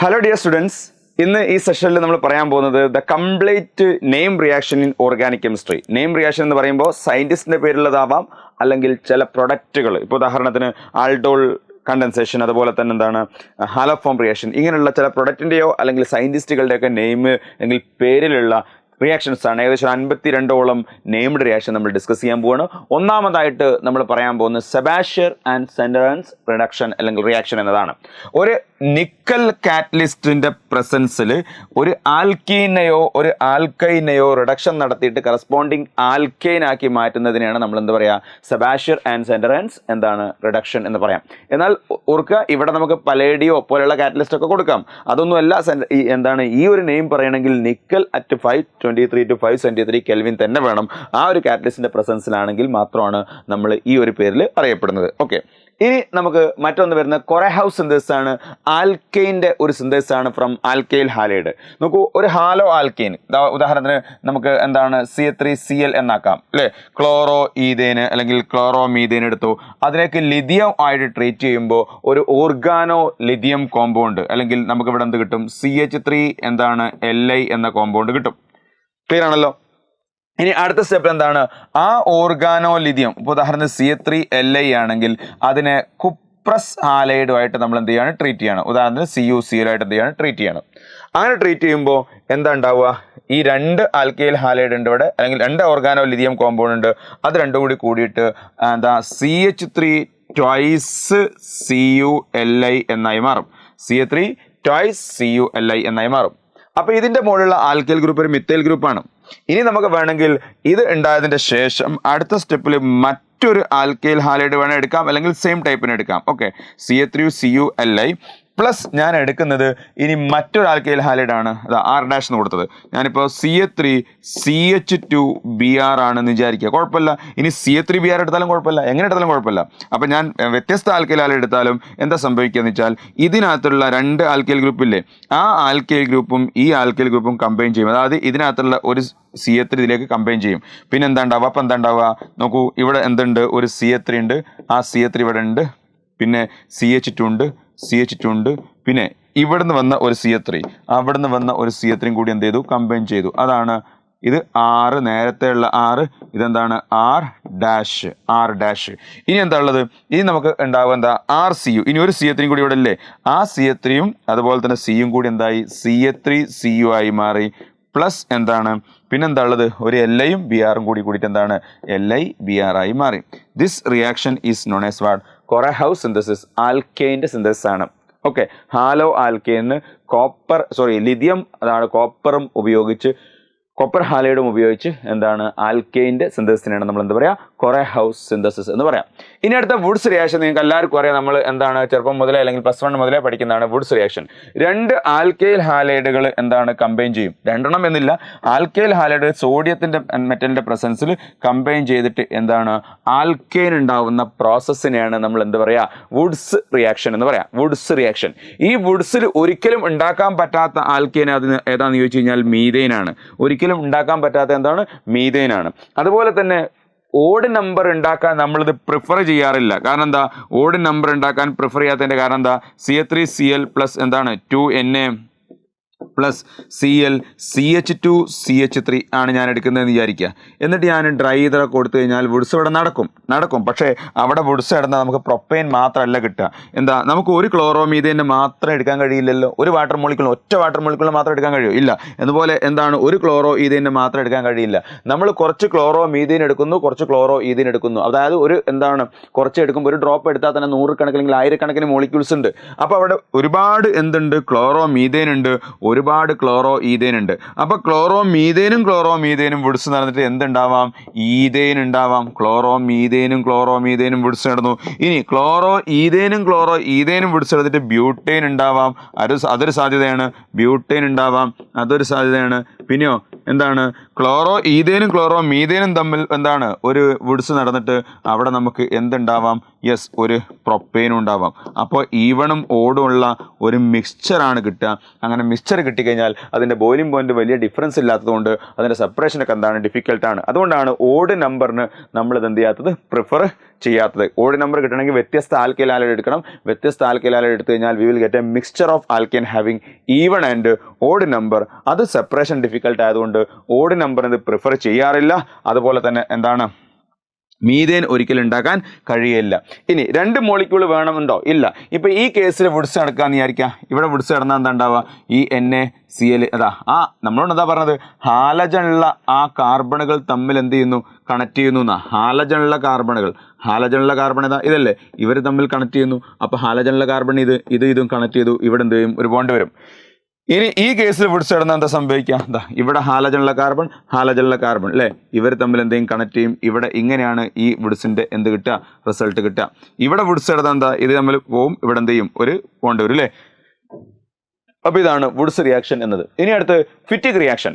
Hello dear students, ഇന്ന് ഈ സെഷനിൽ നമ്മൾ പറയാൻ പോകുന്നത് the complete name reaction in organic chemistry. Name reaction എന്ന് പറയുമ്പോൾ സയൻറ്റിസ്റ്റിൻ്റെ പേരുള്ളതാവാം, അല്ലെങ്കിൽ ചില പ്രൊഡക്റ്റുകൾ, ഇപ്പോൾ ഉദാഹരണത്തിന് ആൾഡോൾ കണ്ടൻസേഷൻ, അതുപോലെ തന്നെ എന്താണ് ഹാലോഫോം റിയാക്ഷൻ, ഇങ്ങനെയുള്ള ചില പ്രൊഡക്റ്റിൻ്റെയോ അല്ലെങ്കിൽ സയൻറ്റിസ്റ്റുകളുടെയൊക്കെ നെയിം അല്ലെങ്കിൽ പേരിലുള്ള റിയാക്ഷൻസ് ആണ്. ഏകദേശം 52ഓളം നെയിംഡ് റിയാക്ഷൻ നമ്മൾ ഡിസ്കസ് ചെയ്യാൻ പോവാണ്. ഒന്നാമതായിട്ട് നമ്മൾ പറയാൻ പോകുന്നത് സെബാഷ്യർ ആൻഡ് സെൻഡറൻസ് റിഡക്ഷൻ അല്ലെങ്കിൽ റിയാക്ഷൻ എന്നതാണ്. ഒരു നിക്കൽ കാറ്റലിസ്റ്റിൻ്റെ പ്രസൻസിൽ ഒരു ആൽക്കീനെയോ ഒരു ആൽക്കൈനെയോ റിഡക്ഷൻ നടത്തിയിട്ട് കറസ്പോണ്ടിങ് ആൽക്കൈനാക്കി മാറ്റുന്നതിനെയാണ് നമ്മൾ എന്ത് പറയുക, സെബാഷ്യർ ആൻഡ് സെൻഡറൻസ് എന്താണ് റിഡക്ഷൻ എന്ന് പറയാം. എന്നാൽ ഓർക്കുക, ഇവിടെ നമുക്ക് പലേഡിയോ പോലെയുള്ള കാറ്റലിസ്റ്റ് ഒക്കെ കൊടുക്കാം. അതൊന്നുമല്ല എന്താണ് ഈ ഒരു നെയിം പറയണമെങ്കിൽ നിക്കൽ അറ്റ് 523 to 573 കെൽവിൻ തന്നെ വേണം. ആ ഒരു കാറ്റലിസ്റ്റിൻ്റെ പ്രസൻസിലാണെങ്കിൽ മാത്രമാണ് നമ്മൾ ഈ ഒരു പേരിൽ അറിയപ്പെടുന്നത്. ഓക്കെ, ഇനി നമുക്ക് മറ്റൊന്ന് വരുന്ന കൊറഹൗസ് സിന്തസിസ് ആണ്. ആൽക്കെയിൻ്റെ ഒരു സിന്തസിസ് ആണ് ഫ്രം ആൽക്കൈൽ ഹാലൈഡ്. നോക്കൂ, ഒരു ഹാലോ ആൽക്കെയിൻ, ഉദാഹരണത്തിന് നമുക്ക് എന്താണ് CH3Cl എന്നാക്കാം അല്ലേ. ക്ലോറോ ഈതേന് അല്ലെങ്കിൽ ക്ലോറോ മീതേൻ എടുത്തു, അതിലേക്ക് ലിഥിയം ആയിട്ട് ട്രീറ്റ് ചെയ്യുമ്പോൾ ഒരു ഓർഗാനോ ലിഥിയം കോമ്പൗണ്ട്, അല്ലെങ്കിൽ നമുക്ക് ഇവിടെ എന്ത് കിട്ടും, CH3 എന്താണ് Li എന്ന കോമ്പൗണ്ട് കിട്ടും. ക്ലിയർ ആണല്ലോ. ഇനി അടുത്ത സ്റ്റെപ്പ് എന്താണ്, ആ ഓർഗാനോ ലിഥിയം, ഇപ്പോൾ ഉദാഹരണത്തിന് CH3Li ആണെങ്കിൽ അതിനെ കുപ്രസ് ഹാലൈഡുമായിട്ട് നമ്മൾ എന്ത് ചെയ്യാണ്, ട്രീറ്റ് ചെയ്യണം. ഉദാഹരണത്തിന് CuCl ആയിട്ട് എന്ത് ചെയ്യാണ്, ട്രീറ്റ് ചെയ്യണം. അങ്ങനെ ട്രീറ്റ് ചെയ്യുമ്പോൾ എന്താ ഉണ്ടാവുക, ഈ രണ്ട് ആൽക്കൈൽ ഹാലൈഡ് ഉണ്ട് ഇവിടെ, അല്ലെങ്കിൽ രണ്ട് ഓർഗാനോ ലിഥിയം കോമ്പൗണ്ട് ഉണ്ട്, അത് രണ്ടും കൂടി കൂടിയിട്ട് എന്താ CH3 ട്വൈസ് CuLi എന്നായി മാറും. CH3 ട്വൈസ് CuLi എന്നായി മാറും. അപ്പോൾ ഇതിൻ്റെ മുകളിലുള്ള ആൽക്കൈൽ ഗ്രൂപ്പ് ഒരു മിത്തൈൽ ഗ്രൂപ്പാണ്. ഇനി നമുക്ക് വേണമെങ്കിൽ ഇത് ഉണ്ടായതിൻ്റെ ശേഷം അടുത്ത സ്റ്റെപ്പിൽ മറ്റൊരു ആൽക്കൈൽ ഹാലൈഡ് വേണം എടുക്കാം, അല്ലെങ്കിൽ സെയിം ടൈപ്പിന് എടുക്കാം. ഓക്കെ, CH3CuLi പ്ലസ് ഞാൻ എടുക്കുന്നത് ഇനി മറ്റൊരു ആൽക്കൈൽ ഹാലൈഡ് ആണ്, അത് R' എന്ന് കൊടുത്തത്. ഞാനിപ്പോൾ CH3CH2Br ആണെന്ന് വിചാരിക്കുക, കുഴപ്പമില്ല. ഇനി CH3Br എടുത്താലും കുഴപ്പമില്ല, എങ്ങനെ എടുത്താലും കുഴപ്പമില്ല. അപ്പം ഞാൻ വ്യത്യസ്ത ആൽക്കൈൽ ഹാലൈഡ് എടുത്താലും എന്താ സംഭവിക്കുക എന്ന് വെച്ചാൽ, ഇതിനകത്തുള്ള രണ്ട് ആൽക്കൈൽ ഗ്രൂപ്പില്ലേ, ആ ആൽക്കൈൽ ഗ്രൂപ്പും ഈ ആൽക്കൈൽ ഗ്രൂപ്പും കമ്പൈൻ ചെയ്യും. അതായത് ഇതിനകത്തുള്ള ഒരു CH3 ഇതിലേക്ക് കമ്പൈൻ ചെയ്യും. പിന്നെ എന്താ ഉണ്ടാവുക, അപ്പം എന്താ ഉണ്ടാവുക, നോക്കൂ, ഇവിടെ എന്തുണ്ട്, ഒരു CH3 ഉണ്ട്, ആ CH3 ഇവിടെ ഉണ്ട്, പിന്നെ CH2 ഉണ്ട്, CH2 ഉണ്ട്, പിന്നെ ഇവിടുന്ന് വന്ന ഒരു CH3, അവിടുന്ന് വന്ന ഒരു CH3 കൂടി എന്ത് ചെയ്തു, കമ്പൈൻ ചെയ്തു. അതാണ് ഇത് R, നേരത്തെയുള്ള R, ഇതെന്താണ് R'. ഇനി എന്താ ഉള്ളത്, ഇനി നമുക്ക് ഉണ്ടാവുക എന്താ, RCu. ഇനി ഒരു CH3 കൂടി ഇവിടെ അല്ലേ, ആ CH3യും അതുപോലെ തന്നെ Cയും കൂടി എന്തായി, CH3Cu ആയി മാറി. പ്ലസ് എന്താണ്, പിന്നെന്താ ഉള്ളത്, ഒരു Liയും Br കൂടിയിട്ട് എന്താണ്, LiBr ആയി മാറി. This reaction is known as what, Corey House synthesis. ആൽക്കെയിൻ്റെ സിന്തസിസ് ആണ്. ഓക്കെ, ഹാലോ ആൽക്കെയിന് ലിഥിയം, അതാണ് കോപ്പറും ഉപയോഗിച്ച്, കോപ്പർ ഹാലൈഡും ഉപയോഗിച്ച് എന്താണ് ആൽക്കെയിൻ്റെ സിന്തസിസിനാണ് നമ്മൾ എന്താ പറയുക, കൊറഹൗസ് സിന്തസിസ് എന്ന് പറയാം. ഇനി അടുത്ത വുഡ്സ് റിയാക്ഷൻ നിങ്ങൾക്ക് എല്ലാവർക്കും അറിയാം. നമ്മൾ എന്താണ് ചെറുപ്പം മുതലേ അല്ലെങ്കിൽ +1 മുതലേ പഠിക്കുന്നതാണ് വുഡ്സ് റിയാക്ഷൻ. രണ്ട് ആൽക്കൈൽ ഹാലൈഡുകൾ എന്താണ് കമ്പൈൻ ചെയ്യും, രണ്ടെണ്ണം എന്നില്ല, ആൽക്കൈൽ ഹാലൈഡ് സോഡിയത്തിൻ്റെ മെറ്റലിൻ്റെ പ്രസൻസിൽ കമ്പൈൻ ചെയ്തിട്ട് എന്താണ് ആൽക്കെയിൻ ഉണ്ടാവുന്ന പ്രോസസ്സിനെയാണ് നമ്മൾ എന്താ പറയുക, വുഡ്സ് റിയാക്ഷൻ എന്ന് പറയാം. Woods reaction. ഈ വുഡ്സിൽ ഒരിക്കലും ഉണ്ടാക്കാൻ പറ്റാത്ത ആൽക്കെയിൻ അതിന് ഏതാണെന്ന് ചോദിച്ചു കഴിഞ്ഞാൽ മീഥെയിനാണ്. ഒരിക്കലും ഉണ്ടാക്കാൻ പറ്റാത്ത എന്താണ്, മീഥെയിനാണ്. അതുപോലെ തന്നെ ഓഡ് നമ്പർ ഉണ്ടാക്കാൻ നമ്മളിത് പ്രിഫർ ചെയ്യാറില്ല. കാരണം എന്താ, ഓഡ് നമ്പർ ഉണ്ടാക്കാൻ പ്രിഫർ ചെയ്യാത്തതിൻ്റെ കാരണം എന്താ, CH3Cl പ്ലസ് എന്താണ് 2Na plus Cl CH2 CH3 ആണ് ഞാൻ എടുക്കുന്നതെന്ന് വിചാരിക്കുക. എന്നിട്ട് ഞാൻ ഡ്രൈ ഇതൊക്കെ കൊടുത്തു കഴിഞ്ഞാൽ വുഡ്സ് ഇവിടെ നടക്കും. പക്ഷേ അവിടെ വുഡ്സ് ഇടുന്ന നമുക്ക് പ്രൊപ്പൈൻ മാത്രമല്ല കിട്ടുക. എന്താ, നമുക്ക് ഒരു ക്ലോറോമീഥേനെ മാത്രം എടുക്കാൻ കഴിയില്ലല്ലോ. ഒരു വാട്ടർ മോളിക്യൂൾ, ഒറ്റ വാട്ടർ മോളിക്യൂൾ മാത്രം എടുക്കാൻ കഴിയും, ഇല്ല. അതുപോലെ എന്താണ്, ഒരു ക്ലോറോ ഈഥേനെ മാത്രം എടുക്കാൻ കഴിയില്ല. നമ്മൾ കുറച്ച് ക്ലോറോ മീഥേൻ എടുക്കുന്നു, കുറച്ച് ക്ലോറോ ഈഥേൻ എടുക്കുന്നു. അതായത് ഒരു എന്താണ് കുറച്ച് എടുക്കുമ്പോൾ ഒരു ഡ്രോപ്പ് എടുത്താൽ തന്നെ 100 കണക്കിന് അല്ലെങ്കിൽ 1000 കണക്കിന് മോളിക്യൂൾസ് ഉണ്ട്. അപ്പോൾ അവിടെ ഒരുപാട് എന്തുണ്ട്, ക്ലോറോ മീഥേൻ ഉണ്ട്, ഒരുപാട് ക്ലോറോ ഈഥേൻ ഉണ്ട്. അപ്പോൾ ക്ലോറോ മീഥേനും വുഡ്സ് നടന്നിട്ട് എന്തുണ്ടാവാം, ഈഥേൻ ഉണ്ടാവാം. ക്ലോറോ മീഥേനും വുഡ്സ് നടന്നു. ഇനി ക്ലോറോ ഈഥേനും വുഡ്സ് നടന്നിട്ട് ബ്യൂട്ടേൻ ഉണ്ടാവാം, അതൊരു സാധ്യതയാണ്. ബ്യൂട്ടേൻ ഉണ്ടാവാം, അതൊരു സാധ്യതയാണ്. പിന്നെയോ എന്താണ്, ക്ലോറോ മീഥേനും തമ്മിൽ എന്താണ് ഒരു വുഡ്സ് നടന്നിട്ട് അവിടെ നമുക്ക് എന്തുണ്ടാവാം, യെസ്, ഒരു പ്രൊപ്പൈനും ഉണ്ടാവാം. അപ്പോൾ ഈവണും ഓടും ഉള്ള ഒരു മിക്സ്ചറാണ് കിട്ടുക. അങ്ങനെ മിക്സ്ചർ കിട്ടിക്കഴിഞ്ഞാൽ അതിൻ്റെ ബോയിലിംഗ് പോയിന്റ് വലിയ ഡിഫറൻസ് ഇല്ലാത്തതുകൊണ്ട് അതിൻ്റെ സെപ്പറേഷനൊക്കെ എന്താണ് ഡിഫിക്കൽട്ടാണ്. അതുകൊണ്ടാണ് ഓഡ് നമ്പറിന് നമ്മൾ ഇത് എന്ത് ചെയ്യാത്തത്, പ്രിഫർ ചെയ്യാത്തത്. ഓഡ് നമ്പർ കിട്ടണമെങ്കിൽ വ്യത്യസ്ത ആൽക്കൈൽ ഹാലൈഡ് എടുക്കണം. വ്യത്യസ്ത ആൽക്കൈൽ ഹാലൈഡ് എടുത്തു കഴിഞ്ഞാൽ we will get A mixture of alkyne having even and odd number. അത് സെപ്പറേഷൻ ഡിഫിക്കൽട്ട് ആയതുകൊണ്ട് ഓഡ് നമ്പർ ഇത് പ്രിഫർ ചെയ്യാറില്ല. അതുപോലെ തന്നെ എന്താണ്, മീഥേൻ ഒരിക്കലും ഉണ്ടാക്കാൻ കഴിയില്ല. ഇനി 2 മോളിക്യൂൾ വേണമെന്നുണ്ടോ? ഇല്ല. ഇപ്പം ഈ കേസിൽ വുഡ്സ് നടക്കാന്ന് വിചാരിക്കുക. ഇവിടെ വുഡ്സ് നടന്നാൽ എന്താ ഉണ്ടാവുക? ഈ NaCl അതാ നമ്മളോട് എന്താ പറഞ്ഞത്, ഹാലജനുള്ള ആ കാർബണുകൾ തമ്മിൽ എന്ത് ചെയ്യുന്നു, കണക്ട് ചെയ്യുന്നു എന്നാ. ഹാലജനുള്ള കാർബൺ ഇതാ ഇതല്ലേ, ഇവർ തമ്മിൽ കണക്ട് ചെയ്യുന്നു. അപ്പോൾ ഹാലജനുള്ള കാർബൺ ഇതും കണക്ട് ചെയ്തു, ഇവിടെ എന്ത് ചെയ്യും, ഒരു ബോണ്ട് വരും. ഇനി ഈ കേസിൽ വുഡ്സ് നടന്നാൽ എന്താ സംഭവിക്കുക? എന്താ ഇവിടെ ഹാലജനുള്ള കാർബൺ അല്ലേ, ഇവർ തമ്മിൽ എന്തെങ്കിലും കണക്ട് ചെയ്യും. ഇവിടെ ഇങ്ങനെയാണ് ഈ വുഡ്സിന്റെ എന്ത് കിട്ടുക, റിസൾട്ട് കിട്ടുക. ഇവിടെ വുഡ്സ് നടന്നാൽ എന്താ, ഇത് തമ്മിൽ പോവും, ഇവിടെ എന്ത് ചെയ്യും, ഒരു ബോണ്ട് വരും അല്ലേ. അപ്പോൾ ഇതാണ് വുഡ്സ് റിയാക്ഷൻ എന്നത്. ഇനി അടുത്ത് ഫിറ്റിക് റിയാക്ഷൻ.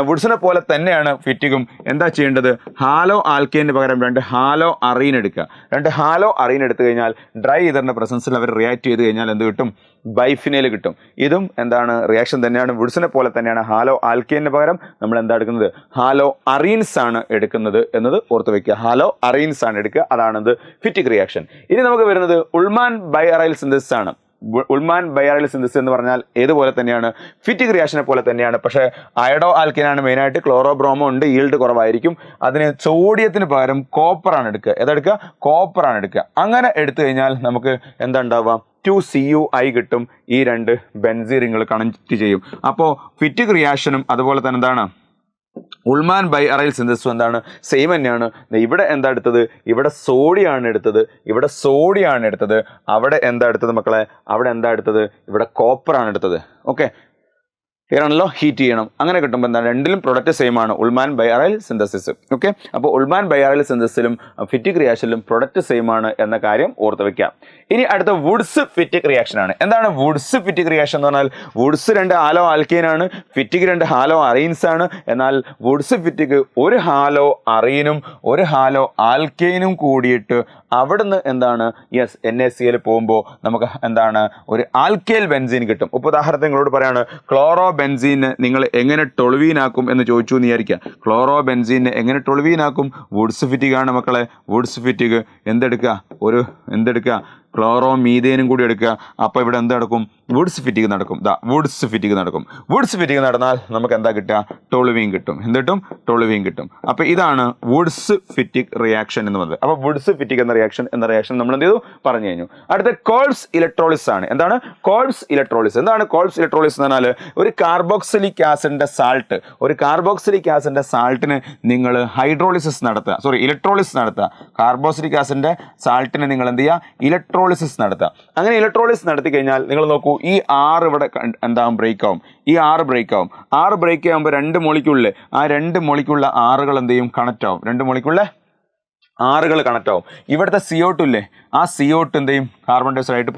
വുഡ്സിനെ പോലെ തന്നെയാണ് ഫിറ്റിക്കും. എന്താ ചെയ്യേണ്ടത്, ഹാലോ ആൽക്കേന് പകരം 2 ഹാലോ അറീൻ എടുക്കുക. 2 ഹാലോ അറീൻ എടുത്തു കഴിഞ്ഞാൽ ഡ്രൈ ഈതറിന്റെ പ്രസൻസിൽ അവർ റിയാക്ട് ചെയ്ത് കഴിഞ്ഞാൽ എന്ത് കിട്ടും, ബൈഫിനൈൽ കിട്ടും. ഇതും എന്താണ്, റിയാക്ഷൻ തന്നെയാണ്. വുഡ്സിനെ പോലെ തന്നെയാണ് ഹാലോ ആൽക്കേന് പകരം നമ്മൾ എന്താ എടുക്കുന്നത്, ഹാലോ അറീൻസ് ആണ് എടുക്കുന്നത് എന്നത് ഓർത്ത് വെക്കുക. ഹാലോ അറീൻസ് ആണ് എടുക്കുക, അതാണത് ഫിറ്റിക് റിയാക്ഷൻ. ഇനി നമുക്ക് വരുന്നത് ഉൾമാൻ ബൈഅറൈൽ സിന്തസിസ് ആണ്. ഉൾമാൻ ബൈഅറൈൽ സിന്തസിസ് എന്ന് പറഞ്ഞാൽ ഏതുപോലെ തന്നെയാണ്, ഫിറ്റിക് റിയാക്ഷനെ പോലെ തന്നെയാണ്. പക്ഷേ അയഡോ ആൽക്കൈനാണ് മെയിനായിട്ട്. ക്ലോറോ ബ്രോമോ ഉണ്ട്, ഈൽഡ് കുറവായിരിക്കും. അതിന് സോഡിയത്തിന് പകരം കോപ്പറാണ് എടുക്കുക. ഏതെടുക്കുക, കോപ്പറാണ് എടുക്കുക. അങ്ങനെ എടുത്തു കഴിഞ്ഞാൽ നമുക്ക് എന്താ ഉണ്ടാവുക, 2Cu കിട്ടും. ഈ 2 ബെൻസീൻ റിങ്ങുകൾ കണക്ട് ചെയ്യും. അപ്പോൾ ഫിറ്റിക് റിയാക്ഷനും അതുപോലെ തന്നെ എന്താണ്, ഉൾമാൻ ബൈഅറൈൽ സിന്തസിസും എന്താണ്, സെയിം തന്നെയാണ്. ഇവിടെ എന്താ എടുത്തത്, ഇവിടെ സോഡിയാണ് എടുത്തത്. അവിടെ എന്താ എടുത്തത് മക്കളെ, ഇവിടെ കോപ്പറാണ് എടുത്തത്. ഓക്കെ, ക്ലിയർ ആണല്ലോ. ഹീറ്റ് ചെയ്യണം, അങ്ങനെ കിട്ടുമ്പോൾ എന്താണ്, രണ്ടിലും പ്രൊഡക്റ്റ് സെയിം ആണ്, ഉൾമാൻ ബൈഅറൈൽ സിന്തസിസ്. ഓക്കെ, അപ്പോൾ ഉൾമാൻ ബൈഅറൈൽ സിന്തസിസിലും ഫിറ്റിക് റിയാക്ഷനിലും പ്രൊഡക്റ്റ് സെയിം ആണ് എന്ന കാര്യം ഓർത്ത് വെക്കാം. ഇനി അടുത്ത വുഡ്സ് ഫിറ്റിക് റിയാക്ഷൻ ആണ്. എന്താണ് വുഡ്സ് ഫിറ്റിക് റിയാക്ഷൻ എന്ന് പറഞ്ഞാൽ, വുഡ്സ് 2 ഹാലോ ആൽക്കെയിൻ ആണ്, ഫിറ്റിക് 2 ഹാലോ അറീൻസ് ആണ്. എന്നാൽ വുഡ്സ് ഫിറ്റിക് 1 ഹാലോ അറീനും 1 ഹാലോ ആൽക്കെയിനും കൂടിയിട്ട് അവിടുന്ന് എന്താണ്, NaCl പോകുമ്പോൾ നമുക്ക് എന്താണ്, ഒരു ആൽക്കൈൽ ബെൻസീൻ കിട്ടും. ഉദാഹരണത്തിന് നിങ്ങളോട് പറയാണ്, ക്ലോറോ ബെൻസീനെ നിങ്ങൾ എങ്ങനെ ടൊളുവീനാക്കും എന്ന് ചോദിച്ചു എന്ന് വിചാരിക്കുക. ക്ലോറോ ബെൻസീനെ എങ്ങനെ ടൊളുവീനാക്കും, വുഡ്സ് ഫിറ്റിക് ആണ് മക്കളെ. വുഡ്സ് ഫിറ്റിക് എന്തെടുക്കുക, ക്ലോറോ മീഥേനും കൂടി എടുക്കുക. അപ്പോൾ ഇവിടെ എന്ത് നടക്കും, വുഡ്സ് ഫിറ്റിക് നടക്കും. വുഡ്സ് ഫിറ്റിക് നടന്നാൽ നമുക്ക് എന്താ കിട്ടുക, ടൊളുവീൻ കിട്ടും. ടൊളുവീൻ കിട്ടും. അപ്പോൾ ഇതാണ് വുഡ്സ് ഫിറ്റിക് റിയാക്ഷൻ എന്ന് പറയുന്നത്. അപ്പോൾ വുഡ്സ് ഫിറ്റിക് എന്ന റിയാക്ഷൻ നമ്മൾ എന്ത് ചെയ്തു, പറഞ്ഞു കഴിഞ്ഞു. അടുത്ത കോൾബ്സ് ഇലക്ട്രോളിസിസ് ആണ്. എന്താണ് കോൾബ്സ് ഇലക്ട്രോളിസിസ്? എന്താണ് കോൾബ്സ് ഇലക്ട്രോളിസിസ് എന്ന് പറഞ്ഞാൽ, ഒരു കാർബോക്സിലിക് ആസിഡിന്റെ സാൾട്ടിന് നിങ്ങൾ ഇലക്ട്രോളിസിസ് നടത്തുക. കാർബോക്സിലിക് ആസിഡിന്റെ സാൾട്ടിന് നിങ്ങൾ എന്ത് ചെയ്യുക, ഇലക്ട്രോളിസിസ് നടത്തുക. അങ്ങനെ ഇലക്ട്രോളിസിസ് നടത്തി കഴിഞ്ഞാൽ നിങ്ങൾ നോക്കൂ, ഈ 6 ഇവിടെ എന്താകും, ബ്രേക്ക് ആവും. 6 ബ്രേക്ക് ആകുമ്പോൾ 2 മോളിക്യൂളിലെ ആ 2 മോളിക്യൂളിലെ 6കൾ എന്ത് ചെയ്യും, കണക്റ്റ് ആവും. 2 മോളിക്യൂളിലെ 6കൾ കണക്റ്റ് ആവും. ഇവിടുത്തെ CO2 ഇല്ലേ, ആ CO2 എന്ത് ചെയ്യും, കാർബൺ ഡയോക്സൈഡ് ആയിട്ട്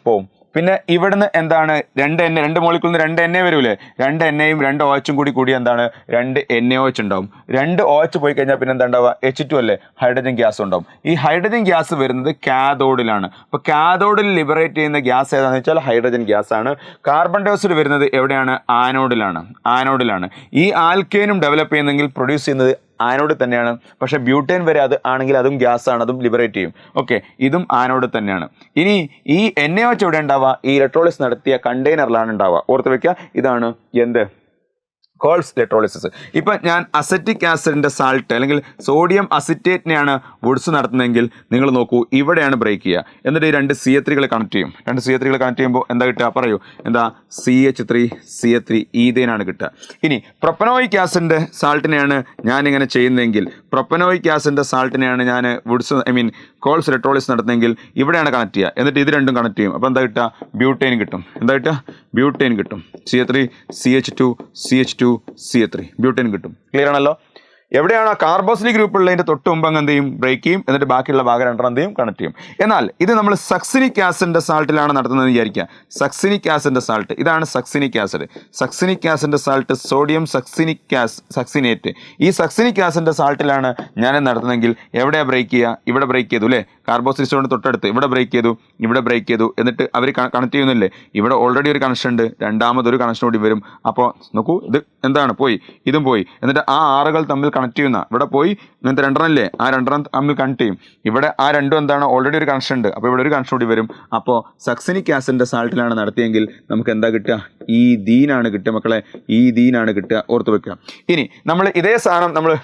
പോവും. പിന്നെ ഇവിടുന്ന് എന്താണ്, 2 മോളിക്യൂളിൽ നിന്ന് 2 വരൂലേ, 2 NAയും 2 OHും കൂടി എന്താണ്, 2 NaOH ഉണ്ടാവും. 2 OH പോയി കഴിഞ്ഞാൽ പിന്നെ എന്താ ഉണ്ടാവുക, H2 അല്ലേ, ഹൈഡ്രജൻ ഗ്യാസ് ഉണ്ടാവും. ഈ ഹൈഡ്രജൻ ഗ്യാസ് വരുന്നത് കാഥോഡിലാണ്. അപ്പോൾ കാഥോഡിൽ ലിബറേറ്റ് ചെയ്യുന്ന ഗ്യാസ് ഏതാണെന്ന് വെച്ചാൽ ഹൈഡ്രജൻ ഗ്യാസ് ആണ്. കാർബൺ ഡയോക്സൈഡ് വരുന്നത് എവിടെയാണ്, ആനോഡിലാണ്. ഈ ആൽക്കെയിനും ഡെവലപ്പ് ചെയ്യുന്നെങ്കിൽ പ്രൊഡ്യൂസ് ചെയ്യുന്നത് ആനോഡ് തന്നെയാണ്. പക്ഷേ ബ്യൂട്ടേൻ വരെ അത് ആണെങ്കിൽ അതും ഗ്യാസ് ആണ്, അതും ലിബറേറ്റ് ചെയ്യും. ഓക്കെ, ഇതും ആനോഡ് തന്നെയാണ്. ഇനി ഈ NaOH എവിടെ ഉണ്ടാവുക, ഈ ഇലക്ട്രോളിസിസ് നടത്തിയ കണ്ടെയ്നറിലാണ് ഉണ്ടാവുക. ഓർത്ത് വെക്കുക, ഇതാണ് കോൾബ്സ് ഇലക്ട്രോളിസിസ്. ഇപ്പം ഞാൻ അസറ്റിക് ആസിഡിൻ്റെ സാൾട്ട് അല്ലെങ്കിൽ സോഡിയം അസിറ്റേറ്റിനെയാണ് വുഡ്സ് നടത്തുന്നതെങ്കിൽ നിങ്ങൾ നോക്കൂ, ഇവിടെയാണ് ബ്രേക്ക് ചെയ്യുക. എന്നിട്ട് ഈ 2 CH3 കണക്ട് ചെയ്യും. 2 CH3 കണക്ട് ചെയ്യുമ്പോൾ എന്താ കിട്ടുക, പറയൂ, എന്താ, CH3 ഈഥേനാണ് കിട്ടുക. ഇനി പ്രൊപ്പനോയിക് ആസിഡിൻ്റെ സാൾട്ടിനെയാണ് ഞാനിങ്ങനെ ചെയ്യുന്നതെങ്കിൽ, ഞാൻ കോൾബ്സ് ഇലക്ട്രോളിസിസ് നടത്തുന്നെങ്കിൽ ഇവിടെയാണ് കണക്ട് ചെയ്യുക. എന്നിട്ട് ഇത് 2 കണക്ട് ചെയ്യും. അപ്പോൾ എന്താ കിട്ടുക, ബ്യൂട്ടേൻ കിട്ടും. CH2 ബ്യൂട്ടേൻ കിട്ടും. ക്ലിയർ ആണല്ലോ. എവിടെയാണ് ആ കാർബോക്സിലിക് ഗ്രൂപ്പ് ഉള്ളതിൻ്റെ തൊട്ട് മുമ്പ് എന്ത് ചെയ്യും, ബ്രേക്ക് ചെയ്യും. എന്നിട്ട് ബാക്കിയുള്ള ഭാഗം 2 എന്ത് ചെയ്യും, കണക്ട് ചെയ്യും. എന്നാൽ ഇത് നമ്മൾ സക്സിനിക് ആസിഡിൻ്റെ സാൾട്ടിലാണ് നടത്തുന്നതെന്ന് വിചാരിക്കുക. സക്സിനിക് ആസിഡിൻ്റെ സാൾട്ട് ഇതാണ്. സക്സിനിക് ആസിഡിൻ്റെ സാൾട്ട് സോഡിയം സക്സിനേറ്റ്. ഈ സക്സിനിക് ആസിഡിൻ്റെ സാൾട്ടിലാണ് ഞാൻ നടത്തുന്നതെങ്കിൽ എവിടെയാണ് ബ്രേക്ക് ചെയ്യുക, ഇവിടെ ബ്രേക്ക് ചെയ്തു അല്ലേ, കാർബോക്സിലിസ്റ്റോണിന്റെ തൊട്ടടുത്ത് ഇവിടെ ബ്രേക്ക് ചെയ്തു, ഇവിടെ ബ്രേക്ക് ചെയ്തു, എന്നിട്ട് അവർ കണക്ട് ചെയ്യുന്നില്ലേ, ഇവിടെ ഓൾറെഡി ഒരു കണക്ഷൻ ഉണ്ട്, രണ്ടാമതൊരു കണക്ഷൻ കൂടി വരും. അപ്പോൾ നോക്കൂ, ഇത് എന്താണ് പോയി, ഇതും പോയി, എന്നിട്ട് ആ ആറുകൾ തമ്മിൽ കണക്ട് ചെയ്യുന്ന ഇവിടെ പോയി, ഇങ്ങനത്തെ രണ്ടെണ്ണല്ലേ, ആ രണ്ടെണ്ണം തമ്മിൽ കണക്ട് ചെയ്യും. ഇവിടെ ആ രണ്ടും എന്താണ്, ഓൾറെഡി ഒരു കണക്ഷൻ ഉണ്ട്, അപ്പോൾ ഇവിടെ ഒരു കണക്ഷൻ കൂടി വരും. അപ്പോൾ സക്സിനിക് ആസിഡിന്റെ സാൾട്ടിലാണ് നടത്തിയെങ്കിൽ നമുക്ക് എന്താ കിട്ടുക, ഈ ദീനാണ് കിട്ടുക മക്കളെ, ഈ ദീനാണ് കിട്ടുക, ഓർത്ത് വെക്കുക. ഇനി നമ്മൾ ഇതേ സാധനം നമ്മൾ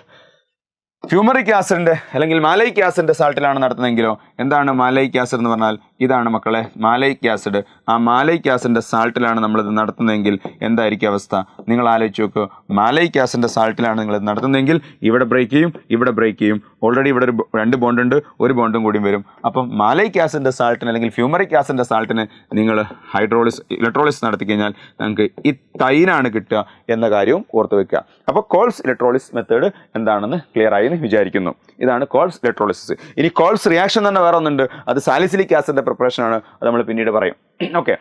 ഫ്യൂമറിക് ആസിഡിന്റെ അല്ലെങ്കിൽ മാലയിക് ആസിഡിന്റെ സാൾട്ടിലാണ് നടത്തുന്നതെങ്കിലോ, എന്താണ് മാലയിക് ആസിഡ് എന്ന് പറഞ്ഞാൽ, ഇതാണ് മക്കളെ മാലയിക് ആസിഡ്. ആ മാലയിക് ആസിഡിന്റെ സാൾട്ടിലാണ് നമ്മളിത് നടത്തുന്നതെങ്കിൽ എന്തായിരിക്കും അവസ്ഥ, നിങ്ങൾ ആലോചിച്ച് നോക്കുക. മാലയിക് ആസിഡിന്റെ സാൾട്ടിലാണ് നിങ്ങൾ ഇത് നടത്തുന്നതെങ്കിൽ ഇവിടെ ബ്രേക്ക് ചെയ്യും, ഇവിടെ ബ്രേക്ക് ചെയ്യും, ഓൾറെഡി ഇവിടെ രണ്ട് ബോണ്ട് ഉണ്ട്, ഒരു ബോണ്ടും കൂടിയും വരും. അപ്പം മാലയിക് ആസിഡിന്റെ സാൾട്ടിന് അല്ലെങ്കിൽ ഫ്യൂമറിക് ആസിഡിന്റെ സാൾട്ടിന് നിങ്ങൾ ഇലക്ട്രോളിസ് നടത്തി കഴിഞ്ഞാൽ നമുക്ക് ഈ തൈനാണ് കിട്ടുക എന്ന കാര്യവും ഓർത്ത് വെക്കുക. അപ്പോൾ കോൾസ് ഇലക്ട്രോളിസ് മെത്തേഡ് എന്താണെന്ന് ക്ലിയർ ആയി എന്ന് വിചാരിക്കുന്നു. ഇതാണ് കോൾസ് ഇലക്ട്രോളിസിസ്. ഇനി കോൾസ് റിയാക്ഷൻ തന്നെ വേറെ ഒന്നുണ്ട്, അത് സാലിസിലിക് ആസിഡിന്റെ പ്രിപ്പറേഷൻ ആണ്, അത് നമ്മൾ പിന്നീട് പറയും. ഓക്കെ,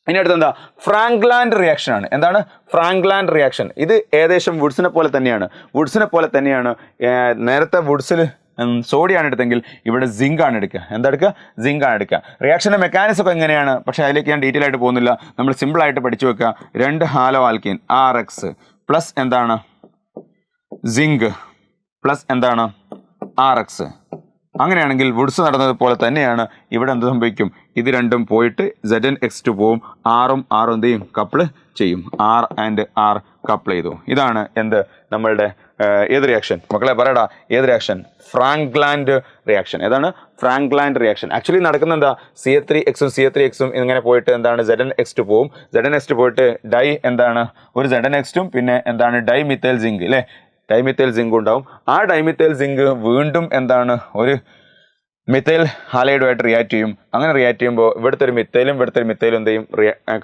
ഇനി അടുത്ത് എന്താ, ഫ്രാങ്ക്ലാൻഡ് റിയാക്ഷൻ ആണ്. എന്താണ് ഫ്രാങ്ക്ലാൻഡ് റിയാക്ഷൻ? ഇത് ഏകദേശം വുഡ്സിനെ പോലെ തന്നെയാണ്. നേരത്തെ വുഡ്സിൽ സോഡിയാണ് എടുത്തെങ്കിൽ ഇവിടെ സിങ്ക് ആണ് എടുക്കുക. എന്താ എടുക്കുക? സിങ്ക് ആണ് എടുക്കുക. റിയാക്ഷൻ്റെ മെക്കാനിസം ഒക്കെ എങ്ങനെയാണ്, പക്ഷേ അതിലേക്ക് ഞാൻ ഡീറ്റെയിൽ ആയിട്ട് പോകുന്നില്ല. നമ്മൾ സിമ്പിളായിട്ട് പഠിച്ചു വെക്കുക. 2 ഹാലോ ആൽക്കീൻ RX പ്ലസ് എന്താണ് സിങ്ക് പ്ലസ് എന്താണ് RX. അങ്ങനെയാണെങ്കിൽ വുഡ്സ് നടന്നത് പോലെ തന്നെയാണ് ഇവിടെ എന്ത് സംഭവിക്കും, ഇത് രണ്ടും പോയിട്ട് ZnX2 പോവും, ആറും എന്ത് ചെയ്യും, കപ്പിള് ചെയ്യും. R ആൻഡ് R കപ്പിൾ ചെയ്തു. ഇതാണ് എന്ത് നമ്മളുടെ ഏത് റിയാക്ഷൻ മക്കളെ പറയടാ, ഏത് റിയാക്ഷൻ? ഫ്രാങ്ക്ലാൻഡ് റിയാക്ഷൻ. ഏതാണ് ഫ്രാങ്ക്ലാൻഡ് റിയാക്ഷൻ? ആക്ച്വലി നടക്കുന്ന എന്താ, CH3X CH3X ഇങ്ങനെ പോയിട്ട് എന്താണ് ZnX2 പോവും. ZnX2 പോയിട്ട് ഡൈ എന്താണ് ഒരു ZnX2 പിന്നെ എന്താണ് ഡൈമിഥൈൽ സിങ്ക് അല്ലേ, ഡൈമിഥൈൽ സിങ്ക് ഉണ്ടാവും. ആ ഡൈമിഥൈൽ സിങ്ക് വീണ്ടും എന്താണ് ഒരു മിഥൈൽ ഹാലൈഡുമായിട്ട് റിയാക്ട് ചെയ്യും. അങ്ങനെ റിയാക്ട് ചെയ്യുമ്പോൾ ഇവിടുത്തെ ഒരു മിഥൈലും എന്ത് ചെയ്യും,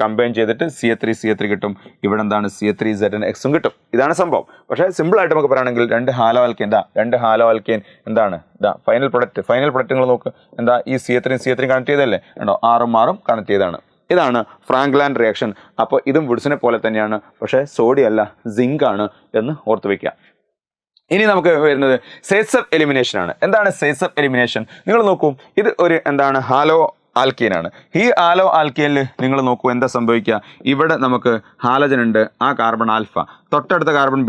കമ്പൈൻ ചെയ്തിട്ട് CH3 കിട്ടും. ഇവിടെ എന്താണ് CH3ZnX കിട്ടും. ഇതാണ് സംഭവം. പക്ഷേ സിമ്പിളായിട്ട് നമുക്ക് പറയുകയാണെങ്കിൽ 2 ഹാലോ ആൽക്കേൻ എന്താണ് ഫൈനൽ പ്രൊഡക്റ്റ് നിങ്ങൾ നോക്ക്, എന്താ ഈ CH3 കണക്ട് ചെയ്തല്ലേ, ഉണ്ടോ, ആറും കണക്ട് ചെയ്താണ്. ഇതാണ് ഫ്രാങ്ക്ലാൻഡ് റിയാക്ഷൻ. അപ്പോൾ ഇതും വുഡ്സിനെ പോലെ തന്നെയാണ്, പക്ഷേ സോഡിയം അല്ല, സിങ്ക് ആണ് എന്ന് ഓർത്ത് വയ്ക്കുക. ഇനി നമുക്ക് വരുന്നത് സേസപ്പ് എലിമിനേഷൻ ആണ്. എന്താണ് സേസപ്പ് എലിമിനേഷൻ? നിങ്ങൾ നോക്കൂ, ഇത് ഒരു എന്താണ് ഹാലോ ആൽക്കീനാണ്. ഈ ഹാലോ ആൽക്കീനിൽ നിങ്ങൾ നോക്കൂ എന്താ സംഭവിക്കുക, ഇവിടെ നമുക്ക് ഹാലജൻ ഉണ്ട്, ആ കാർബൺ ആൽഫ, തൊട്ടടുത്ത കാർബൺ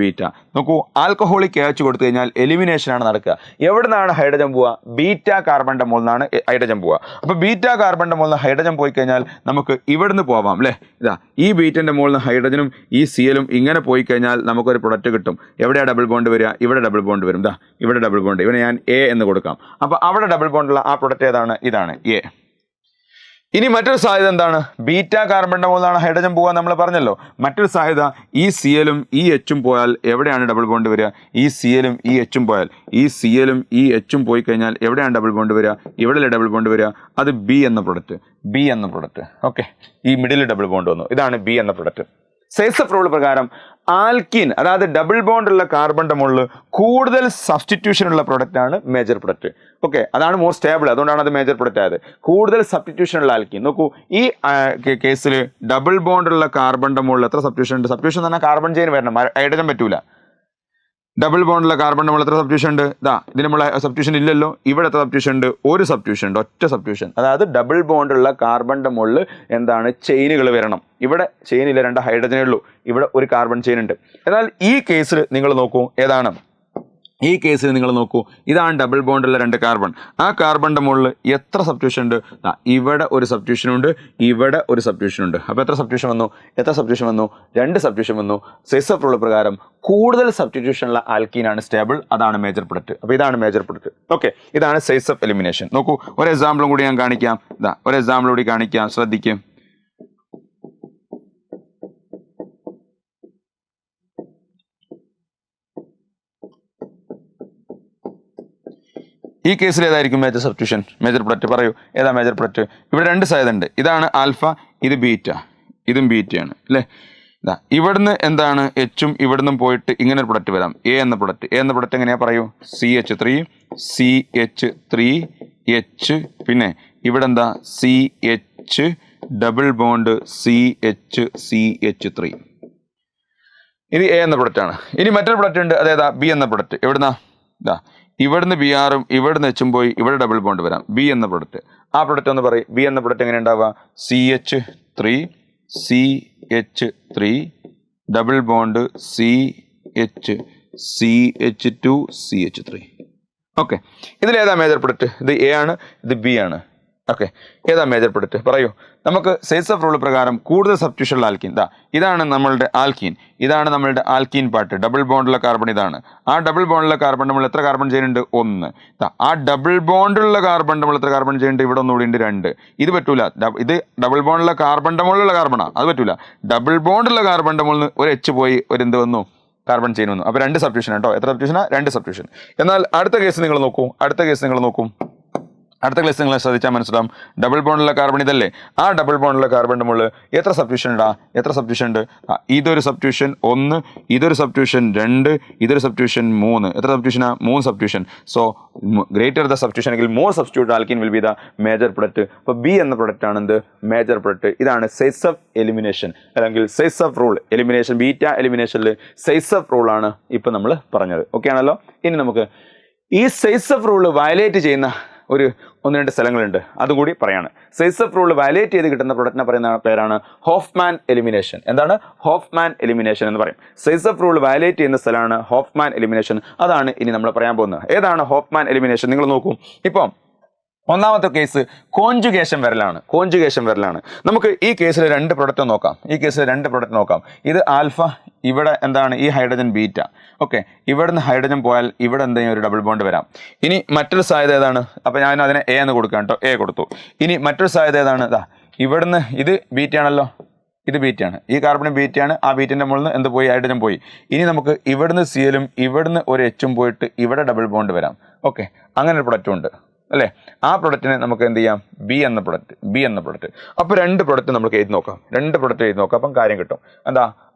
ബീറ്റ. നോക്കൂ, ആൽക്കഹോളിക് KH കൊടുത്തു കഴിഞ്ഞാൽ എലിമിനേഷൻ ആണ് നടക്കുക. എവിടെ നിന്നാണ് ഹൈഡ്രജൻ പോവുക? ബീറ്റ കാർബണിന്റെ മുകളിൽ നിന്നാണ് ഹൈഡ്രജൻ പോവുക. അപ്പോൾ ബീറ്റ കാർബണിന്റെ മുകളിൽ നിന്ന് ഹൈഡ്രജൻ പോയി കഴിഞ്ഞാൽ നമുക്ക് ഇവിടുന്ന് പോവാം അല്ലേ. ഇതാ ഈ ബീറ്റന്റെ മുകളിൽ നിന്ന് ഹൈഡ്രജനും ഈ CLും ഇങ്ങനെ പോയി കഴിഞ്ഞാൽ നമുക്കൊരു പ്രൊഡക്റ്റ് കിട്ടും. എവിടെയാണ് ഡബിൾ ബോണ്ട് വരിക? ഇവിടെ ഡബിൾ ബോണ്ട് വരും. ഇവിടെ ഡബിൾ ബോണ്ട്, ഇവിടെ ഞാൻ A എന്ന് കൊടുക്കാം. അപ്പോൾ അവിടെ ഡബിൾ ബോണ്ടുള്ള ആ പ്രൊഡക്റ്റ് ഏതാണ്? ഇതാണ് A. ഇനി മറ്റൊരു സാധ്യത എന്താണ്, ബീറ്റ കാർബണിന്റെ മുകളിലാണ് ഹൈഡ്രജൻ പോകാൻ നമ്മൾ പറഞ്ഞല്ലോ. മറ്റൊരു സാധ്യത ഈ CLും ഈ Hഉം പോയാൽ എവിടെയാണ് ഡബിൾ ബോണ്ട് വരിക? ഈ CLും ഈ Hഉം പോയാൽ, ഈ CLും ഈ Hഉം പോയി കഴിഞ്ഞാൽ എവിടെയാണ് ഡബിൾ ബോണ്ട് വരിക? ഇവിടെയല്ലേ ഡബിൾ ബോണ്ട് വരിക? അത് B എന്ന പ്രൊഡക്റ്റ്. ഓക്കെ, ഈ മിഡിൽ ഡബിൾ ബോണ്ട് വന്നു, ഇതാണ് B എന്ന പ്രൊഡക്റ്റ്. സേസപ്പ് റൂൾ പ്രകാരം ആൽക്കീൻ, അതായത് ഡബിൾ ബോണ്ട് ഉള്ള കാർബണിന്റെ മുകളിൽ കൂടുതൽ സബ്സ്റ്റിറ്റ്യൂഷൻ ഉള്ള പ്രൊഡക്റ്റ് ആണ് മേജർ പ്രൊഡക്റ്റ്. ഓക്കെ, അതാണ് മോർ സ്റ്റേബിൾ, അതുകൊണ്ടാണ് അത് മേജർ പ്രൊഡക്റ്റ് ആയത്. കൂടുതൽ സബ്സ്റ്റിറ്റ്യൂഷൻ ഉള്ള ആൽക്കീൻ. നോക്കൂ, ഈ കേസിൽ ഡബിൾ ബോണ്ട് ഉള്ള കാർബണിന്റെ മുകളിൽ എത്ര സബ്സ്റ്റിറ്റ്യൂഷൻ ഉണ്ട്? സബ്സ്റ്റിറ്റ്യൂഷൻ തന്നെ കാർബൺ ചെയിൻ വരണം, ഹൈഡ്രജൻ പറ്റൂല. ഡബിൾ ബോണ്ടുള്ള കാർബണിന്റെ മുകളിൽ എത്ര സബ്സ്റ്റിറ്റ്യൂഷൻ ഉണ്ട്? ഇതിന് നമ്മളെ സബ്സ്റ്റിറ്റ്യൂഷൻ ഇല്ലല്ലോ. ഇവിടെ എത്ര സബ്സ്റ്റിറ്റ്യൂഷൻ ഉണ്ട്? ഒരു സബ്സ്റ്റിറ്റ്യൂഷൻ ഉണ്ട്, ഒറ്റ സബ്സ്റ്റിറ്റ്യൂഷൻ. അതായത് ഡബിൾ ബോണ്ടുള്ള കാർബണിന്റെ മുകളിൽ എന്താണ് ചെയിനുകൾ വരണം. ഇവിടെ ചെയിനില്ല, 2 ഹൈഡ്രജനേ ഉള്ളൂ. ഇവിടെ ഒരു കാർബൺ ചെയിൻ ഉണ്ട്. എന്നാൽ ഈ കേസിൽ നിങ്ങൾ നോക്കൂ, ഏതാണ് ഈ കേസിൽ നിങ്ങൾ നോക്കൂ, ഇതാണ് ഡബിൾ ബോണ്ടുള്ള 2 കാർബൺ. ആ കാർബണിന്റെ മുകളിൽ എത്ര സബ്സ്റ്റിറ്റ്യൂഷൻ ഉണ്ട്? ഇവിടെ ഒരു സബ്സ്റ്റിറ്റ്യൂഷൻ ഉണ്ട്, ഇവിടെ ഒരു സബ്സ്റ്റിറ്റ്യൂഷൻ ഉണ്ട്. അപ്പോൾ എത്ര സബ്സ്റ്റിറ്റ്യൂഷൻ വന്നു? 2 സബ്സ്റ്റിറ്റ്യൂഷൻ വന്നു. സേസപ്പ് റൂൾ പ്രകാരം കൂടുതൽ സബ്സ്റ്റിറ്റ്യൂഷൻ ഉള്ള ആൽക്കീനാണ് സ്റ്റേബിൾ, അതാണ് മേജർ പ്രൊഡക്റ്റ്. അപ്പോൾ ഇതാണ് മേജർ പ്രൊഡക്റ്റ്. ഓക്കെ, ഇതാണ് സേസപ്പ് എലിമിനേഷൻ. നോക്കൂ, ഒരു എക്സാമ്പിളും കൂടി ഞാൻ കാണിക്കാം. ശ്രദ്ധിക്കും. ഈ കേസിൽ ഏതായിരിക്കും മേജർ സബ്സ്റ്റിറ്റ്യൂഷൻ? മേജർ പ്രൊഡക്റ്റ് പറയൂ, ഏതാ മേജർ പ്രൊഡക്റ്റ്? ഇവിടെ 2 സാധ്യത ഉണ്ട്. ഇതാണ് ആൽഫ, ഇത് ബീറ്റ, ഇതും ബീറ്റയാണ് അല്ലേ. ഇവിടുന്ന് എന്താണ് Hഉം ഇവിടുന്നും പോയിട്ട് ഇങ്ങനെ ഒരു പ്രൊഡക്റ്റ് വരാം, A എന്ന പ്രൊഡക്റ്റ്. എങ്ങനെയാ പറയൂ? CH3H, പിന്നെ ഇവിടെ എന്താ CH ഡബിൾ ബോണ്ട് CH3. ഇത് A എന്ന പ്രൊഡക്റ്റ് ആണ്. ഇനി മറ്റൊരു പ്രൊഡക്റ്റ് ഉണ്ട്, അതേതാ? B എന്ന പ്രൊഡക്റ്റ്. എവിടുന്നാ? ഇവിടുന്ന് ബി ആറും ഇവിടുന്ന് എച്ചും പോയി ഇവിടെ ഡബിൾ ബോണ്ട് വരാം. ബി എന്ന പ്രൊഡക്റ്റ്, ആ പ്രൊഡക്റ്റ് ഒന്ന് പറയും. ബി എന്ന പ്രൊഡക്റ്റ് എങ്ങനെ ഉണ്ടാവുക? CH3 CH3 double bond CH2 CH3. Okay, ഇതിലേതാ മേജർ പ്രൊഡക്റ്റ്? ഇത് എ ആണ്, ഇത് ബി ആണ്. ഓക്കെ, ഏതാ മേജർ പ്രൊഡക്റ്റ് പറയൂ. നമുക്ക് സെയ്സഫ് റൂൾ പ്രകാരം കൂടുതൽ സബ്സ്റ്റിറ്റ്യൂഷനുള്ള ആൽക്കീൻ ഇതാണ് നമ്മളുടെ ആൽക്കീൻ. ഇതാണ് നമ്മളുടെ ആൽക്കീൻ പാർട്ട്. ഡബിൾ ബോണ്ടുള്ള കാർബൺ ഇതാണ്. ആ ഡബിൾ ബോണ്ടുള്ള കാർബൺ നമ്മൾ എത്ര കാർബൺ ചെയ്യുന്നുണ്ട്? 1. ആ ഡബിൾ ബോണ്ടുള്ള കാർബൺ നമ്മൾ എത്ര കാർബൺ ചെയ്യുന്നുണ്ട്? ഇവിടെ ഒന്നുകൂടി ഉണ്ട് 2. ഇത് പറ്റൂല. ഇത് ഡബിൾ ബോണ്ടുള്ള കാർബണിന്റെ മുകളിലുള്ള കാർബണാണ്, അത് പറ്റൂല. ഡബിൾ ബോണ്ടുള്ള കാർബണിന്റെ മുകളിൽ ഒരു എച്ച് പോയി ഒരു എന്ത് വന്നു? കാർബൺ ചെയിൻ വന്നു. അപ്പോൾ 2 സബ്സ്റ്റിറ്റ്യൂഷൻ കേട്ടോ. എത്ര സബ്സ്റ്റിറ്റ്യൂഷനാ? 2 സബ്സ്റ്റിറ്റ്യൂഷൻ. എന്നാൽ അടുത്ത കേസ് നിങ്ങൾ നോക്കൂ. അടുത്ത കേസ് നിങ്ങൾ ശ്രദ്ധിച്ചാൽ മനസ്സിലാവും. ഡബിൾ ബോണ്ടുള്ള കാർബൺ ഇതല്ലേ? ആ ഡബിൾ ബോണ്ടുള്ള കാർബണിന്റെ മുകളിൽ എത്ര സബ്സ്റ്റിറ്റ്യൂഷൻ ഉണ്ടാ? എത്ര സബ്സ്റ്റിറ്റ്യൂഷൻ ഉണ്ട്? ഇതൊരു സബ്സ്റ്റിറ്റ്യൂഷൻ 1, ഇതൊരു സബ്സ്റ്റിറ്റ്യൂഷൻ 2, ഇതൊരു സബ്സ്റ്റിറ്റ്യൂഷൻ 3. എത്ര സബ്സ്റ്റിറ്റ്യൂഷനാ? 3 substitution. So greater the substitution എങ്കിൽ more substitute alkene will be the major product. അപ്പോൾ ബി എന്ന പ്രൊഡക്റ്റ് ആണ് എന്ത്? Major product. ഇതാണ് സെയ്സഫ് എലിമിനേഷൻ അല്ലെങ്കിൽ സെയ്സഫ് റൂൾ എലിമിനേഷൻ. ബീറ്റ എലിമിനേഷനിൽ സെയ്സഫ് റൂൾ ആണ് ഇപ്പം നമ്മൾ പറഞ്ഞത്. ഓക്കെ ആണല്ലോ? ഇനി നമുക്ക് ഈ സെയ്സഫ് റൂൾ വയലേറ്റ് ചെയ്യുന്ന ഒരു 1-2 സ്ഥലങ്ങളുണ്ട്, അതുകൂടി പറയാണ്. സെയ്സഫ് റൂൾ വയലേറ്റ് ചെയ്ത് കിട്ടുന്ന പ്രൊഡക്റ്റിനെ പറയുന്ന പേരാണ് ഹോഫ്മാൻ എലിമിനേഷൻ. എന്താണ്? ഹോഫ്മാൻ എലിമിനേഷൻ എന്ന് പറയും. സെയ്സഫ് റൂൾ വയലേറ്റ് ചെയ്യുന്ന സ്ഥലമാണ് ഹോഫ്മാൻ എലിമിനേഷൻ. അതാണ് ഇനി നമ്മൾ പറയാൻ പോകുന്നത്. ഏതാണ് ഹോഫ്മാൻ എലിമിനേഷൻ? നിങ്ങൾ നോക്കൂ. ഇപ്പം ഒന്നാമത്തെ കേസ് കോൺജുഗേഷൻ വരലാണ്. നമുക്ക് ഈ കേസിൽ 2 പ്രൊഡക്റ്റ് നോക്കാം. ഇത് ആൽഫ, ഇവിടെ എന്താണ്? ഈ ഹൈഡ്രജൻ ബീറ്റ. ഓക്കെ, ഇവിടുന്ന് ഹൈഡ്രജൻ പോയാൽ ഇവിടെ എന്തെങ്കിലും ഒരു ഡബിൾ ബോണ്ട് വരാം. ഇനി മറ്റൊരു സാധ്യത ഏതാണ്? അപ്പോൾ ഞാൻ അതിനെ എ എന്ന് കൊടുക്കാം കേട്ടോ. എ കൊടുത്തു. ഇനി മറ്റൊരു സാധ്യത ഏതാണ്? ഇവിടുന്ന് ഇത് ബീറ്റയാണല്ലോ, ഇത് ബീറ്റയാണ്. ഈ കാർബൺ ബീറ്റയാണ്. ആ ബീറ്റിൻ്റെ മുകളിൽ നിന്ന് എന്ത് പോയി? ഹൈഡ്രജൻ പോയി. ഇനി നമുക്ക് ഇവിടുന്ന് സിയലും ഇവിടുന്ന് ഒരു എച്ചും പോയിട്ട് ഇവിടെ ഡബിൾ ബോണ്ട് വരാം. ഓക്കെ, അങ്ങനെ ഒരു പ്രൊഡക്റ്റും ഉണ്ട് അല്ലേ? ആ പ്രൊഡക്റ്റിനെ നമുക്ക് എന്ത് ചെയ്യാം? ബി എന്ന പ്രൊഡക്റ്റ്. അപ്പോൾ 2 പ്രൊഡക്റ്റ് നമുക്ക് എഴുതി നോക്കാം. അപ്പം കാര്യം കിട്ടും. എന്താ?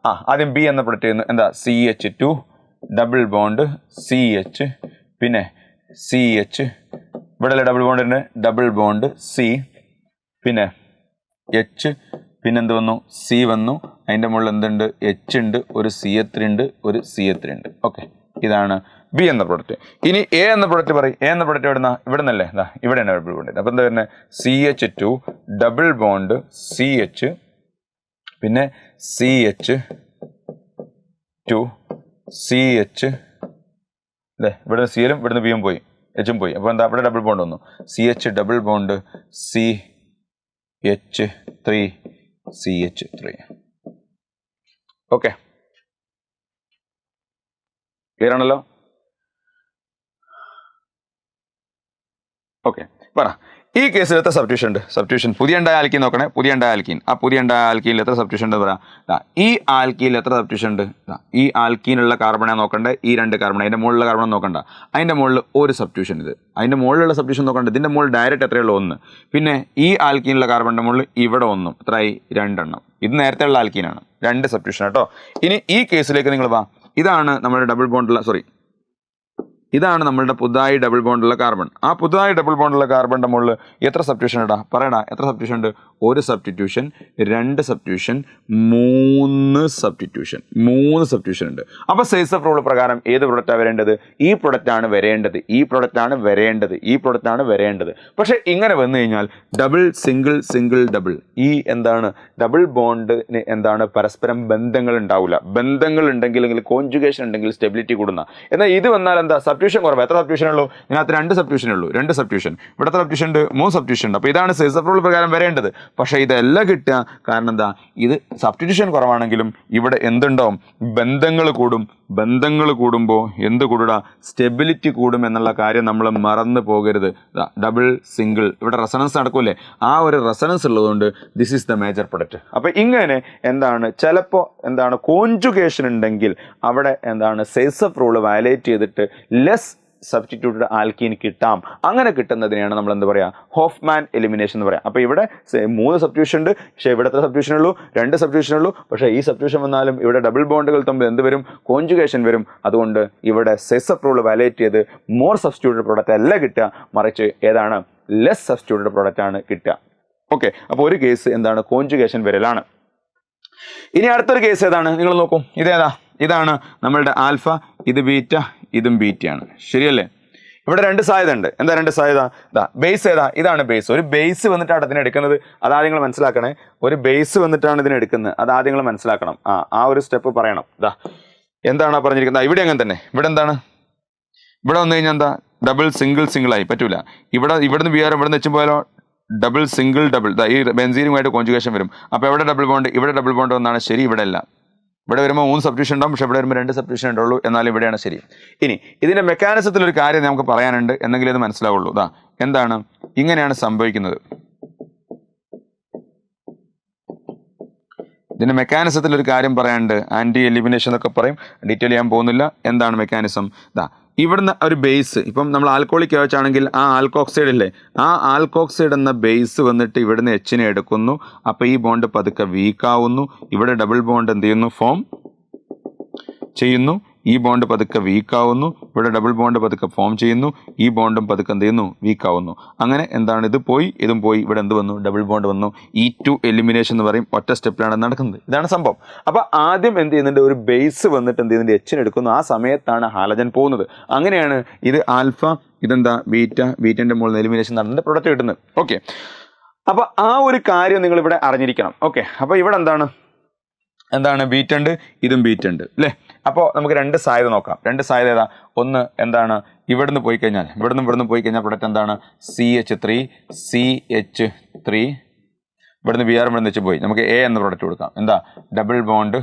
ആദ്യം ബി എന്ന പ്രൊഡക്റ്റ് ചെയ്യുന്നു. എന്താ? CH2 ഡബിൾ ബോണ്ട് CH, പിന്നെ CH, ഇവിടെ ഡബിൾ ബോണ്ടിന് ഡബിൾ ബോണ്ട് C, പിന്നെ H, പിന്നെ എന്ത് വന്നു? C വന്നു. അതിൻ്റെ മുകളിൽ എന്തുണ്ട്? H ഉണ്ട്, ഒരു CH3 ഉണ്ട്, ഒരു CH3 ഉണ്ട്. ഓക്കെ, ഇതാണ് ബി എന്ന പ്രൊഡക്റ്റ്. ഇനി എ എന്ന പ്രൊഡക്റ്റ് പറയും. എ എന്ന പ്രൊഡക്റ്റ് ഇവിടെ നിന്നല്ലേ? ഇവിടെയാണ് ഡബിൾ ബോണ്ട്. അപ്പം എന്താ വരുന്നത്? CH2 ഡബിൾ ബോണ്ട് CH, പിന്നെ CH2 CH, ഇവിടെ സിയിലും ഇവിടുന്ന് ബിയും പോയി, എച്ചും പോയി. അപ്പോൾ എന്താ? ഇവിടെ ഡബിൾ ബോണ്ട് വന്നു. CH double bond CH3 CH3. Okay, clear ആണല്ലോ? ഓക്കെ, പറ. ഈ കേസിൽ എത്ര സബ്സ്റ്റിറ്റ്യൂഷൻ ഉണ്ട്? സബ്സ്റ്റിറ്റ്യൂഷൻ പുതിയ ഉണ്ടായ ആൽക്കീൻ നോക്കണേ. ആ പുതിയ ഉണ്ടായ ആൽക്കീനിൽ എത്ര സബ്സ്റ്റിറ്റ്യൂഷൻ ഉണ്ട് പറയാം. ഈ ആൽക്കീനിൽ എത്ര സബ്സ്റ്റിറ്റ്യൂഷൻ ഉണ്ട്? ഈ ആൽക്കീനുള്ള കാർബണെ നോക്കണ്ടേ? ഈ 2 കാർബൺ, അതിൻ്റെ മുകളിലുള്ള കാർബൺ നോക്കണ്ട. അതിൻ്റെ മുകളിൽ ഒരു സബ്സ്റ്റിറ്റ്യൂഷൻ. ഇതിൻ്റെ മുകളിലുള്ള സബ്സ്റ്റിറ്റ്യൂഷൻ നോക്കണ്ട. ഇതിൻ്റെ മുകളിൽ ഡയറക്റ്റ് എത്രയുള്ളൂ? 1. പിന്നെ ഈ ആൽക്കീനുള്ള കാർബണിൻ്റെ മുകളിൽ ഇവിടെ 1, എത്രയായി? 2 എണ്ണം. ഇത് നേരത്തെ ഉള്ള ആൽക്കീനാണ്. 2 സബ്സ്റ്റിറ്റ്യൂഷൻ കേട്ടോ. ഇനി ഈ കേസിലേക്ക് നിങ്ങൾ വാ. ഇതാണ് നമ്മുടെ ഡബിൾ ബോണ്ടുള്ള ഇതാണ് നമ്മളുടെ പുതുതായി ഡബിൾ ബോണ്ടുള്ള കാർബൺ. ആ പുതുതായി ഡബിൾ ബോണ്ടുള്ള കാർബണിൻ്റെ മുകളിൽ എത്ര സബ്സ്റ്റിറ്റ്യൂഷൻ ഇടാ? പറയടാ, എത്ര സബ്സ്റ്റിറ്റ്യൂഷൻ ഉണ്ട്? 1 സബ്സ്റ്റിറ്റ്യൂഷൻ, 2 സബ്സ്റ്റിറ്റ്യൂഷൻ, 3 സബ്സ്റ്റിറ്റ്യൂഷൻ ഉണ്ട്. അപ്പോൾ സെയ്സഫ് റൂൾ പ്രകാരം ഏത് പ്രൊഡക്റ്റാണ് വരേണ്ടത്? ഈ പ്രൊഡക്റ്റാണ് വരേണ്ടത്. പക്ഷേ ഇങ്ങനെ വന്നു കഴിഞ്ഞാൽ ഡബിൾ, സിംഗിൾ, ഡബിൾ, ഈ എന്താണ്? ഡബിൾ ബോണ്ടിന് എന്താണ്? പരസ്പരം ബന്ധങ്ങൾ ഉണ്ടാവില്ല. ബന്ധങ്ങൾ ഉണ്ടെങ്കിൽ, അല്ലെങ്കിൽ കോൺജുഗേഷൻ ഉണ്ടെങ്കിൽ സ്റ്റെബിലിറ്റി കൂടുന്ന. എന്നാൽ ഇത് വന്നാൽ എന്താ? സബ്സ്റ്റിറ്റ്യൂഷൻ കുറവ്. എത്ര സബ്സ്റ്റിറ്റ്യൂഷൻ ഉള്ളൂ? ഇതിനകത്ത് 2 സബ്സ്റ്റിറ്റ്യൂഷൻ ഉള്ളൂ. 2 സബ്സ്റ്റിറ്റ്യൂഷൻ. ഇവിടെ എത്ര സബ്സ്റ്റിറ്റ്യൂഷൻ ഉണ്ട്? 3 സബ്സ്റ്റിറ്റ്യൂഷൻ ഉണ്ട്. അപ്പോൾ ഇതാണ് സെയ്സഫ് റൂൾ പ്രകാരം വരേണ്ടത്. പക്ഷേ ഇതെല്ലാം കിട്ടുക കാരണം എന്താ? ഇത് സബ്സ്റ്റിറ്റ്യൂഷൻ കുറവാണെങ്കിലും ഇവിടെ എന്തുണ്ടാവും? ബന്ധങ്ങൾ കൂടും. ബന്ധങ്ങൾ കൂടുമ്പോൾ എന്ത് കൂടുക? സ്റ്റെബിലിറ്റി കൂടും എന്നുള്ള കാര്യം നമ്മൾ മറന്നു പോകരുത്. ഡബിൾ, സിംഗിൾ, ഇവിടെ റെസണൻസ് നടക്കൂലേ? ആ ഒരു റെസണൻസ് ഉള്ളതുകൊണ്ട് this is the major product. അപ്പോൾ ഇങ്ങനെ എന്താണ്? ചിലപ്പോൾ എന്താണ്? കോൺജുഗേഷൻ ഉണ്ടെങ്കിൽ അവിടെ എന്താണ്? സെയ്സഫ് റൂൾ വയലേറ്റ് ചെയ്തിട്ട് ലെസ് സബ്സ്റ്റിറ്റ്യൂട്ടഡ് ആൽക്കീൻ കിട്ടാം. അങ്ങനെ കിട്ടുന്നതിനെയാണ് നമ്മൾ എന്ത് പറയുക? ഹോഫ്മാൻ എലിമിനേഷൻ എന്ന് പറയാം. അപ്പോൾ ഇവിടെ 3 സബ്സ്റ്റിറ്റ്യൂഷൻ ഉണ്ട്. പക്ഷേ ഇവിടെ എത്ര സബ്സ്റ്റിറ്റ്യൂഷൻ ഉള്ളൂ? 2 സബ്സ്റ്റിറ്റ്യൂഷൻ ഉള്ളൂ. പക്ഷേ ഈ സബ്സ്റ്റിറ്റ്യൂഷൻ വന്നാലും ഇവിടെ ഡബിൾ ബോണ്ടുകൾ തമ്മിൽ എന്ത് വരും? കോൺജുഗേഷൻ വരും. അതുകൊണ്ട് ഇവിടെ സെയ്സഫ് റൂൾ വയലേറ്റ് ചെയ്ത് മോർ സബ്സ്റ്റിറ്റ്യൂട്ടഡ് പ്രോഡക്റ്റ് അല്ല കിട്ടുക, മറിച്ച് ഏതാണ്? ലെസ് സബ്സ്റ്റിറ്റ്യൂട്ടഡ് പ്രോഡക്റ്റ് ആണ് കിട്ടുക. ഓക്കെ, അപ്പോൾ ഒരു കേസ് എന്താണ്? കോൺജുഗേഷൻ വരലാണ്. ഇനി അടുത്തൊരു കേസ് ഏതാണ്? നിങ്ങൾ നോക്കൂ. ഇതാണ് നമ്മളുടെ ആൽഫ, ഇത് ബീറ്റ, ഇതും ബീറ്റയാണ്. ശരിയല്ലേ? ഇവിടെ രണ്ട് സാധ്യത ഉണ്ട്. എന്താ രണ്ട് സാധ്യത? ഇതാ ബേസ് ഏതാ? ഇതാണ് ബേസ്. ഒരു ബേസ് വന്നിട്ടാണ് ഇതിനെ എടുക്കുന്നത്. അതാദ്യം നിങ്ങൾ മനസ്സിലാക്കണേ. ഒരു ബേസ് വന്നിട്ടാണ് ഇതിനെ എടുക്കുന്നത്. അതാദ്യം നിങ്ങൾ മനസ്സിലാക്കണം. ആ ഒരു സ്റ്റെപ്പ് പറയണം. ഇതാ എന്താണ് പറഞ്ഞിരിക്കുന്നത്? ഇവിടെ അങ്ങനെ തന്നെ. ഇവിടെ എന്താണ്? ഇവിടെ വന്നു കഴിഞ്ഞാൽ എന്താ? ഡബിൾ സിംഗിൾ ആയി പറ്റൂല. ഇവിടുന്ന് ബിആർ ഇവിടുന്ന് വെച്ചും പോയാലോ ഡബിൾ സിംഗിൾ ഈ ബെൻസീനുമായിട്ട് കോൺജുഗേഷൻ വരും. അപ്പോൾ എവിടെ ഡബിൾ ബോണ്ട്? ഇവിടെ ഡബിൾ ബോണ്ട് ഒന്നാണ് ശരി. ഇവിടെ അല്ല. ഇവിടെ വരുമ്പോൾ 3 സബ്സ്റ്റിറ്റ്യൂഷൻ ഉണ്ടാവും. പക്ഷെ ഇവിടെ വരുമ്പോൾ 2 സബ്സ്റ്റിറ്റ്യൂഷൻ ഉണ്ടാവുള്ളൂ. എന്നാലും ഇവിടെയാണ് ശരി. ഇനി ഇതിൻ്റെ മെക്കാനിസത്തിലൊരു കാര്യം നമുക്ക് പറയാനുണ്ട്, എന്നെങ്കിലും ഇത് മനസ്സിലാവുള്ളൂ. ഇതാ എന്താണ്? ഇങ്ങനെയാണ് സംഭവിക്കുന്നത്. ഇതിൻ്റെ മെക്കാനിസത്തിലൊരു കാര്യം പറയാനുണ്ട്. ആൻറ്റി എലിമിനേഷൻ എന്നൊക്കെ പറയും. ഡീറ്റെയിൽ ചെയ്യാൻ പോകുന്നില്ല. എന്താണ് മെക്കാനിസം? ഇതാ ഇവിടുന്ന് ഒരു ബേസ്, ഇപ്പം നമ്മൾ ആൽക്കോളിക് ആണെങ്കിൽ ആ ആൽക്കോക്സൈഡ് ഇല്ലേ, ആ ആൽക്കോക്സൈഡ് എന്ന ബേസ് വന്നിട്ട് ഇവിടുന്ന് എച്ചിനെ എടുക്കുന്നു. അപ്പോൾ ഈ ബോണ്ട് പതുക്കെ വീക്കാവുന്നു. ഇവിടെ ഡബിൾ ബോണ്ട് എന്ത് ചെയ്യുന്നു? ഫോം ചെയ്യുന്നു. ഈ ബോണ്ട് പതുക്കെ വീക്കാവുന്നു. ഇവിടെ ഡബിൾ ബോണ്ട് പതുക്കെ ഫോം ചെയ്യുന്നു. ഈ ബോണ്ടും പതുക്കെ എന്ത് ചെയ്യുന്നു? വീക്കാവുന്നു. അങ്ങനെ എന്താണ്? ഇത് പോയി ഇതും പോയി. ഇവിടെ എന്ത് വന്നു? ഡബിൾ ബോണ്ട് വന്നു. E2 എലിമിനേഷൻ എന്ന് പറയും. ഒറ്റ സ്റ്റെപ്പിലാണ് നടക്കുന്നത്. ഇതാണ് സംഭവം. അപ്പോൾ ആദ്യം എന്ത് ചെയ്യുന്നുണ്ട്? ഒരു ബേസ് വന്നിട്ട് എന്ത് ചെയ്യുന്നുണ്ട്? എച്ചിന് എടുക്കുന്നു. ആ സമയത്താണ് ഹാലജൻ പോകുന്നത്. അങ്ങനെയാണ് ഇത് ആൽഫ, ഇതെന്താ ബീറ്റൻ്റെ മുകളിൽ എലിമിനേഷൻ നടന്നിട്ട് പ്രൊഡക്റ്റ് കിട്ടുന്നത്. ഓക്കെ, അപ്പോൾ ആ ഒരു കാര്യം നിങ്ങൾ ഇവിടെ അറിഞ്ഞിരിക്കണം. ഓക്കെ, അപ്പോൾ ഇവിടെ എന്താണ്? ബീറ്റ് ഉണ്ട്, ഇതും ബീറ്റ് ഉണ്ട് അല്ലേ? അപ്പോൾ നമുക്ക് 2 സാധ്യത നോക്കാം. 2 സാധ്യത ഏതാ? ഒന്ന് എന്താണ്? ഇവിടുന്ന് പോയി കഴിഞ്ഞാൽ പ്രൊഡക്റ്റ് എന്താണ്? CH3 ഇവിടുന്ന് BR ഇവിടുന്ന് വെച്ച് പോയി. നമുക്ക് A എന്ന പ്രൊഡക്റ്റ് കൊടുക്കാം. എന്താ? Double bond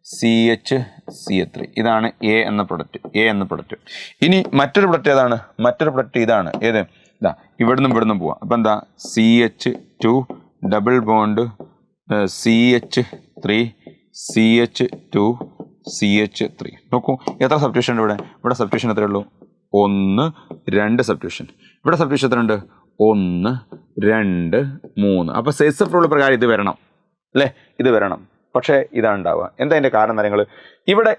CH3. ഇതാണ് A എന്ന പ്രൊഡക്റ്റ്. ഇനി മറ്റൊരു പ്രൊഡക്റ്റ് ഏതാണ്? മറ്റൊരു പ്രൊഡക്റ്റ് ഇതാണ്. ഏത്? ഇതാ ഇവിടുന്നും പോവാം. അപ്പം എന്താ? CH2 ഡബിൾ ബോണ്ട് CH3 നോക്കൂ എത്ര സബ്സ്റ്റിറ്റ്യൂഷൻ ഉണ്ട് ഇവിടെ സബ്സ്റ്റിറ്റ്യൂഷൻ എത്രയേ ഉള്ളൂ? 1 2 സബ്സ്റ്റിറ്റ്യൂഷൻ. ഇവിടെ സബ്സ്റ്റിറ്റ്യൂഷൻ എത്ര ഉണ്ട്? 1 2 3. അപ്പോൾ സെയ്സഫ് റൂൾ പ്രകാരം ഇത് വരണം അല്ലേ? ഇത് വരണം. പക്ഷേ ഇതാണ് ഉണ്ടാവുക. എന്താ അതിൻ്റെ കാരണം? നിങ്ങൾ ഇവിടെ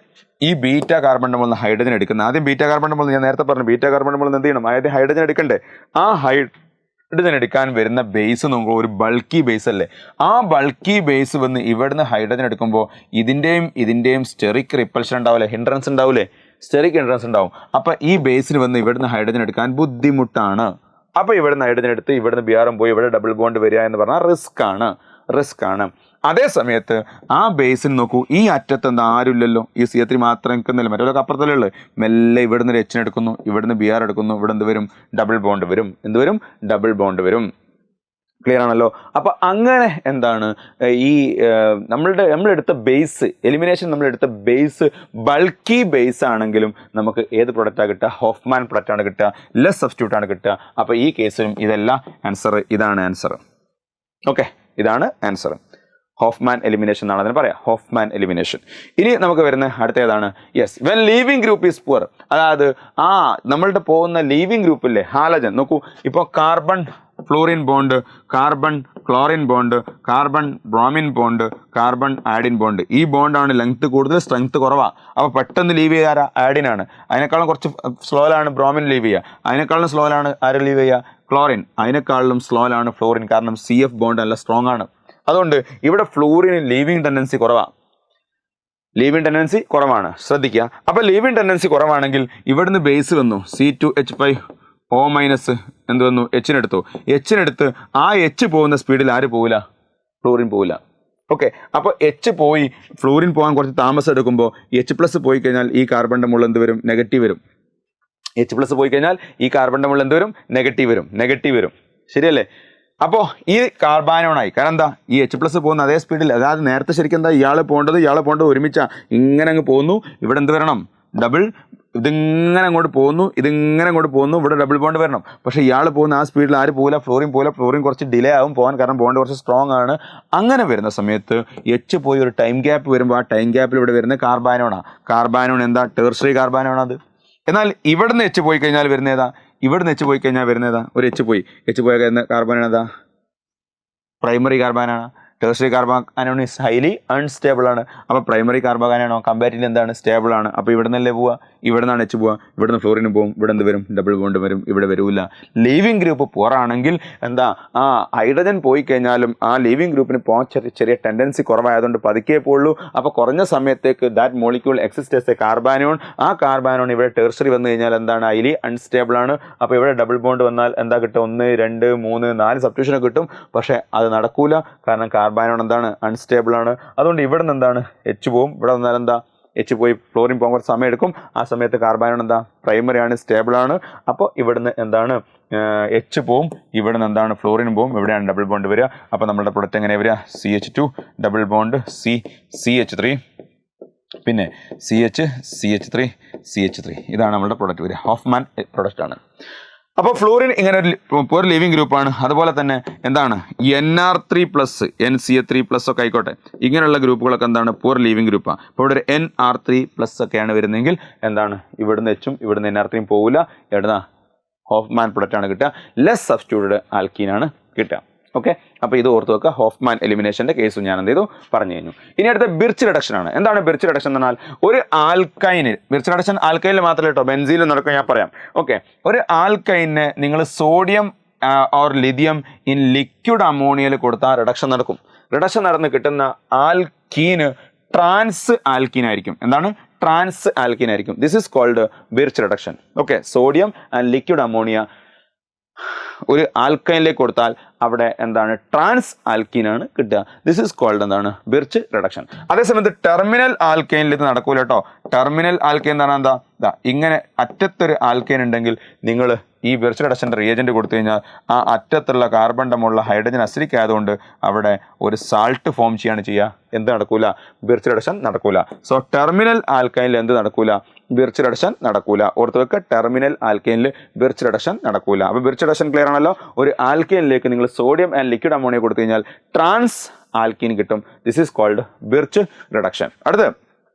ഈ ബീറ്റ കാർബണിൻ്റെ മുകളിൽ ഹൈഡ്രജൻ എടുക്കുന്നത്. ആദ്യം ബീറ്റ കാർബണിൻ്റെ മുകളിൽ ഞാൻ നേരത്തെ പറഞ്ഞു, ബീറ്റ കാർബണിൻ്റെ മുകളിൽ എന്ത് ചെയ്യണം? ആദ്യം ഹൈഡ്രജൻ എടുക്കണ്ടേ? ആ ഹൈഡ്രജൻ എടുക്കാൻ വരുന്ന ബേസ് നോക്കുമ്പോൾ ഒരു ബൾക്കി ബേസ് അല്ലേ? ആ ബൾക്കി ബേസ് വന്ന് ഇവിടുന്ന് ഹൈഡ്രജൻ എടുക്കുമ്പോൾ ഇതിൻ്റെയും സ്റ്റെറിക് റിപ്പൽഷൻ ഉണ്ടാവില്ലേ? ഹിൻഡ്രൻസ് ഉണ്ടാവില്ലേ? സ്റ്റെറിക് ഹിൻഡ്രൻസ് ഉണ്ടാവും. അപ്പോൾ ഈ ബേസിന് വന്ന് ഇവിടുന്ന് ഹൈഡ്രജൻ എടുക്കാൻ ബുദ്ധിമുട്ടാണ്. അപ്പോൾ ഇവിടുന്ന് ഹൈഡ്രജൻ എടുത്ത് ഇവിടുന്ന് ബിആറും പോയി ഇവിടെ ഡബിൾ ബോണ്ട് വരിക എന്ന് പറഞ്ഞാൽ റിസ്ക് ആണ്. അതേ സമയത്ത് ആ ബേസിന് നോക്കൂ, ഈ അറ്റത്ത് എന്താ ആരുമില്ലല്ലോ, ഈ CH3 മാത്രം നിൽക്കുന്നില്ല, മറ്റൊക്കെ അപ്പുറത്തല്ലേ ഉള്ളു. മെല്ലെ ഇവിടുന്ന് ഒരു എച്ചിന് എടുക്കുന്നു, ഇവിടുന്ന് BR എടുക്കുന്നു. ഇവിടെ എന്ത് വരും? ഡബിൾ ബോണ്ട് വരും. ക്ലിയർ ആണല്ലോ? അപ്പോൾ അങ്ങനെ എന്താണ് ഈ നമ്മളെടുത്ത ബേസ് എലിമിനേഷൻ, നമ്മളെടുത്ത ബേസ് ബൾക്കി ബേസ് ആണെങ്കിലും നമുക്ക് ഏത് പ്രൊഡക്റ്റാണ് കിട്ടുക? ഹോഫ്മാൻ പ്രൊഡക്റ്റാണ് കിട്ടുക. ലെസ് സബ്സ്റ്റിറ്റ്യൂട്ടാണ് കിട്ടുക. അപ്പോൾ ഈ കേസിലും ഇതെല്ലാം ആൻസർ. ഇതാണ് ആൻസർ. ഓക്കെ, ഇതാണ് ആൻസർ. ഹോഫ്മാൻ എലിമിനേഷൻ എന്നാണ് അതിന് പറയാം. Hofmann elimination. ഇനി നമുക്ക് വരുന്ന അടുത്ത ഏതാണ്? Yes, when leaving group is poor. അതായത് നമ്മളുടെ പോകുന്ന ലീവിങ് ഗ്രൂപ്പില്ലേ ഹാലജൻ. നോക്കൂ, ഇപ്പോൾ carbon fluorine bond, carbon chlorine bond, carbon bromine bond, carbon iodine bond. ഈ ബോണ്ടാണ് ലെങ്ത് കൂടുതൽ, സ്ട്രെങ്ത് കുറവാണ്. അപ്പോൾ പെട്ടെന്ന് ലീവ് ചെയ്യാറ് ആഡിനാണ്. അതിനേക്കാളും കുറച്ച് സ്ലോയിലാണ് ബ്രോമിൻ ലീവ് ചെയ്യുക. അതിനേക്കാളും സ്ലോയിലാണ് ആര് ലീവ് ചെയ്യുക? ക്ലോറിൻ. അതിനേക്കാളും സ്ലോയിലാണ് ഫ്ലോറിൻ. കാരണം CF ബോണ്ട് നല്ല സ്ട്രോങ് ആണ്. അതുകൊണ്ട് ഇവിടെ ഫ്ലൂറിന് ലീവിങ് ടെൻഡൻസി കുറവാണ്. ശ്രദ്ധിക്കുക. അപ്പോൾ ലീവിങ് ടെൻഡൻസി കുറവാണെങ്കിൽ ഇവിടുന്ന് ബേസ് വന്നു C2H5O- എന്ത് വന്നു? എച്ചിനെടുത്ത് ആ എച്ച് പോകുന്ന സ്പീഡിൽ ആര് പോവില്ല? ഫ്ലൂറിൻ പോവില്ല. ഓക്കെ, അപ്പോൾ എച്ച് പോയി ഫ്ലൂറിൻ പോകാൻ കുറച്ച് താമസം എടുക്കുമ്പോൾ H+ പോയി കഴിഞ്ഞാൽ ഈ കാർബണിൻ്റെ മുകളിൽ എന്ത് വരും? നെഗറ്റീവ് വരും. H+ പോയി കഴിഞ്ഞാൽ ഈ കാർബണിൻ്റെ മുകളിൽ എന്ത് വരും? നെഗറ്റീവ് വരും. ശരിയല്ലേ? അപ്പോൾ ഈ കാർബാനോണായി. കാരണം എന്താ? ഈ H+ പോകുന്ന അതേ സ്പീഡിൽ, അതായത് നേരത്തെ ശരിക്കും എന്താ ഇയാൾ പോകേണ്ടത് ഒരുമിച്ചാ ഇങ്ങനെ അങ്ങ് പോകുന്നു. ഇവിടെ എന്ത് വരണം? ഡബിൾ. ഇതിങ്ങനെ അങ്ങോട്ട് പോകുന്നു. ഇവിടെ ഡബിൾ ബോണ്ട് വരണം. പക്ഷേ ഇയാൾ പോകുന്ന ആ സ്പീഡിൽ ആര് പോകില്ല? ഫ്ലോറിൻ കുറച്ച് ഡിലേ ആവും പോകാൻ. കാരണം ബോണ്ട് കുറച്ച് സ്ട്രോങ് ആണ്. അങ്ങനെ വരുന്ന സമയത്ത് H പോയി ഒരു ടൈം ഗ്യാപ്പ് വരുമ്പോൾ ആ ടൈം ഗ്യാപ്പിൽ ഇവിടെ വരുന്ന കാർബാനോൺ എന്താ? ടെർഷ്യറി കാർബാനോൺ അത്. എന്നാൽ ഇവിടുന്ന് H പോയി കഴിഞ്ഞാൽ വരുന്നേതാ? ഒരു H പോയി കഴിഞ്ഞാൽ കാർബൺ ഏതാ? പ്രൈമറി കാർബനാണ്. Tertiary carbanion is highly unstable ആണ്. അപ്പോൾ പ്രൈമറി കാർബോകാനോൺ കമ്പാരിറ്റീവ്ലി എന്താണ് സ്റ്റേബിൾ ആണ്. അപ്പോൾ ഇവിടെ നിന്നല്ലേ പോവുക, ഇവിടെ നിന്നാണ് എച്ച് പോവുക, ഇവിടെ നിന്ന് ഫ്ലോറിന് പോകും, ഇവിടെ നിന്ന് വരും ഡബിൾ ബോണ്ട് വരും, ഇവിടെ വരില്ല. ലീവിങ് ഗ്രൂപ്പ് പോറാണെങ്കിൽ എന്താ ആ ഹൈഡ്രജൻ പോയി കഴിഞ്ഞാലും ആ ലീവിങ് ഗ്രൂപ്പിന് പോകാൻ ചെറിയ ടെൻഡൻസി കുറവായതുകൊണ്ട് പതുക്കെ പോയുള്ളൂ. അപ്പോൾ കുറഞ്ഞ സമയത്തേക്ക് that molecule exist as a carbanion. ആ കാർബാനോൺ ഇവിടെ ടെർഷ്യറി വന്നു കഴിഞ്ഞാൽ എന്താണ് ഹൈലി അൺസ്റ്റേബിൾ ആണ്. അപ്പോൾ ഇവിടെ ഡബിൾ ബോണ്ട് വന്നാൽ എന്താ കിട്ടും, 1 2 3 4 സബ്സ്റ്റിറ്റ്യൂഷൻ കിട്ടും. പക്ഷേ അത് നടക്കൂല, കാരണം കാർബാനോൺ എന്താണ് അൺസ്റ്റേബിൾ ആണ്. അതുകൊണ്ട് ഇവിടെ നിന്ന് എന്താണ് എച്ച് പോവും, ഇവിടെ വന്നാൽ എന്താ എച്ച് പോയി ഫ്ലോറിൻ പോകാൻ കുറച്ച് സമയം എടുക്കും. ആ സമയത്ത് കാർബാനോൺ എന്താ പ്രൈമറി ആണ്, സ്റ്റേബിൾ ആണ്. അപ്പോൾ ഇവിടുന്ന് എന്താണ് എച്ച് പോവും, ഇവിടെ നിന്ന് എന്താണ് ഫ്ലോറിൻ പോവും, ഇവിടെയാണ് ഡബിൾ ബോണ്ട് വരിക. അപ്പോൾ നമ്മുടെ പ്രൊഡക്റ്റ് എങ്ങനെ വരിക, CH2 ഡബിൾ ബോണ്ട് CH3 പിന്നെ CH3 ഇതാണ് നമ്മുടെ പ്രൊഡക്റ്റ് വരിക. ഹോഫ്മാൻ പ്രൊഡക്റ്റ് ആണ്. അപ്പോൾ ഫ്ലോറിൻ ഇങ്ങനെ ഒരു ലിവിങ് ഗ്രൂപ്പാണ്. അതുപോലെ തന്നെ എന്താണ് NR3+, NCA3+ ഒക്കെ ആയിക്കോട്ടെ, ഇങ്ങനെയുള്ള ഗ്രൂപ്പുകളൊക്കെ എന്താണ് പൂർ ലിവിങ് ഗ്രൂപ്പാണ്. അപ്പോൾ ഇവിടെ ഒരു NR3+ ഒക്കെയാണ് വരുന്നതെങ്കിൽ എന്താണ് ഇവിടുന്ന് എച്ചും ഇവിടുന്ന് NR3 പോകില്ല, എവിടുന്ന ഹോഫ്മാൻ പ്രൊഡക്റ്റ് ആണ് കിട്ടുക. ലെസ് സബ്സ്റ്റിറ്റ്യൂട്ടഡ് ആൽക്കീനാണ് കിട്ടുക. ഓക്കെ, അപ്പോൾ ഇത് ഓർത്ത് വെക്കുക. ഹോഫ്മാൻ എലിമിനേഷൻ്റെ കേസും ഞാൻ എന്ത് ചെയ്തു പറഞ്ഞു കഴിഞ്ഞു. ഇനി അടുത്ത ബിർച്ച് റിഡക്ഷൻ ആണ്. എന്താണ് ബിർച്ച് റിഡക്ഷൻ എന്ന് പറഞ്ഞാൽ, ഒരു ആൽക്കൈന് ബിർച്ച് റിഡക്ഷൻ ആൽക്കൈനിൽ മാത്രമേ കേട്ടോ, ബെൻസീനിൽ നടക്കും, ഞാൻ പറയാം. ഓക്കെ, ഒരു ആൽക്കൈനെ നിങ്ങൾ sodium or lithium in liquid അമോണിയയിൽ കൊടുത്താൽ റിഡക്ഷൻ നടക്കും. റിഡക്ഷൻ നടന്ന് കിട്ടുന്ന ആൽക്കീന് ട്രാൻസ് ആൽക്കീൻ ആയിരിക്കും. എന്താണ് ട്രാൻസ് ആൽക്കീൻ ആയിരിക്കും. This is called Birch reduction. Okay, sodium and liquid ammonia ഒരു ആൽക്കൈനിലേക്ക് കൊടുത്താൽ അവിടെ എന്താണ് ട്രാൻസ് ആൽക്കീനാണ് കിട്ടുക. ദിസ് ഈസ് കോൾഡ് എന്താണ് ബിർച്ച് റിഡക്ഷൻ. അതേസമയത്ത് ടെർമിനൽ ആൽക്കൈനിൽ ഇത് നടക്കൂല കേട്ടോ. ടെർമിനൽ ആൽക്കൈൻ എന്ന് പറഞ്ഞാൽ എന്താ, ഇങ്ങനെ അറ്റത്തൊരു ആൽക്കൈൻ ഉണ്ടെങ്കിൽ നിങ്ങൾ ഈ ബിർച്ച് റിഡക്ഷൻ്റെ റിയേജൻറ്റ് കൊടുത്തു കഴിഞ്ഞാൽ ആ അറ്റത്തുള്ള കാർബൺഡമുള്ള ഹൈഡ്രജൻ അസിഡിക് ആയതുകൊണ്ട് അവിടെ ഒരു സാൾട്ട് ഫോം ചെയ്യാണ് ചെയ്യുക. എന്ത് നടക്കൂല, ബിർച്ച് റിഡക്ഷൻ നടക്കൂല. സോ ടെർമിനൽ ആൽക്കൈനിൽ എന്ത് നടക്കൂല, ബിർച്ച് റിഡക്ഷൻ നടക്കൂല. ഓർത്ത് വെക്കുക, ടെർമിനൽ ആൽക്കൈനിൽ ബിർച്ച് റിഡക്ഷൻ നടക്കൂല. അപ്പോൾ ബിർച്ച് റിഡക്ഷൻ ക്ലിയർ ആണല്ലോ. ഒരു ആൽക്കൈനിലേക്ക് നിങ്ങൾ സോഡിയം ആൻഡ് ലിക്വിഡ് അമോണിയ കൊടുത്തു കഴിഞ്ഞാൽ ട്രാൻസ് ആൽക്കീൻ കിട്ടും. This is called Birch reduction. അടുത്ത്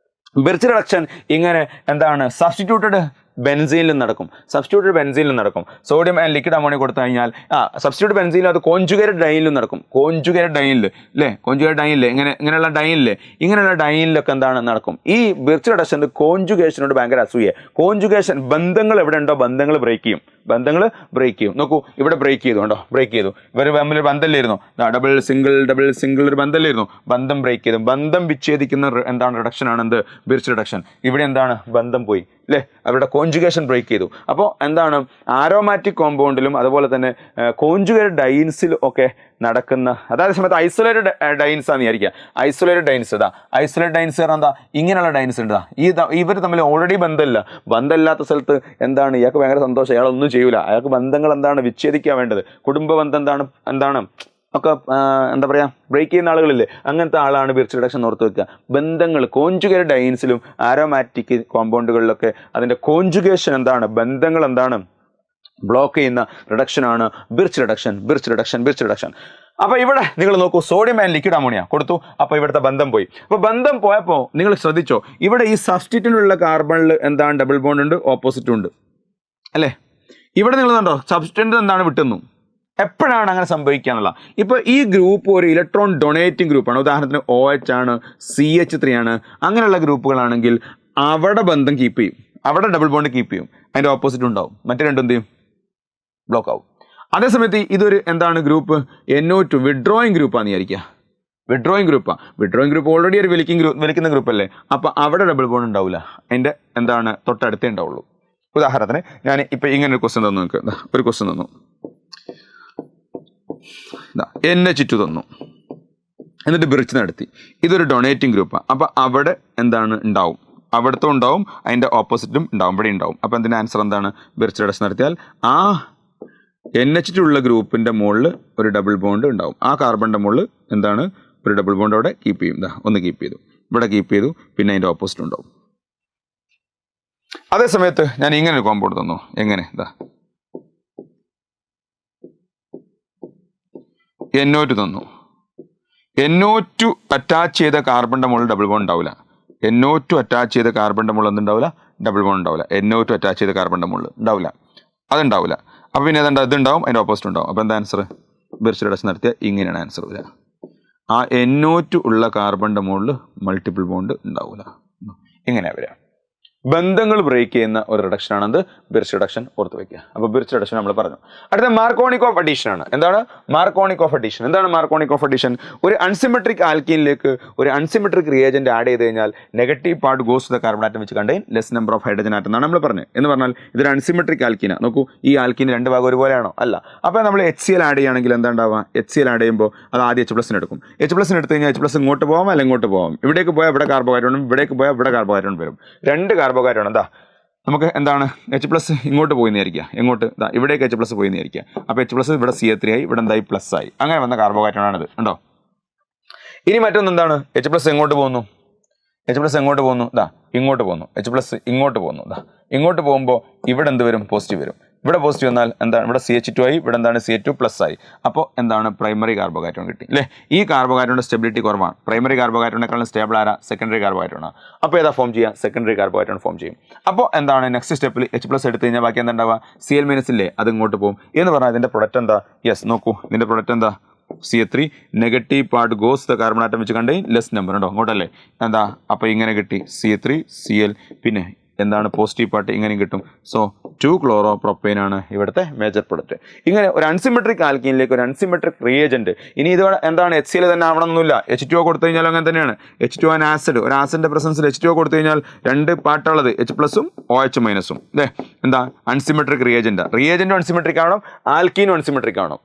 ബിർച്ച് റിഡക്ഷൻ ഇങ്ങനെ എന്താണ് സബ്സ്റ്റിറ്റ്യൂട്ടഡ് ബെൻസീനിലും നടക്കും. സബ്സ്റ്റിറ്റ്യൂട്ടഡ് ബെൻസീനിലും നടക്കും. സോഡിയം ആൻഡ് ലിക്വിഡ് അമോണിയ കൊടുത്തു കഴിഞ്ഞാൽ സബ്സ്റ്റിറ്റ്യൂട്ട് ബെൻസീനിലും അത് കോഞ്ചുഗേറ്റഡ് ഡൈനിലും നടക്കും. കോഞ്ചുഗേറ്റഡ് ഡൈനിൽ അല്ലേ, കോഞ്ചുഗേറ്റഡ് ഡൈനിൽ ഇങ്ങനെയുള്ള ഡൈനില്ലേ, ഇങ്ങനെയുള്ള ഡൈനിലൊക്കെ എന്താണ് നടക്കും. ഈ ബിർച്ച് റിഡക്ഷൻ്റെ കോഞ്ചുഗേഷനോട് ഭയങ്കര അസൂയ. കോഞ്ചുഗേഷൻ ബന്ധങ്ങൾ എവിടെ ഉണ്ടോ ബന്ധങ്ങൾ ബ്രേക്ക് ചെയ്യും. നോക്കൂ, ഇവിടെ ബ്രേക്ക് ചെയ്തു കണ്ടോ, ബ്രേക്ക് ചെയ്തു. ഇവർ തമ്മിൽ ബന്ധമില്ലായിരുന്നു, ഡബിൾ സിംഗിൾ ഒരു ബന്ധമില്ലായിരുന്നു, ബന്ധം ബ്രേക്ക് ചെയ്തു. ബന്ധം വിച്ഛേദിക്കുന്ന എന്താണ് റിഡക്ഷനാണ് എന്ത്, ബിർച്ച് റിഡക്ഷൻ. ഇവിടെ എന്താണ് ബന്ധം പോയി അല്ലേ, അവരുടെ കോഞ്ചുഗേഷൻ ബ്രേക്ക് ചെയ്തു. അപ്പോൾ എന്താണ് ആരോമാറ്റിക് കോമ്പൗണ്ടിലും അതുപോലെ തന്നെ കോഞ്ചുഗേറ്റഡ് ഡൈൻസിലും ഒക്കെ നടക്കുന്ന, അതായത് സമയത്ത് ഐസൊലേറ്റഡ് ഡൈൻസ് ആണെന്ന് വിചാരിക്കുക. ഐസൊലേറ്റഡ് ഡൈൻസ് ഐസൊലേറ്റഡ് ഡൈൻസ് പറഞ്ഞാൽ എന്താ, ഇങ്ങനെയുള്ള ഡൈൻസ് ഉണ്ട്. ഇവർ തമ്മിൽ ഓൾറെഡി ബന്ധമില്ലാത്ത സ്ഥലത്ത് എന്താണ് ഇയാൾക്ക് ഭയങ്കര സന്തോഷം, അയാളൊന്നും ചെയ്യൂല. അയാൾക്ക് ബന്ധങ്ങൾ എന്താണ് വിച്ഛേദിക്കാൻ വേണ്ടത്, കുടുംബ ബന്ധം എന്താണ് ഒക്കെ എന്താ പറയുക ബ്രേക്ക് ചെയ്യുന്ന ആളുകളില്ലേ, അങ്ങനത്തെ ആളാണ് ബിർച്ച് റിഡക്ഷൻ ഓർത്ത് വെക്കുക. ബന്ധങ്ങൾ കോഞ്ചുഗേറ്റഡ് ഡൈൻസിലും ആരോമാറ്റിക് കോമ്പൗണ്ടുകളിലൊക്കെ അതിൻ്റെ കോഞ്ചുഗേഷൻ എന്താണ്, ബന്ധങ്ങൾ എന്താണ് ബ്ലോക്ക് ചെയ്യുന്ന റിഡക്ഷനാണ് ബിർച്ച് റിഡക്ഷൻ. അപ്പോൾ ഇവിടെ നിങ്ങൾ നോക്കൂ, സോഡിയം ആൻഡ് ലിക്വിഡ് അമോണിയ കൊടുത്തു. അപ്പോൾ ഇവിടുത്തെ ബന്ധം പോയി. അപ്പോൾ ബന്ധം പോയപ്പോൾ നിങ്ങൾ ശ്രദ്ധിച്ചോ, ഇവിടെ ഈ സബ്സ്റ്റിറ്റ്യൂട്ടിനുള്ള കാർബണിൽ എന്താണ് ഡബിൾ ബോണ്ട് ഉണ്ട്, ഓപ്പോസിറ്റും ഉണ്ട് അല്ലേ. ഇവിടെ നിങ്ങൾ കണ്ടോ സബ്സ്റ്റിറ്റ്യൂട്ട് എന്താണ് വിട്ടുന്നു. എപ്പോഴാണ് അങ്ങനെ സംഭവിക്കുക എന്നുള്ള, ഇപ്പോൾ ഈ ഗ്രൂപ്പ് ഒരു ഇലക്ട്രോൺ ഡൊണേറ്റിംഗ് ഗ്രൂപ്പാണ്. ഉദാഹരണത്തിന് OH ആണ്, CH3 ആണ്, അങ്ങനെയുള്ള ഗ്രൂപ്പുകളാണെങ്കിൽ അവിടെ ബന്ധം കീപ്പ് ചെയ്യും, അവിടെ ഡബിൾ ബോണ്ട് കീപ്പ് ചെയ്യും, അതിൻ്റെ ഓപ്പോസിറ്റ് ഉണ്ടാവും, മറ്റേ രണ്ടും എന്ത് ചെയ്യും, ബ്ലോക്ക് ആവും. അതേസമയത്ത് ഇതൊരു എന്താണ് ഗ്രൂപ്പ് NO2 വിഡ്രോയിങ് ഗ്രൂപ്പാന്ന് വിചാരിക്കുക. വിഡ്രോയിങ് ഗ്രൂപ്പ് ഓൾറെഡി ഒരു വലിക്കുന്ന ഗ്രൂപ്പ് അല്ലേ, അപ്പോൾ അവിടെ ഡബിൾ ബോണ്ട് ഉണ്ടാവില്ല, അതിൻ്റെ എന്താണ് തൊട്ടടുത്തേ ഉണ്ടാവുള്ളൂ. ഉദാഹരണത്തിന് ഞാൻ ഇപ്പം ഇങ്ങനെ ഒരു ക്വസ്റ്റ്യൻ തന്നു, നിങ്ങൾക്ക് ഒരു ക്വസ്റ്റ്യൻ തന്നു, NH2 തന്നു, എന്നിട്ട് ബിർച്ച് നടത്തി. ഇതൊരു ഡൊണേറ്റിംഗ് ഗ്രൂപ്പാണ്. അപ്പോൾ അവിടെ എന്താണ് ഉണ്ടാവും, അവിടുത്തെ ഉണ്ടാവും, അതിൻ്റെ ഓപ്പോസിറ്റും ഉണ്ടാവും, ഇവിടെ ഉണ്ടാവും. അപ്പോൾ അതിൻ്റെ ആൻസർ എന്താണ്, ബിർച്ച് റിഡക്ഷൻ നടത്തിയാൽ ആ NH2 ഉള്ള ഗ്രൂപ്പിൻ്റെ മുകളിൽ ഒരു ഡബിൾ ബോണ്ട് ഉണ്ടാവും. ആ കാർബണിൻ്റെ മുകളിൽ എന്താണ് ഒരു ഡബിൾ ബോണ്ട് അവിടെ കീപ്പ് ചെയ്യും. ഒന്ന് കീപ്പ് ചെയ്തു, ഇവിടെ കീപ്പ് ചെയ്തു, പിന്നെ അതിൻ്റെ ഓപ്പോസിറ്റ് ഉണ്ടാവും. അതേ സമയത്ത് ഞാൻ ഇങ്ങനെ ഒരു കോമ്പൗണ്ട് തന്നു, എങ്ങനെ NO2 തന്നു. NO2 അറ്റാച്ച് ചെയ്ത കാർബണിൻ്റെ മുകളിൽ ഡബിൾ ബോണ്ട് ഉണ്ടാവില്ല. NO2 അറ്റാച്ച് ചെയ്ത കാർബണിൻ്റെ മുകളിൽ എന്തുണ്ടാവില്ല, ഡബിൾ ബോണ്ട് ഉണ്ടാവില്ല. NO2 അറ്റാച്ച് ചെയ്ത കാർബണിൻ്റെ മുകളിൽ ഉണ്ടാവില്ല, അതുണ്ടാവില്ല. അപ്പോൾ പിന്നെ ഇതുണ്ടാവും, അതിൻ്റെ ഓപ്പോസിറ്റ് ഉണ്ടാവും. അപ്പോൾ എന്താ ആൻസർ, ബിർച്ച് റിഡക്ഷൻ നടത്തിയാൽ ഇങ്ങനെയാണ് ആൻസർ വരിക. ആ NO2 ഉള്ള കാർബണിൻ്റെ മുകളിൽ മൾട്ടിപ്പിൾ ബോണ്ട് ഉണ്ടാവില്ല. ഇങ്ങനെയാണ് വരിക. ബന്ധങ്ങൾ ബ്രേക്ക് ചെയ്യുന്ന ഒരു റിഡക്ഷനാണ് എന്ത്? Birch reduction. ഓർത്ത് വയ്ക്കുക. അപ്പോൾ ബിർച്ച് റിഡക്ഷൻ നമ്മൾ പറഞ്ഞു. അടുത്ത മാർക്കോണിക് ഓഫ് അഡീഷൻ ആണ്. എന്താണ് മാർക്കോണിക് ഓഫ് അഡീഷൻ? എന്താണ് മാർക്കോണിക് ഓഫ് അഡീഷൻ? ഒരു അൺസിമെട്രിക് ആൽക്കീനിലേക്ക് ഒരു അൺസിമെട്രിക് റിയേജന്റ് ആഡ് ചെയ്ത് കഴിഞ്ഞാൽ negative part goes to the carbon atom വെച്ച് contain less number of hydrogen atom എന്നാണ് നമ്മൾ പറഞ്ഞത്. എന്ന് പറഞ്ഞാൽ ഇതൊരു അൺസിമെട്രിക് ആൽക്കീന. നോക്കൂ, ഈ ആൽക്കീന് രണ്ട് ഭാഗം ഒരുപോലെയാണോ? അല്ല. അപ്പോൾ നമ്മൾ HCl ആഡ് ചെയ്യുകയാണെങ്കിൽ എന്താ ഉണ്ടാവുക? HCl ആഡ് ചെയ്യുമ്പോൾ അത് ആദ്യം H+ എടുക്കും. H+ എടുത്തു കഴിഞ്ഞാൽ H+ ഇങ്ങോട്ട് പോകാം അല്ല ഇങ്ങോട്ട് പോകാം. ഇവിടേക്ക് പോയാൽ ഇവിടെ കാർബോഹൈഡ്രേറ്റ് ഉണ്ട്, ഇവിടേക്ക് പോയാൽ ഇവിടെ കാർബോഹൈഡ്രേറ്റ് വരും. രണ്ട് കാർബോഹൈഡ്രേറ്റ് എന്താ നമുക്ക് എന്താണ് H+ ഇങ്ങോട്ട് പോയി നേരിക്കുക, എങ്ങോട്ട് ഇവിടേക്ക് H+ പോയി നേരിക്കുക. അപ്പോൾ H+ ഇവിടെ CH3 ആയി, ഇവിടെ എന്തായി പ്ലസ് ആയി. അങ്ങനെ വന്ന കാർബോഹൈഡ്രേറ്റ് ആണിത്. ഉണ്ടോ? ഇനി മറ്റൊന്ന് എന്താണ്? H+ എങ്ങോട്ട് പോകുന്നു? H+ എങ്ങോട്ട് പോകുന്നു? ഇങ്ങോട്ട് പോകുന്നു. H+ ഇങ്ങോട്ട് പോകുന്നു. ഇങ്ങോട്ട് പോകുമ്പോൾ ഇവിടെ എന്ത് വരും? പോസിറ്റീവ് വരും. ഇവിടെ പോസിറ്റീവ് വന്നാൽ എന്താണ്? ഇവിടെ CH2 ആയി, ഇവിടെ എന്താണ്? CH2+ ആയി. അപ്പോൾ എന്താണ്? പ്രൈമറി കാർബോഹൈഡ്രേറ്റ് കിട്ടി അല്ലേ? ഈ കാർബോഹൈഡ്രേറ്റിന്റെ സ്റ്റെബിലിറ്റി കുറവാണ്. പ്രൈമറി കാർബോഹൈഡ്രേറ്റിനേക്കാളും സ്റ്റേബിൾ ആരാ? സെക്കൻഡറി കാർബോഹൈഡ്രേറ്റ് ആണ്. അപ്പോൾ ഏതാ ഫോം ചെയ്യുക? സെക്കൻഡറി കാർബോഹൈഡ്രേറ്റ് ഫോം ചെയ്യും. അപ്പോൾ എന്താണ് നെക്സ്റ്റ് സ്റ്റെപ്പിൽ? H+ എടുത്തു കഴിഞ്ഞാൽ ബാക്കി എന്താ ഉണ്ടാവുക? Cl- ഇല്ലേ, അത് ഇങ്ങോട്ട് പോകും. എന്ന് പറഞ്ഞാൽ ഇതിന്റെ പ്രൊഡക്റ്റ് എന്താ? യെസ്, നോക്കൂ, ഇതിന്റെ പ്രൊഡക്റ്റ് എന്താ? CH3 negative part goes the carbon atom വെച്ച് കണ്ടെയ്ൻ ലെസ് നമ്പർ. ഉണ്ടോ? അങ്ങോട്ടല്ലേ? എന്താ? അപ്പോൾ ഇങ്ങനെ കിട്ടി CH3 Cl, പിന്നെ എന്താണ് പോസിറ്റീവ് പാർട്ട് ഇങ്ങനെയും കിട്ടും. സോ 2-chloro-propane ആണ് ഇവിടുത്തെ മേജർ പ്രൊഡക്റ്റ്. ഇങ്ങനെ ഒരു അൺസിമെട്രിക് ആൽക്കീനിലേക്ക് ഒരു അൺസിമെട്രിക് റിയേജന്റ്. ഇനി ഇത് എന്താണ്? HCl തന്നെ ആവണമെന്നൊന്നുമില്ല. H2O കൊടുത്തു കഴിഞ്ഞാൽ അങ്ങനെ തന്നെയാണ്. H2O ആൻഡ് ആസിഡ്, ഒരു ആസിഡിന്റെ പ്രസൻസിൽ H2O കൊടുത്തു കഴിഞ്ഞാൽ രണ്ട് പാർട്ടുള്ളത് H+ഉം OH- അല്ലേ? എന്താ? Unsymmetric reagent. റിയേജന്റും അൺസിമെട്രിക് ആവണം, ആൽക്കീനും അൺസിമെട്രിക് ആവണം.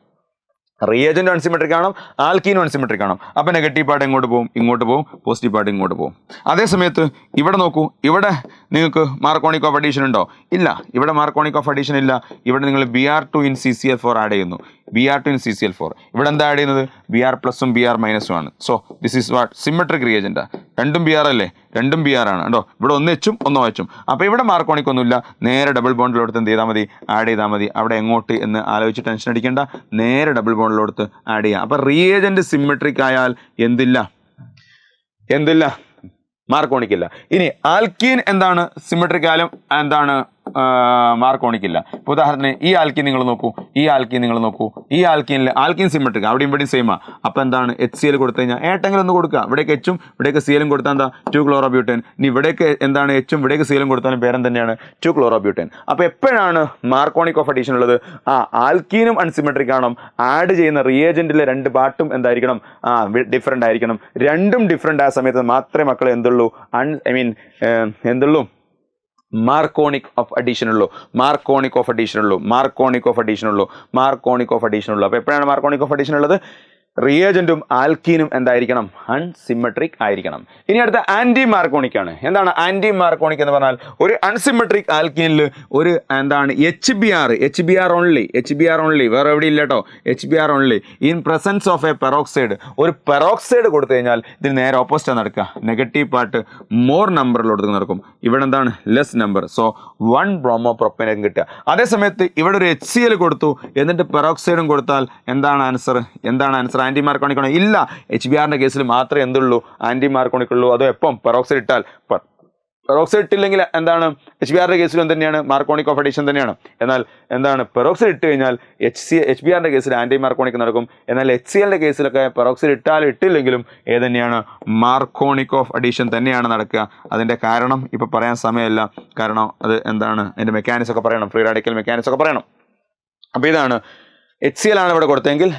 റിയേജന്റ് അൺസിമെട്രിക് ആണോ, ആൽക്കീനും അൺസിമെട്രിക് ആണോ? അപ്പോൾ നെഗറ്റീവ് പാർട്ട് എങ്ങോട്ട് പോകും? ഇങ്ങോട്ട് പോകും. പോസിറ്റീവ് പാർട്ട് ഇങ്ങോട്ട് പോകും. അതേ സമയത്ത് ഇവിടെ നോക്കൂ, ഇവിടെ നിങ്ങൾക്ക് മാർക്കോണിക് ഓഫ് അഡീഷൻ ഉണ്ടോ? ഇല്ല. ഇവിടെ മാർക്കോണിക് ഓഫ് അഡീഷൻ ഇല്ല. ഇവിടെ നിങ്ങൾ Br2 in CCl4 ആഡ് ചെയ്യുന്നു. Br2 in CCl4. ഇവിടെ എന്താ ആഡ് ചെയ്യുന്നത്? Br+ഉം Br- ആണ്. So this is what? Symmetric reagent. രണ്ടും Br അല്ലേ? രണ്ടും Br ആണ്. കേട്ടോ, ഇവിടെ ഒന്ന് H-ഉം ഒന്ന് OH-ഉം. അപ്പോൾ ഇവിടെ മാർക്കോണിക് ഒന്നുമില്ല. നേരെ ഡബിൾ ബോണ്ടിലോടുത്ത് എന്ത് ചെയ്താൽ മതി? ആഡ് ചെയ്താൽ മതി. അവിടെ എങ്ങോട്ട് എന്ന് ആലോചിച്ച് ടെൻഷൻ അടിക്കേണ്ട, നേരെ ഡബിൾ ബോണ്ടിലോടുത്ത് ആഡ് ചെയ്യാം. അപ്പോൾ റിയേജന്റ് സിമെട്രിക് ആയാൽ എന്തില്ല? മാർക്കോണിക് ഇല്ല. ഇനി ആൽക്കീൻ എന്താണ്? സിമെട്രിക് ആയാലും എന്താണ്? മാർക്കോണിക് ഇല്ല. ഇപ്പോൾ ഉദാഹരണത്തിന് ഈ ആൽക്കീൻ നിങ്ങൾ നോക്കൂ, ഈ ആൽക്കീനിൽ ആൽക്കീൻ സിമെട്രിക്, അവിടെയും ഇവിടെയും സെയിമാ. അപ്പോൾ എന്താണ്? HCl കൊടുത്തു കഴിഞ്ഞാൽ ഏട്ടെങ്കിലും ഒന്ന് കൊടുക്കുക. ഇവിടേക്ക് H-ഉം ഇവിടേക്ക് Cl-ഉം കൊടുത്താൽ എന്താ? 2-chloro-butane. ഇനി ഇവിടേക്ക് എന്താണ്? H-ഉം ഇവിടേക്ക് Cl-ഉം കൊടുത്താലും പേരം തന്നെയാണ് 2-chloro-butane. അപ്പോൾ എപ്പോഴാണ് മാർക്കോണിക് ഓഫ് അഡീഷൻ ഉള്ളത്? ആൽക്കീനും അൺസിമെട്രിക് ആണോ? ആഡ് ചെയ്യുന്ന റിയേജന്റിലെ രണ്ട് പാർട്ടും എന്തായിരിക്കണം? ഡിഫറെൻ്റ് ആയിരിക്കണം. രണ്ടും ഡിഫറെൻ്റ് ആയ സമയത്ത് മാത്രമേ മക്കളെ എന്തുള്ളൂ? എന്തുള്ളൂ? മാർക്കോണിക് ഓഫ് അഡീഷൻ ഉള്ളൂ. അപ്പോൾ എപ്പോഴാണ് മാർക്കോണിക് ഓഫ് അഡീഷൻ ഉള്ളത്? റിയേജന്റും ആൽക്കീനും എന്തായിരിക്കണം? അൺസിമെട്രിക് ആയിരിക്കണം. ഇനി അടുത്ത ആന്റി മാർക്കോണിക് ആണ്. എന്താണ് ആന്റി മാർക്കോണിക് എന്ന് പറഞ്ഞാൽ? ഒരു അൺസിമെട്രിക് ആൽക്കീനിൽ ഒരു എന്താണ്? HBr ഓൺലി, വേറെ എവിടെ ഇല്ല കേട്ടോ. HBr only in presence of a peroxide. ഒരു പെറോക്സൈഡ് കൊടുത്തു കഴിഞ്ഞാൽ ഇതിന് നേരെ ഓപ്പോസിറ്റ് നടക്കുക. നെഗറ്റീവ് പാർട്ട് മോർ നമ്പറിലോട്ട് നടക്കും. ഇവിടെ എന്താണ്? Less number. സോ 1 bromopropane കിട്ടുക. അതേസമയത്ത് ഇവിടെ ഒരു HCl കൊടുത്തു, എന്നിട്ട് പെറോക്സൈഡും കൊടുത്താൽ എന്താണ് ആൻസർ? ആന്റി മാർക്കോണിക് ആണോ? ഇല്ല. HBrന്റെ കേസിൽ മാത്രമേ എന്തുള്ളൂ? ആന്റി മാർക്കോണിക് ഉള്ളൂ. അതോ എപ്പം? പെറോക്സൈഡ് ഇട്ടാൽ. പെറോക്സൈഡ് ഇട്ടില്ലെങ്കിൽ എന്താണ്? HBrന്റെ കേസിലും തന്നെയാണ് മാർക്കോണിക് ഓഫ് അഡീഷൻ തന്നെയാണ്. എന്നാൽ എന്താണ്? പെറോക്സൈഡ് ഇട്ട് കഴിഞ്ഞാൽ HBrന്റെ കേസിൽ ആന്റി മാർക്കോണിക് നടക്കും. എന്നാൽ HClന്റെ കേസിലൊക്കെ പെറോക്സൈഡ് ഇട്ടാലും ഇട്ടില്ലെങ്കിലും ഏതന്നെയാണ്? മാർക്കോണിക് ഓഫ് അഡീഷൻ തന്നെയാണ് നടക്കുക. അതിന്റെ കാരണം ഇപ്പൊ പറയാൻ സമയമില്ല. കാരണം അത് എന്താണ്? അതിന്റെ മെക്കാനിസം ഒക്കെ പറയണം, ഫ്രീ റാഡിക്കൽ മെക്കാനിസം ഒക്കെ പറയണം. അപ്പോൾ ഇതാണ് HCl ആണ് ഇവിടെ കൊടുത്തെങ്കിൽ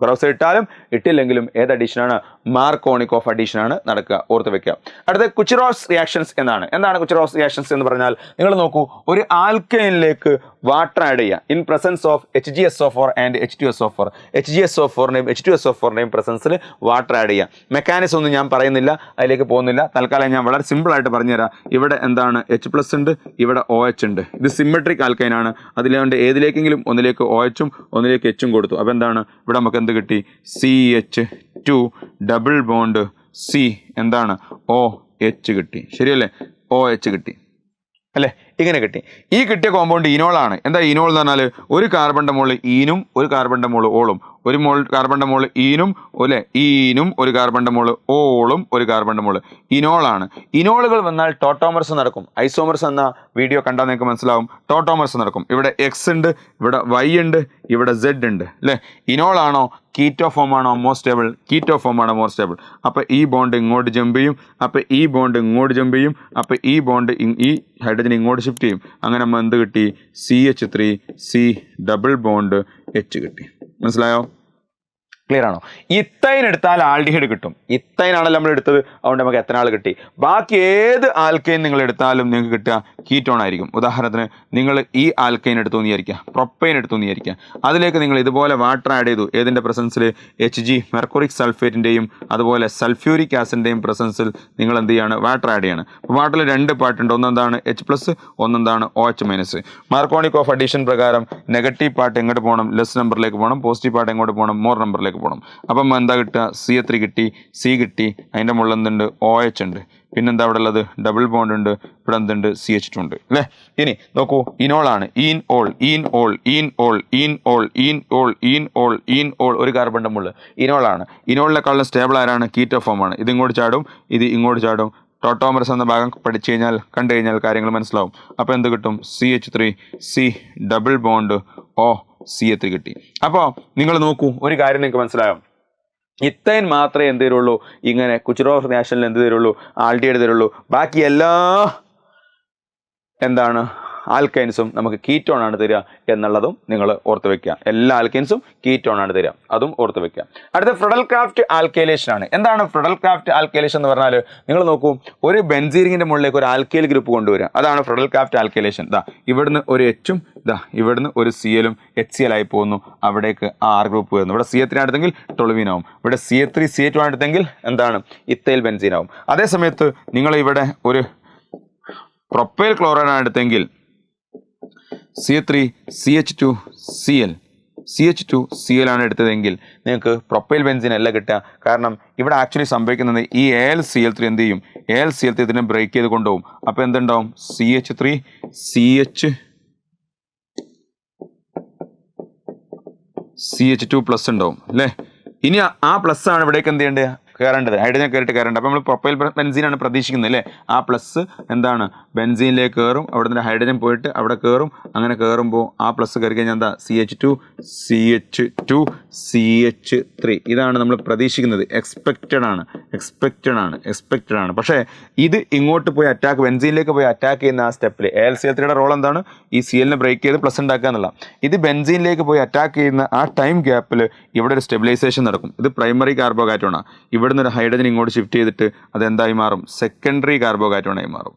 പെറോക്സൈഡ് ഇട്ടാലും ഇട്ടില്ലെങ്കിലും ഏത് അഡീഷനാണ്? മാർക്കോണിക് ഓഫ് അഡീഷൻ ആണ് നടക്കുക. ഓർത്ത് വെക്കുക. അടുത്ത കുച്ചറോവ്സ് റിയാക്ഷൻസ് എന്നാണ്. എന്താണ് കുച്ചറോവ്സ് റിയാക്ഷൻസ് എന്ന് പറഞ്ഞാൽ? നിങ്ങൾ നോക്കൂ, ഒരു ആൽക്കൈനിലേക്ക് വാട്ടർ ആഡ് ചെയ്യുക in presence of HgSO4 and H2SO4. HgSO4നെയും H2SO4നെയും പ്രസൻസിൽ വാട്ടർ ആഡ് ചെയ്യുക. മെക്കാനിസം ഒന്നും ഞാൻ പറയുന്നില്ല, അതിലേക്ക് പോകുന്നില്ല. തൽക്കാലം ഞാൻ വളരെ സിമ്പിളായിട്ട് പറഞ്ഞുതരാം. ഇവിടെ എന്താണ്? H+ ഉണ്ട്, ഇവിടെ OH ഉണ്ട്. ഇത് സിമെട്രിക് ആൽക്കൈനാണ്. അതിലുകൊണ്ട് ഏതിലേക്കെങ്കിലും ഒന്നിലേക്ക് OH-ഉം ഒന്നിലേക്ക് H-ഉം കൊടുത്തു. അപ്പോൾ എന്താണ്? ഇവിടെ നമുക്ക് എന്ത് കിട്ടി? CH2 ഡബിൾ ബോണ്ട് C എന്താണ്? OH കിട്ടി. ശരിയല്ലേ? OH കിട്ടി അല്ലേ? ഇങ്ങനെ കിട്ടി. ഈ കിട്ടിയ കോമ്പൗണ്ട് ഇനോളാണ്. എന്താ ഇനോൾ എന്ന് പറഞ്ഞാൽ? ഒരു കാർബണിന്റെ മുകളിൽ ഈനും ഒരു കാർബണിന്റെ മുകളിൽ ഓളും, ഒരു കാർബണിന്റെ മുകളിൽ ഈനും ഈനും ഒരു കാർബണിന്റെ മുകളിൽ ഓളും ഒരു കാർബണിന്റെ മുകളിൽ ഇനോളാണ്. ഇനോളുകൾ വന്നാൽ ടോട്ടോമർസ് നടക്കും. ഐസോമർസ് എന്ന വീഡിയോ കണ്ടാൽ നിങ്ങൾക്ക് മനസ്സിലാവും. ടോട്ടോമർസ് നടക്കും. ഇവിടെ X ഉണ്ട്, ഇവിടെ Y ഉണ്ട്, ഇവിടെ Z ഉണ്ട് അല്ലേ? ഇനോളാണോ കീറ്റോ ഫോം ആണോ മോർ സ്റ്റേബിൾ? കീറ്റോ ഫോം ആണ് മോർ സ്റ്റേബിൾ. അപ്പോൾ ഈ ബോണ്ട് ഇങ്ങോട്ട് ജമ്പ് ചെയ്യും, അപ്പോൾ ഈ ബോണ്ട് ഇങ്ങോട്ട് ജമ്പ് ചെയ്യും, അപ്പോൾ ഈ ബോണ്ട് ഈ ഹൈഡ്രജൻ ഇങ്ങോട്ട് ഷിഫ്റ്റ് ചെയ്യും. അങ്ങനെ നമ്മൾ എന്ത് കിട്ടി? CH3 C double bond H കിട്ടി. മനസ്സിലായോ? ക്ലിയർ ആണോ? ഇത്തൈൻ എടുത്താൽ ആൽഡിഹൈഡ് കിട്ടും. ഇത്തൈൻ ആണല്ലോ നമ്മൾ എടുത്തത്, അതുകൊണ്ട് നമുക്ക് എത്തനാൾ കിട്ടി. ബാക്കി ഏത് ആൽക്കൈൻ നിങ്ങൾ എടുത്താലും നിങ്ങൾക്ക് കിട്ടുക കീറ്റോൺ ആയിരിക്കും. ഉദാഹരണത്തിന് നിങ്ങൾ ഈ ആൽക്കൈൻ എടുത്തു എന്ന് വിചാരിക്കുക, പ്രൊപ്പൈൻ എടുത്തു എന്ന് വിചാരിക്കുക. അതിലേക്ക് നിങ്ങൾ ഇതുപോലെ വാട്ടർ ആഡ് ചെയ്തു. ഏതിൻ്റെ പ്രസൻസിൽ? HG മെർക്കുറിക് സൾഫേറ്റിൻ്റെയും അതുപോലെ സൾഫ്യൂരിക് ആസിഡിൻ്റെയും പ്രസൻസിൽ നിങ്ങൾ എന്ത് ചെയ്യാണ്? വാട്ടർ ആഡ് ചെയ്യാണ്. അപ്പോൾ വാട്ടറിൽ 2 പാർട്ടുണ്ട്. ഒന്നെന്താണ് H+, ഒന്നെന്താണ് OH-. മാർക്കോണിക് ഓഫ് അഡീഷൻ പ്രകാരം നെഗറ്റീവ് പാർട്ട് എങ്ങോട്ട് പോകണം? ലെസ് നമ്പറിലേക്ക് പോകണം. പോസിറ്റീവ് പാർട്ട് എങ്ങോട്ട് പോകണം? മോർ നമ്പറിലേക്ക് പോകണം. അപ്പം എന്താ കിട്ടുക? CH3 കിട്ടി, C കിട്ടി, അതിൻ്റെ മുകളിൽ എന്തുണ്ട്? OH ഉണ്ട്. പിന്നെന്താ അവിടെ ഉള്ളത്? ഡബിൾ ബോണ്ട് ഉണ്ട്. ഇവിടെ എന്തുണ്ട്? CH2 ഉണ്ട് അല്ലേ? ഇനി നോക്കൂ, ഇനോളാണ്. ഈൻ ഓൾ ഒരു കാർബണിൻ്റെ മുകളിൽ ഇനോളാണ്. ഇനോളിനെക്കാളും സ്റ്റേബിൾ ആരാണ്? കീറ്റോ ഫോം ആണ്. ഇത് ഇങ്ങോട്ട് ചാടും, ഇത് ഇങ്ങോട്ട് ചാടും. ടോട്ടോമറസ് എന്ന ഭാഗം പഠിച്ചു കഴിഞ്ഞാൽ കണ്ടു കഴിഞ്ഞാൽ കാര്യങ്ങൾ മനസ്സിലാവും. അപ്പോൾ എന്ത് കിട്ടും? CH3 C double bond CH3 കിട്ടി. അപ്പോൾ നിങ്ങൾ നോക്കൂ, ഒരു കാര്യം നിങ്ങൾക്ക് മനസ്സിലായോ? ഇത്തൈൻ മാത്രമേ എന്ത് തരുള്ളൂ? ഇങ്ങനെ കുച്ചറോഫ് നാഷണലിൽ എന്ത് തരുള്ളൂ? ആൽഡിഹൈഡ് തരുള്ളൂ. ബാക്കി എല്ലാ എന്താണ് ആൽക്കൈൻസും നമുക്ക് കീറ്റോൺ ആണ് തരിക എന്നുള്ളതും നിങ്ങൾ ഓർത്ത് വെക്കുക. എല്ലാ ആൽക്കൈൻസും കീറ്റോൺ ആണ് തരിക, അതും ഓർത്ത് വെക്കുക. അടുത്ത ഫ്രെഡൽ ക്രാഫ്റ്റ് ആൽക്കൈലേഷൻ ആണ്. എന്താണ് ഫ്രെഡൽ ക്രാഫ്റ്റ് ആൽക്കൈലേഷൻ എന്ന് പറഞ്ഞാൽ? നിങ്ങൾ നോക്കൂ, ഒരു ബെൻസീനിങ്ങിന്റെ മുകളിലേക്ക് ഒരു ആൽക്കൈൽ ഗ്രൂപ്പ് കൊണ്ടുവരിക. അതാണ് ഫ്രെഡൽ ക്രാഫ്റ്റ് ആൽക്കൈലേഷൻ. ഇവിടുന്ന് ഒരു H-ഉം ഇവിടുന്ന് ഒരു Cl-ഉം HCl ആയി പോകുന്നു. അവിടേക്ക് R ഗ്രൂപ്പ് വരുന്നു. ഇവിടെ CH3 എടുത്തെങ്കിൽ ടൊളുവീൻ ആവും. ഇവിടെ CH3 CH2 എടുത്തെങ്കിൽ എന്താണ്? ഇത്തൈൽ ബെൻസീൻ ആവും. അതേസമയത്ത് നിങ്ങൾ ഇവിടെ ഒരു പ്രൊപ്പൈൽ ക്ലോറൈഡ് ആണ് എടുത്തെങ്കിൽ CH3 CH2 Cl ആണ് എടുത്തതെങ്കിൽ നിങ്ങൾക്ക് പ്രൊപ്പൈൽ ബെൻസീൻ അല്ല കിട്ടുക. കാരണം ഇവിടെ ആക്ച്വലി സംഭവിക്കുന്നത് ഈ AlCl3 എന്ത് ചെയ്യും? AlCl3 ഇതിനെ ബ്രേക്ക് ചെയ്ത് കൊണ്ടുപോകും. അപ്പോൾ എന്തുണ്ടാവും? CH3 CH2 പ്ലസ് ഉണ്ടാവും അല്ലേ? ഇനി ആ പ്ലസ് ആണ് ഇവിടേക്ക് എന്ത് ചെയ്യേണ്ടത്? കയറേണ്ടത്, ഹൈഡ്രജൻ കയറിയിട്ട് കയറേണ്ടത്. അപ്പോൾ നമ്മൾ പ്രൊപ്പൈൽ ബെൻസീനാണ് പ്രതീക്ഷിക്കുന്നത് അല്ലേ? ആ പ്ലസ് എന്താണ്? ബെൻസീനിലേക്ക് കയറും, അവിടെ നിന്ന് ഹൈഡ്രജൻ പോയിട്ട് അവിടെ കയറും. അങ്ങനെ കയറുമ്പോൾ ആ പ്ലസ് കയറി കഴിഞ്ഞാൽ എന്താ? CH2 CH3 ഇതാണ് നമ്മൾ പ്രതീക്ഷിക്കുന്നത്. എക്സ്പെക്റ്റഡ് ആണ്. പക്ഷേ ഇത് ഇങ്ങോട്ട് പോയി അറ്റാക്ക്, ബെൻസീനിലേക്ക് പോയി അറ്റാക്ക് ചെയ്യുന്ന ആ സ്റ്റെപ്പിൽ AlCl3യുടെ റോൾ എന്താണ്? ഈ Cl-നെ ബ്രേക്ക് ചെയ്ത് പ്ലസ് ഉണ്ടാക്കുക എന്നുള്ള. ഇത് ബെൻസീനിലേക്ക് പോയി അറ്റാക്ക് ചെയ്യുന്ന ആ ടൈം ഗ്യാപ്പിൽ ഇവിടെ ഒരു സ്റ്റെബിലൈസേഷൻ നടക്കും. ഇത് പ്രൈമറി കാർബോകാറ്റോണാണ്. ഇവിടുന്ന് ഒരു ഹൈഡ്രജൻ ഇങ്ങോട്ട് ഷിഫ്റ്റ് ചെയ്തിട്ട് അത് എന്തായി മാറും? സെക്കൻഡറി കാർബോകാറ്റോണായി മാറും.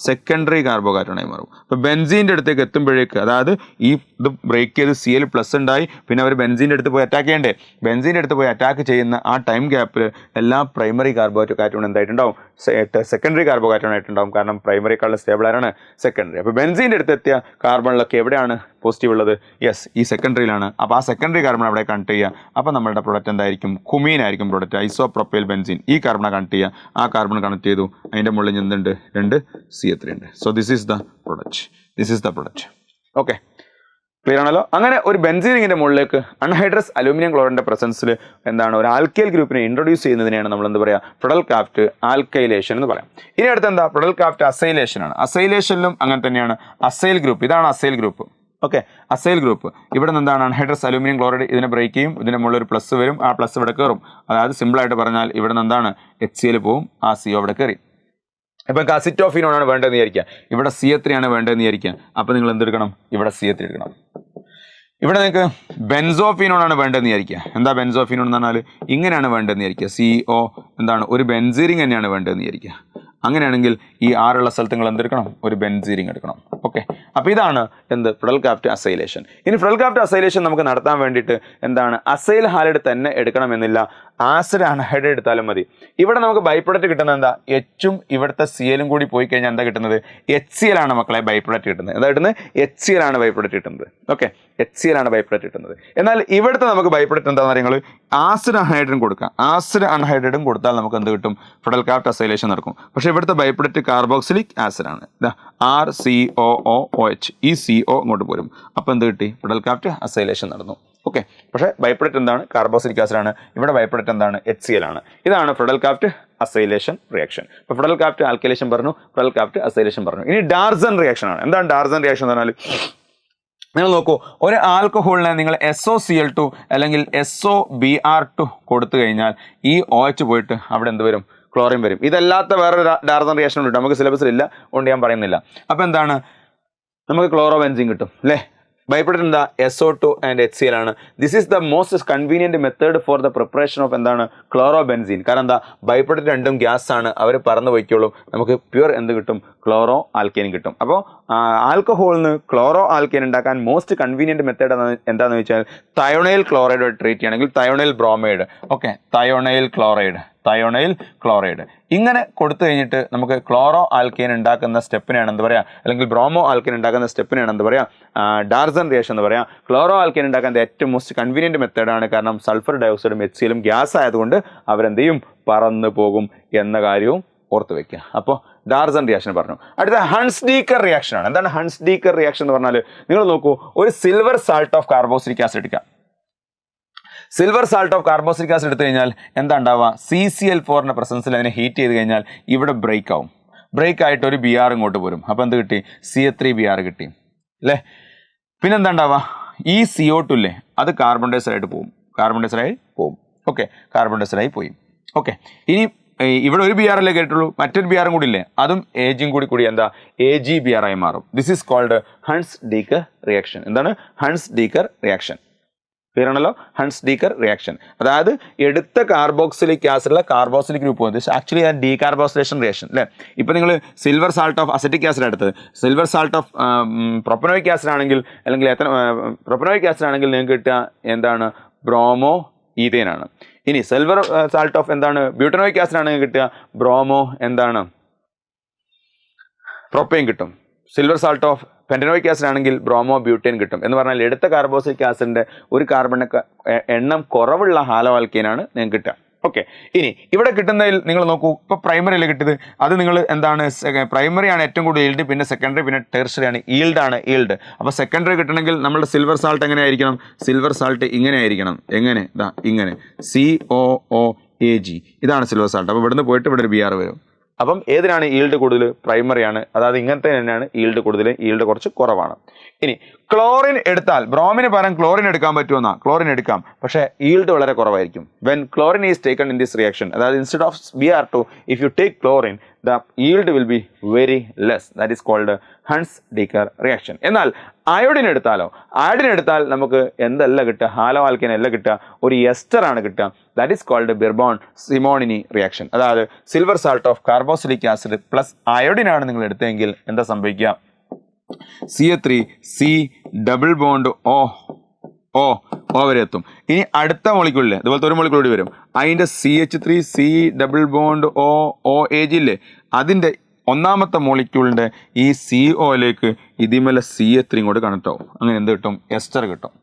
സെക്കൻഡറി കാർബോകാറ്റോണായി മാറും. അപ്പോൾ ബെൻസീൻ്റെ അടുത്തേക്ക് എത്തുമ്പോഴേക്ക്, അതായത് ഈ ഇത് ബ്രേക്ക് ചെയ്ത് Cl പ്ലസ് ഉണ്ടായി, പിന്നെ അവർ ബെൻസീൻ്റെ അടുത്ത് പോയി അറ്റാക്ക് ചെയ്യണ്ടേ? ബെൻസീൻ്റെ അടുത്ത് പോയി അറ്റാക്ക് ചെയ്യുന്ന ആ ടൈം ഗ്യാപ്പിൽ എല്ലാ പ്രൈമറി കാർബോകാറ്റോൺ എന്തായിട്ടുണ്ടാവും? സെക്കൻഡറി കാർബോകാറ്റോൺ ആയിട്ടുണ്ടാവും. കാരണം പ്രൈമറിക്കാളും സ്റ്റേബിൾ ആരാണ്? സെക്കൻഡറി. അപ്പോൾ ബെൻസീൻ്റെ അടുത്ത് എത്തിയ കാർബണിലൊക്കെ എവിടെയാണ് പോസിറ്റീവ് ഉള്ളത്? യെസ്, ഈ സെക്കൻഡറിയിലാണ്. അപ്പോൾ ആ സെക്കൻഡറി കാർബൺ അവിടെ കണക്ട് ചെയ്യുക. അപ്പോൾ നമ്മുടെ പ്രൊഡക്റ്റ് എന്തായിരിക്കും? കുമീൻ ആയിരിക്കും പ്രൊഡക്റ്റ്. Isopropyl benzene. ഈ കാർബണെ കണക്ട് ചെയ്യുക. ആ കാർബൺ കണക്ട് ചെയ്തു, അതിൻ്റെ മുകളിൽ എന്തുണ്ട്? 2 CH3 ഉണ്ട്. So this is the product. Okay, clear ആണല്ലോ? അങ്ങനെ ഒരു ബെൻസീനിങ്ങിൻ്റെ മുകളിലേക്ക് അൺഹൈഡ്രസ് അലൂമിനിയം ക്ലോറൈഡിൻ്റെ പ്രസൻസിൽ എന്താണ്? ഒരു ആൽക്കൈൽ ഗ്രൂപ്പിനെ ഇൻട്രൊഡ്യൂസ് ചെയ്യുന്നതിനെയാണ് നമ്മൾ എന്ത് പറയുക? ഫ്രെഡൽ ക്രാഫ്റ്റ് ആൽക്കൈലേഷൻ എന്ന് പറയാം. ഇനി അടുത്ത് എന്താ? ഫ്രെഡൽ ക്രാഫ്റ്റ് അസൈലേഷൻ ആണ്. അസൈലേഷനിലും അങ്ങനെ തന്നെയാണ്. അസൈൽ ഗ്രൂപ്പ്, ഇതാണ് acyl group. Okay, acyl group ഇവിടെ നിന്ന് എന്താണ്? അൺഹൈഡ്രസ് അലൂമിനിയം ക്ലോറൈഡ് ഇതിനെ ബ്രേക്ക് ചെയ്യും. ഇതിൻ്റെ മുകളിൽ ഒരു പ്ലസ് വരും, ആ പ്ലസ് ഇവിടെ കയറും. അതായത് സിമ്പിളായിട്ട് പറഞ്ഞാൽ ഇവിടെ നിന്ന് എന്താണ്? HCl പോവും, ആ CO അവിടെ കയറി. ഇപ്പം അസിറ്റോഫിനോൺ ആണ് വേണ്ടതെന്ന് വിചാരിക്കുക, ഇവിടെ CH3 ആണ് വേണ്ടതെന്ന് വിചാരിക്കുക. അപ്പോൾ നിങ്ങൾ എന്തെടുക്കണം? ഇവിടെ CH3 എടുക്കണം. ഇവിടെ നിങ്ങൾക്ക് ബെൻസോഫിനോൺ ആണ് വേണ്ടതെന്ന് വിചാരിക്കുക. എന്താ ബെൻസോഫിനോൺ എന്ന് പറഞ്ഞാൽ? ഇങ്ങനെയാണ് വേണ്ടതെന്ന് വിചാരിക്കുക. CO എന്താണ്? ഒരു ബെൻസീരിങ് തന്നെയാണ് വേണ്ടതെന്ന് വിചാരിക്കുക. അങ്ങനെയാണെങ്കിൽ ഈ ആറുള്ള സ്ഥലത്ത് നിങ്ങൾ എന്തെടുക്കണം? ഒരു ബെൻസീരിങ് എടുക്കണം. ഓക്കെ, അപ്പോൾ ഇതാണ് എന്ത്? ഫ്രെഡൽ ക്രാഫ്റ്റ് അസൈലേഷൻ. ഇനി ഫ്രെഡൽ ക്രാഫ്റ്റ് അസൈലേഷൻ നമുക്ക് നടത്താൻ വേണ്ടിയിട്ട് എന്താണ്? അസൈൽ ഹാലൈഡ് തന്നെ എടുക്കണമെന്നില്ല, ആസിഡ് അൺഹൈഡ്രേറ്റ് എടുത്താലും മതി. ഇവിടെ നമുക്ക് ബൈ പ്രൊഡക്റ്റ് കിട്ടുന്നത് എന്താ? H-ഉം ഇവിടുത്തെ Cl-ഉം കൂടി പോയി കഴിഞ്ഞാൽ എന്താ കിട്ടുന്നത്? HCl ആണ് മക്കളെ ബൈ പ്രൊഡക്റ്റ് കിട്ടുന്നത്. എന്താ കിട്ടുന്നത്? HCl ആണ് ബൈ പ്രൊഡക്റ്റ് കിട്ടുന്നത്. ഓക്കെ, HCl ആണ് ബൈ പ്രൊഡക്റ്റ് കിട്ടുന്നത്. എന്നാൽ ഇവിടുത്തെ നമുക്ക് ബൈ പ്രൊഡക്റ്റ് എന്താണെന്ന് പറയുന്നത്? ആസിഡ് അൺഹൈഡ്രേറ്റും കൊടുക്കാം. ആസിഡ് അൺഹൈഡ്രേറ്റും കൊടുത്താൽ നമുക്ക് എന്ത് കിട്ടും? ഫ്രെഡൽ ക്രാഫ്റ്റ് അസൈലേഷൻ നടക്കും. പക്ഷേ ഇവിടുത്തെ ബൈ പ്രൊഡക്റ്റ് കാർബോക്സിലിക് ആസിഡ് ആണ്. RCOOH. ഈ CO ഇങ്ങോട്ട് പോരും. അപ്പോൾ എന്ത് കിട്ടി? ഫ്രെഡൽ ക്രാഫ്റ്റ് അസൈലേഷൻ നടന്നു. ഓക്കെ, പക്ഷേ ബൈ പ്രൊഡക്റ്റ് എന്താണ്? കാർബോക്സിലിക് ആസിഡ് ആണ്. ഇവിടെ ബൈ പ്രൊഡക്റ്റ് എന്താണ്? HCl ആണ്. ഇതാണ് ഫ്രെഡൽ ക്രാഫ്റ്റ് അസൈലേഷൻ റിയാക്ഷൻ. ഇപ്പോൾ ഫ്രെഡൽ ക്രാഫ്റ്റ് ആൽക്കൈലേഷൻ പറഞ്ഞു, ഫ്രെഡൽ ക്രാഫ്റ്റ് അസൈലേഷൻ പറഞ്ഞു. ഇനി ഡാർസൺ റിയാക്ഷൻ ആണ്. എന്താണ് ഡാർസൺ റിയാക്ഷൻ എന്ന് പറഞ്ഞാൽ? നിങ്ങൾ നോക്കൂ, ഒരു ആൽക്കഹോളിനെ നിങ്ങൾ SOCl2 അല്ലെങ്കിൽ SOBr2 കൊടുത്തു കഴിഞ്ഞാൽ ഈ OH പോയിട്ട് അവിടെ എന്ത് വരും? ക്ലോറിൻ വരും. ഇതല്ലാത്ത വേറൊരു ഡാർസൺ റിയാക്ഷൻ ഉണ്ട്, നമുക്ക് സിലബസിലില്ല, അതുകൊണ്ട് ഞാൻ പറയുന്നില്ല. അപ്പോൾ എന്താണ്, നമുക്ക് ക്ലോറോ ബെൻസീൻ കിട്ടും അല്ലേ? ബൈ പ്രൊഡക്റ്റ് എന്താ? SO2 ആൻഡ് HCl ആണ്. This is the most convenient method for the preparation of എന്താണ്? Chlorobenzene. കാരണം എന്താ? ബൈ പ്രൊഡക്റ്റ് രണ്ടും ഗ്യാസ് ആണ്, അവർ പറന്ന് പോയിക്കോളും, നമുക്ക് പ്യുവർ എന്ത് കിട്ടും? ക്ലോറോ ആൽക്കേൻ കിട്ടും. അപ്പോൾ ആൽക്കഹോളിന് ക്ലോറോ ആൽക്കേൻ ഉണ്ടാക്കാൻ മോസ്റ്റ് കൺവീനിയൻറ്റ് മെത്തേഡ് എന്താണെന്ന് വെച്ചാൽ തയോണൈൽ ക്ലോറൈഡ് ട്രീറ്റ് ചെയ്യുകയാണെങ്കിൽ thionyl bromide, okay, thionyl chloride ഇങ്ങനെ കൊടുത്തു കഴിഞ്ഞിട്ട് നമുക്ക് ക്ലോറോ ആൽക്കേൻ ഉണ്ടാക്കുന്ന സ്റ്റെപ്പിനാണ് എന്ത് പറയുക, അല്ലെങ്കിൽ ബ്രോമോ ആൽക്കേൻ ഉണ്ടാക്കുന്ന സ്റ്റെപ്പിനാണ് എന്ത് പറയുക? ഡാർസൺ റിയാക്ഷൻ എന്ന് പറയാം. ക്ലോറോ ആൽക്കേൻ ഉണ്ടാക്കാൻ ഏറ്റവും മോസ്റ്റ് കൺവീനിയൻറ്റ് മെത്തേഡാണ്. കാരണം സൾഫർ ഡയോക്സൈഡും HCl ഗ്യാസ് ആയതുകൊണ്ട് അവരെന്ത് ചെയ്യും? പറന്ന് പോകും എന്ന കാര്യവും ഓർത്ത് വെക്കുക. അപ്പോൾ ഡാർസൺ റിയാക്ഷൻ പറഞ്ഞു. അടുത്ത ഹൺസ്-ഡീക്കർ റിയാക്ഷൻ ആണ്. എന്താണ് ഹൺസ്-ഡീക്കർ റിയാക്ഷൻ എന്ന് പറഞ്ഞാൽ? നിങ്ങൾ നോക്കൂ, ഒരു silver salt of carboxylic acid എടുക്കുക. Silver salt of carboxylic acid എടുത്തു കഴിഞ്ഞാൽ എന്താ ഉണ്ടാവുക? CCl4ന്റെ പ്രസൻസിൽ അതിനെ ഹീറ്റ് ചെയ്ത് കഴിഞ്ഞാൽ ഇവിടെ ബ്രേക്ക് ആവും. ബ്രേക്ക് ആയിട്ട് ഒരു Br ഇങ്ങോട്ട് പോരും. അപ്പോൾ എന്ത് കിട്ടി? CH3Br കിട്ടി അല്ലേ? പിന്നെന്താ ഉണ്ടാവുക? ഈ CO2 ഇല്ലേ, അത് കാർബൺ ഡൈഓക്സൈഡ് പോകും. ഓക്കെ, കാർബൺ ഡൈഓക്സൈഡായി പോയി. ഓക്കെ, ഇനി ഇവിടെ ഒരു Br അല്ലേ കേട്ടുള്ളൂ, മറ്റൊരു Br കൂടി ഇല്ലേ, അതും ഏജും കൂടി എന്താ? AgBr ആയി മാറും. This is called Hunsdiecker reaction. എന്താണ് ഹൺസ്-ഡീക്കർ റിയാക്ഷൻ? ക്ലിയർ ആണല്ലോ? ഹൺസ്-ഡീക്കർ റിയാക്ഷൻ അതായത് എടുത്ത കാർബോക്സിലിക് ആസിഡുള്ള കാർബോക്സിലിക് ഗ്രൂപ്പ് പോകുന്നത് ആക്ച്വലി ആ ഡീകാർബോക്സിലേഷൻ റിയാക്ഷൻ അല്ലേ? ഇപ്പോൾ നിങ്ങൾ silver salt of acetic acid എടുത്തത്, silver salt of propanoic acid ആണെങ്കിൽ, അല്ലെങ്കിൽ പ്രൊപ്പനോയിക് ആസിഡ് ആണെങ്കിൽ നിങ്ങൾക്ക് കിട്ടുക എന്താണ്? ബ്രോമോ ഈഥേൻ ആണ്. ഇനി സിൽവർ സാൾട്ട് ഓഫ് എന്താണ്? ബ്യൂട്ടനോയിക് ആസിഡ് ആണെങ്കിൽ കിട്ടുക ബ്രോമോ എന്താണ്? പ്രൊപ്പൈൻ കിട്ടും. സിൽവർ സാൾട്ട് ഓഫ് പെൻറ്റനോയിക് ആസിഡ് ആണെങ്കിൽ ബ്രോമോ ബ്യൂട്ടേൻ കിട്ടും. എന്ന് പറഞ്ഞാൽ എടുത്ത കാർബോക്സിലിക് ആസിഡിൻ്റെ ഒരു കാർബൺ എണ്ണം കുറവുള്ള ഹാലോ ആൽക്കേനാണ് നിങ്ങൾക്ക് കിട്ടുക. ഓക്കെ, ഇനി ഇവിടെ കിട്ടുന്നതിൽ നിങ്ങൾ നോക്കൂ, ഇപ്പോൾ പ്രൈമറിയിൽ കിട്ടിയത് അത് നിങ്ങൾ എന്താണ്? പ്രൈമറിയാണ് ഏറ്റവും കൂടുതൽ ഈൽഡ്, പിന്നെ സെക്കൻഡറി, പിന്നെ ടെർഷറി ആണ് ഈൽഡ്. അപ്പോൾ സെക്കൻഡറി കിട്ടണമെങ്കിൽ നമ്മുടെ സിൽവർ സാൾട്ട് എങ്ങനെ ആയിരിക്കണം? സിൽവർ സാൾട്ട് ഇങ്ങനെ ആയിരിക്കണം. എങ്ങനെ? ഇങ്ങനെ COOAg, ഇതാണ് സിൽവർ സാൾട്ട്. അപ്പോൾ ഇവിടുന്ന് പോയിട്ട് ഇവിടെ ഒരു Br വരും. അപ്പം ഏതിനാണ് ഈൽഡ് കൂടുതൽ? പ്രൈമറിയാണ്. അതായത് ഇങ്ങനത്തെ തന്നെയാണ് ഈൽഡ് കൂടുതൽ, ഈൽഡ് കുറച്ച് കുറവാണ്. ഇനി ക്ലോറിൻ എടുത്താൽ, ബ്രോമിന് പകരം ക്ലോറിൻ എടുക്കാൻ പറ്റുമെന്നാ? ക്ലോറിൻ എടുക്കാം, പക്ഷേ ഈൽഡ് വളരെ കുറവായിരിക്കും. When chlorine is taken in this reaction, അതായത് instead of Br2 if you take chlorine the yield will be very less. That is called Hunsdiecker reaction. എന്നാൽ അയോഡിൻ എടുത്താലോ? അയോഡിൻ എടുത്താൽ നമുക്ക് എന്തല്ല കിട്ടുക? ഹാലോ ആൽക്കേൻ അല്ല കിട്ടുക, ഒരു എസ്റ്റർ ആണ് കിട്ടുക. That is called Birnbaum Simonini reaction. അതായത് silver salt of carboxylic acid plus iodine ആണ് നിങ്ങൾ എടുത്തെങ്കിൽ എന്താ സംഭവിക്കുക? CH3C ഡബിൾ ബോണ്ട് O വരെ എത്തും. ഇനി അടുത്ത മോളിക്യൂളില്ലേ, അതുപോലത്തെ ഒരു മോളിക്യൂൾ കൂടി വരും, അതിൻ്റെ CH3C ഡബിൾ ബോണ്ട് OAG ഇല്ലേ, അതിൻ്റെ ഒന്നാമത്തെ മോളിക്യൂളിൻ്റെ ഈ CO ഇതിമേലെ CH3 ഇങ്ങോട്ട് കണക്ട് ആവും. അങ്ങനെ എന്ത് കിട്ടും? എസ്റ്റർ കിട്ടും.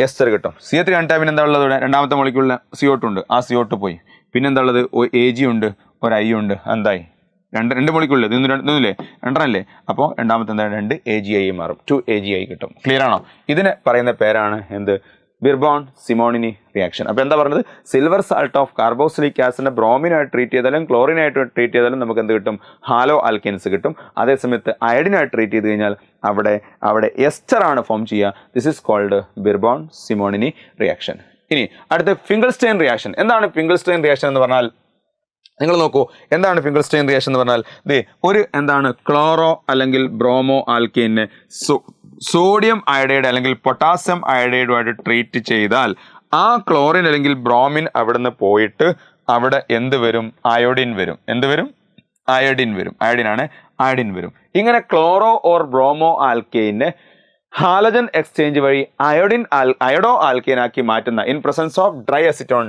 എസ്റ്റർ കിട്ടും. CH3 കണക്ട് പിന്നെ എന്താ ഉള്ളത്? രണ്ടാമത്തെ മോളിക്യൂളിൽ CO2 ഉണ്ട്, ആ CO2 പോയി. പിന്നെ എന്താ ഉള്ളത്? AG ഉണ്ട്, ഒരു I ഉണ്ട്. എന്തായി? രണ്ട് മോളിക്യൂളില്ലേ, ഇതൊന്നില്ലേ, രണ്ടെണ്ണല്ലേ? അപ്പോൾ രണ്ടാമത്തെ എന്താണ്? 2 AgI മാറും, 2 AgI കിട്ടും. ക്ലിയർ ആണോ? ഇതിന് പറയുന്ന പേരാണ് എന്ത്? Birnbaum Simonini reaction. അപ്പോൾ എന്താ പറഞ്ഞത്? സിൽവർ സാൾട്ട് ഓഫ് കാർബോക്സിലിക് ആസിഡിനെ ബ്രോമിനായിട്ട് ട്രീറ്റ് ചെയ്താലും ക്ലോറിനായിട്ട് ട്രീറ്റ് ചെയ്താലും നമുക്ക് എന്ത് കിട്ടും? ഹാലോ ആൽക്കേൻസ് കിട്ടും. അതേസമയത്ത് അയഡിനായിട്ട് ട്രീറ്റ് ചെയ്ത് കഴിഞ്ഞാൽ അവിടെ എസ്റ്റർ ആണ് ഫോം ചെയ്യുക. This is called Birnbaum Simonini reaction. ഇനി അടുത്ത ഫിംഗൽസ്റ്റൈൻ റിയാക്ഷൻ. എന്താണ് ഫിംഗൽസ്റ്റൈൻ റിയാക്ഷൻ എന്ന് പറഞ്ഞാൽ? നിങ്ങൾ നോക്കൂ, എന്താണ് ഫിംഗൽസ്റ്റൈൻ റിയാക്ഷൻ എന്ന് പറഞ്ഞാൽ? ഒരു എന്താണ്? ക്ലോറോ അല്ലെങ്കിൽ ബ്രോമോ ആൽക്കേനെ സോഡിയം അയഡൈഡ് അല്ലെങ്കിൽ പൊട്ടാസ്യം അയഡൈഡുമായിട്ട് ട്രീറ്റ് ചെയ്താൽ ആ ക്ലോറിൻ അല്ലെങ്കിൽ ബ്രോമിൻ അവിടെ നിന്ന് പോയിട്ട് അവിടെ എന്ത് വരും? അയോഡിൻ വരും. എന്ത് വരും? അയോഡിൻ വരും. ഇങ്ങനെ ക്ലോറോ ഓർ ബ്രോമോ ആൽക്കേനെ ഹാലജൻ എക്സ്ചേഞ്ച് വഴി അയോഡോ ആൽക്കേനാക്കി മാറ്റുന്ന in presence of dry acetone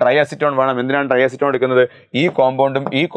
dry acetone വേണം. എന്തിനാണ് ഡ്രൈ അസിറ്റോൺ എടുക്കുന്നത്? ഈ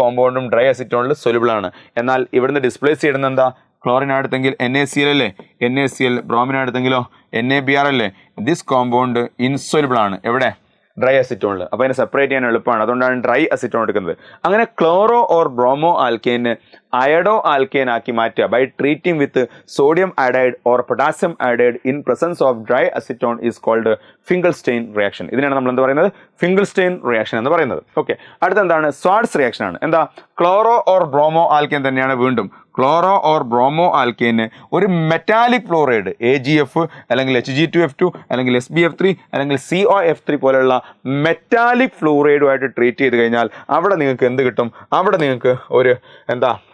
കോമ്പൗണ്ടും ഡ്രൈ അസിറ്റോണിൽ സൊല്യൂബിൾ ആണ്. എന്നാൽ ഇവിടുന്ന് ഡിസ്പ്ലേസ് ചെയ്യുന്നത് എന്താ? ക്ലോറിൻ അടുത്തെങ്കിൽ NaCl അല്ലേ, NaCl. ബ്രോമിൻ അടുത്തെങ്കിലോ NaBr അല്ലേ. ദിസ് കോമ്പൗണ്ട് ഇൻസൊല്യൂബിൾ ആണ്. എവിടെ? ഡ്രൈ അസിറ്റോണിൽ. അപ്പോൾ അതിനെ സെപ്പറേറ്റ് ചെയ്യാൻ എളുപ്പമാണ്, അതുകൊണ്ടാണ് ഡ്രൈ അസിറ്റോൺ എടുക്കുന്നത്. അങ്ങനെ ക്ലോറോ ഓർ ബ്രോമോ ആൽക്കേനെ അയഡോ ആൽക്കേൻ ആക്കി മാറ്റുക by treating with sodium iodide or potassium iodide in presence of dry acetone is called Finkelstein reaction. ഇതിനാണ് നമ്മൾ എന്ത് പറയുന്നത്? ഫിംഗൽസ്റ്റൈൻ റിയാക്ഷൻ എന്ന് പറയുന്നത്. ഓക്കെ, അടുത്ത എന്താണ്? സ്വാർട്സ് റിയാക്ഷൻ ആണ്. എന്താ? ക്ലോറോ ഓർ ബ്രോമോ ആൽക്കേൻ തന്നെയാണ് വീണ്ടും ക്ലോറോ ഓർ ബ്രോമോ ആൽക്കേനെ ഒരു മെറ്റാലിക് ഫ്ലോറൈഡ് AgF അല്ലെങ്കിൽ Hg2F2 അല്ലെങ്കിൽ SbF3 അല്ലെങ്കിൽ COF3 പോലെയുള്ള മെറ്റാലിക് ഫ്ലൂറൈഡുമായിട്ട് ട്രീറ്റ് ചെയ്ത് കഴിഞ്ഞാൽ അവിടെ നിങ്ങൾക്ക് എന്ത് കിട്ടും? അവിടെ നിങ്ങൾക്ക് ഒരു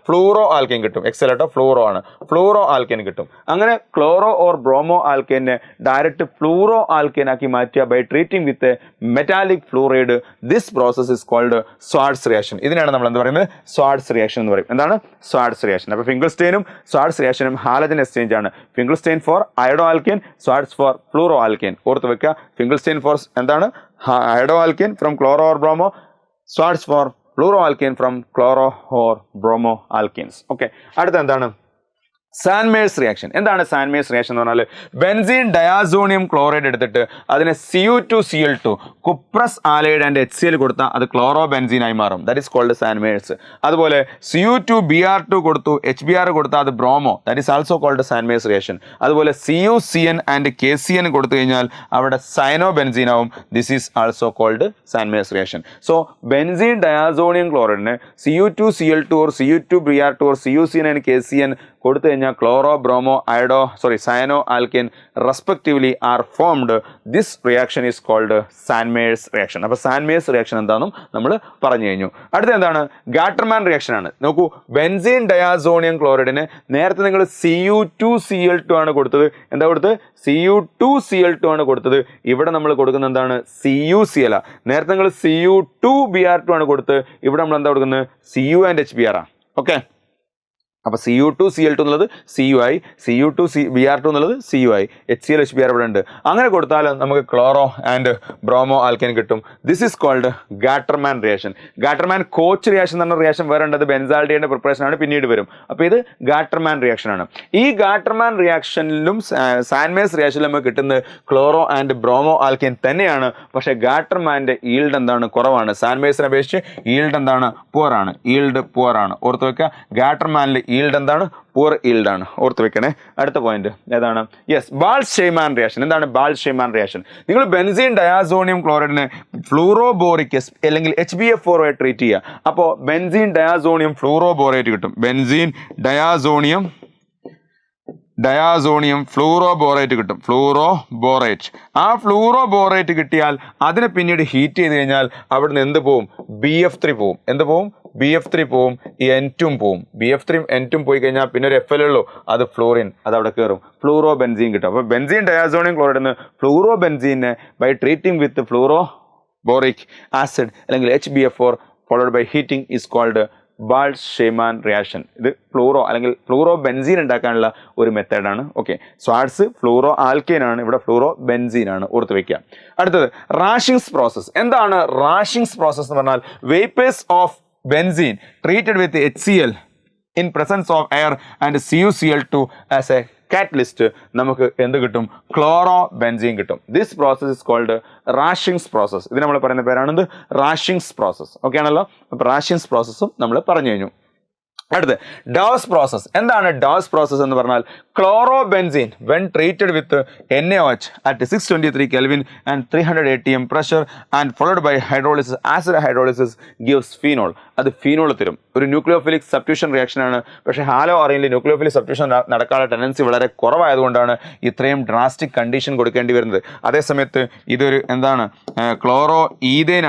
ഫ്ലൂറോ ആൽക്കേൻ കിട്ടും. എക്സലട്ടോ ഫ്ലൂറോ ആണ്, ഫ്ലൂറോ ആൽക്കേൻ കിട്ടും. അങ്ങനെ ക്ലോറോ ഓർ ബ്രോമോ ആൽക്കേനെ ഡയറക്റ്റ് ഫ്ലൂറോ ആൽക്കേൻ ആക്കി മാറ്റുക by treating with metallic fluoride. This process is called Swarts reaction. ഇതിനാണ് നമ്മൾ എന്ത് പറയുന്നത്? സ്വാർട്സ് റിയാക്ഷൻ എന്ന് പറയും. എന്താണ് സ്വാർട്സ് റിയാക്ഷൻ? അപ്പോൾ ഫിംഗൽസ്റ്റെയിനും സ്വാർട്സ് റിയാക്ഷനും ഹാലജൻ എക്സ്ചേഞ്ച് ആണ്. Finkelstein for iodo alkane, Swarts for fluoro alkane. ഓർത്ത് വെക്കുക, ഫിംഗൽസ്റ്റെയിൻ ഫോർ എന്താണ്? Iodo alkane from chloro or bromo, Swarts for fluoro alkane from chloro or bromo alkanes. Okay, അടുത്ത എന്താണ്? സാൻമേഴ്സ് റിയാക്ഷൻ. എന്താണ് സാൻമേഴ്സ് റിയാക്ഷൻ എന്ന് പറഞ്ഞാൽ ബെൻസീൻ ഡയാസോണിയം ക്ലോറൈഡ് എടുത്തിട്ട് അതിനെ Cu2Cl2 കുപ്രസ് ആലൈഡ് ആൻഡ് HCl കൊടുത്താൽ അത് ക്ലോറോ ബെൻസീനായി മാറും. ദാറ്റ് ഈസ് കോൾഡ് സാൻമേഴ്സ്. അതുപോലെ Cu2Br2 കൊടുത്തു, HBr കൊടുത്താൽ അത് bromo, that is also called സാൻമേഴ്സ് റിയാക്ഷൻ. അതുപോലെ CuCN ആൻഡ് KCN കൊടുത്തു കഴിഞ്ഞാൽ അവിടെ സൈനോ ബെൻസീൻ ആവും. ദിസ് ഈസ് ആൾസോ കോൾഡ് സാൻമേഴ്സ് റിയാക്ഷൻ. സോ ബെൻസീൻ ഡയാസോണിയം ക്ലോറൈഡിന് Cu2Cl2 or Cu2Br2 or CuCN and KCN കൊടുത്തു കഴിഞ്ഞാൽ chloro bromo cyano alkane respectively are formed. This reaction is called സാൻമേഴ്സ് reaction. അപ്പോൾ സാൻമേഴ്സ് റിയാക്ഷൻ എന്താണെന്നും നമ്മൾ പറഞ്ഞു കഴിഞ്ഞു. അടുത്ത എന്താണ്? ഗാട്ടർമാൻ റിയാക്ഷൻ ആണ്. നോക്കൂ, ബെൻസീൻ ഡയാസോണിയം ക്ലോറൈഡിന് നേരത്തെ നിങ്ങൾ Cu2Cl2 ആണ് കൊടുത്തത്. എന്താ കൊടുത്തത്? Cu2Cl2 ആണ് കൊടുത്തത്. ഇവിടെ നമ്മൾ കൊടുക്കുന്നത് എന്താണ്? CuCl. നേരത്തെ നിങ്ങൾ Cu2Br2 ആണ് കൊടുത്തത്. ഇവിടെ നമ്മൾ എന്താ കൊടുക്കുന്നത്? Cu ആൻഡ് HBr ആണ്. ഓക്കെ, അപ്പോൾ Cu2Cl2 എന്നുള്ളത് Cu ആയി, Cu2Br2 എന്നുള്ളത് Cu ആയി, HCl HBr ഇവിടെ ഉണ്ട്. അങ്ങനെ കൊടുത്താൽ നമുക്ക് ക്ലോറോ ആൻഡ് ബ്രോമോ ആൽക്കേൻ കിട്ടും. This is called Gattermann reaction. Gattermann Koch reaction എന്ന് പറഞ്ഞ റിയാക്ഷൻ വേറെ ഉണ്ട്. ബെൻസാൾഡിയുടെ പ്രിപ്പറേഷൻ ആണ്, പിന്നീട് വരും. അപ്പോൾ ഇത് ഗാട്ടർമാൻ റിയാക്ഷൻ ആണ്. ഈ ഗാട്ടർമാൻ റിയാക്ഷനിലും സാൻമേഴ്സ് റിയാക്ഷനിലും നമുക്ക് കിട്ടുന്നത് ക്ലോറോ ആൻഡ് ബ്രോമോ ആൽക്കേൻ തന്നെയാണ്. പക്ഷേ ഗാട്ടർമാൻ്റെ ഈൽഡ് എന്താണ്? കുറവാണ്. സാൻമേഴ്സിനെ അപേക്ഷിച്ച് ഈൽഡ് എന്താണ്? പുവർ ആണ്. ഈൽഡ് പുവർ ആണ്. ഓർത്ത് വെക്കുക, ഗാട്ടർമാനിൽ ഈൽഡ് എന്താണ്? പൂർ ഈൽഡ് ആണ്. ഓർത്ത് വെക്കണേ. അടുത്ത പോയിന്റ് ഏതാണ്? Yes, Balz Schiemann reaction. എന്താണ് ബാൾ-ഷെയ്മാൻ റിയാക്ഷൻ? നിങ്ങൾ ബെൻസീൻ ഡയാസോണിയം ക്ലോറൈഡിനെ ഫ്ലൂറോബോറിക് അല്ലെങ്കിൽ HbF4 ആയി ട്രീറ്റ് ചെയ്യുക. അപ്പോൾ ബെൻസീൻ ഡയാസോണിയം ഫ്ലൂറോബോറേറ്റ് കിട്ടും. ബെൻസീൻ ഡയാസോണിയം ഫ്ലൂറോബോറേറ്റ് കിട്ടും. ഫ്ലൂറോബോറേറ്റ്. ആ ഫ്ലൂറോബോറേറ്റ് കിട്ടിയാൽ അതിനെ പിന്നീട് ഹീറ്റ് ചെയ്ത് കഴിഞ്ഞാൽ അവിടുന്ന് എന്ത് പോവും? BF3 പോവും. എന്ത് പോവും? BF3 പോവും. ഈ N2 പോവും. BF3 N2 പോയി കഴിഞ്ഞാൽ പിന്നെ ഒരു FL ഉള്ളൂ, അത് ഫ്ലോറിൻ, അത് അവിടെ കയറും. ഫ്ലൂറോ ബെൻസീൻ കിട്ടും. അപ്പോൾ ബെൻസീൻ ഡയാസോണിയം ക്ലോറൈഡിന് ഫ്ലൂറോ ബെൻസീനെ by treating with fluoroboric acid അല്ലെങ്കിൽ HbF4 followed by heating is called Balz Schiemann reaction. ഇത് ഫ്ലൂറോ അല്ലെങ്കിൽ ഫ്ലൂറോ ബെൻസീൻ ഉണ്ടാക്കാനുള്ള ഒരു മെത്തേഡാണ്. ഓക്കെ, സ്വാർട്സ് ഫ്ലൂറോ ആൽക്കേൻ ആണ്, ഇവിടെ ഫ്ലൂറോ ബെൻസീൻ ആണ്. ഓർത്ത് വെക്കുക. അടുത്തത് റാഷിങ്സ് പ്രോസസ്. എന്താണ് റാഷിങ്സ് പ്രോസസ് എന്ന് പറഞ്ഞാൽ vapours of benzene treated with HCl in presence of air and CuCl2 as a catalyst നമുക്ക് എന്ത് കിട്ടും? ക്ലോറോ ബെൻസീൻ കിട്ടും. This process is called Raschig's process. ഇത് നമ്മൾ പറയുന്ന പേരാണെന്ത്? റാഷിങ്സ് പ്രോസസ്. ഓക്കെ ആണല്ലോ. അപ്പോൾ റാഷിങ്സ് പ്രോസസ്സും നമ്മൾ പറഞ്ഞു കഴിഞ്ഞു. അടുത്ത് ഡോസ് പ്രോസസ്. എന്താണ് ഡോസ് പ്രോസസ് എന്ന് പറഞ്ഞാൽ chloro benzene when treated with NaOH at 623 Kelvin and 300 atm pressure and followed by hydrolysis, acid hydrolysis gives phenol. അത് ഫീനോൾ തരും. ഒരു ന്യൂക്ലിയോഫിലിക് സബ്സ്റ്റിറ്റ്യൂഷൻ റിയാക്ഷൻ ആണ്. പക്ഷേ ഹാലോ അറിയില്ല, ന്യൂക്ലിയോഫിലിക് സബ്സ്റ്റിറ്റ്യൂഷൻ നടക്കാനുള്ള ടെൻഡൻസി വളരെ കുറവായതുകൊണ്ടാണ് ഇത്രയും ഡ്രാസ്റ്റിക് കണ്ടീഷൻ കൊടുക്കേണ്ടി വരുന്നത്. അതേസമയത്ത് ഇതൊരു എന്താണ് ക്ലോറോ ഈഥേൻ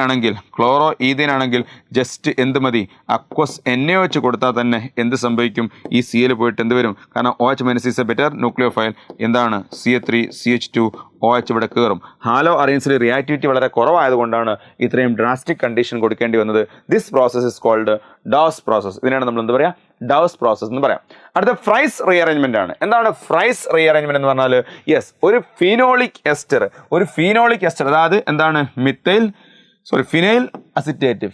ആണെങ്കിൽ ജസ്റ്റ് എന്ത് മതി? അക്വസ് NaOH കൊടുത്താൽ തന്നെ എന്ത് സംഭവിക്കും? ഈ Cl പോയിട്ട് എന്ത് വരും? കാരണം OH- is A better nucleophile. എന്താണ്? CH3CH2OH ഇവിടെ കയറും. ഹാലോ അറീൻസിൽ റിയാക്ടിവിറ്റി വളരെ കുറവായതുകൊണ്ടാണ് ഇത്രയും ഡ്രാസ്റ്റിക് കണ്ടീഷൻ കൊടുക്കേണ്ടി വന്നത്. This process is called Dow's process. ഇതിനാണ് നമ്മൾ എന്ത് പറയാം? ഡോസ് പ്രോസസ് എന്ന് പറയാം. അടുത്ത ഫ്രൈസ് റീഅറേഞ്ച്മെന്റ് ആണ്. എന്താണ് ഫ്രൈസ് റീഅറേഞ്ച്മെന്റ് എന്ന് പറഞ്ഞാൽ? യെസ്, ഒരു ഫീനോളിക് എസ്റ്റർ അതായത് എന്താണ്?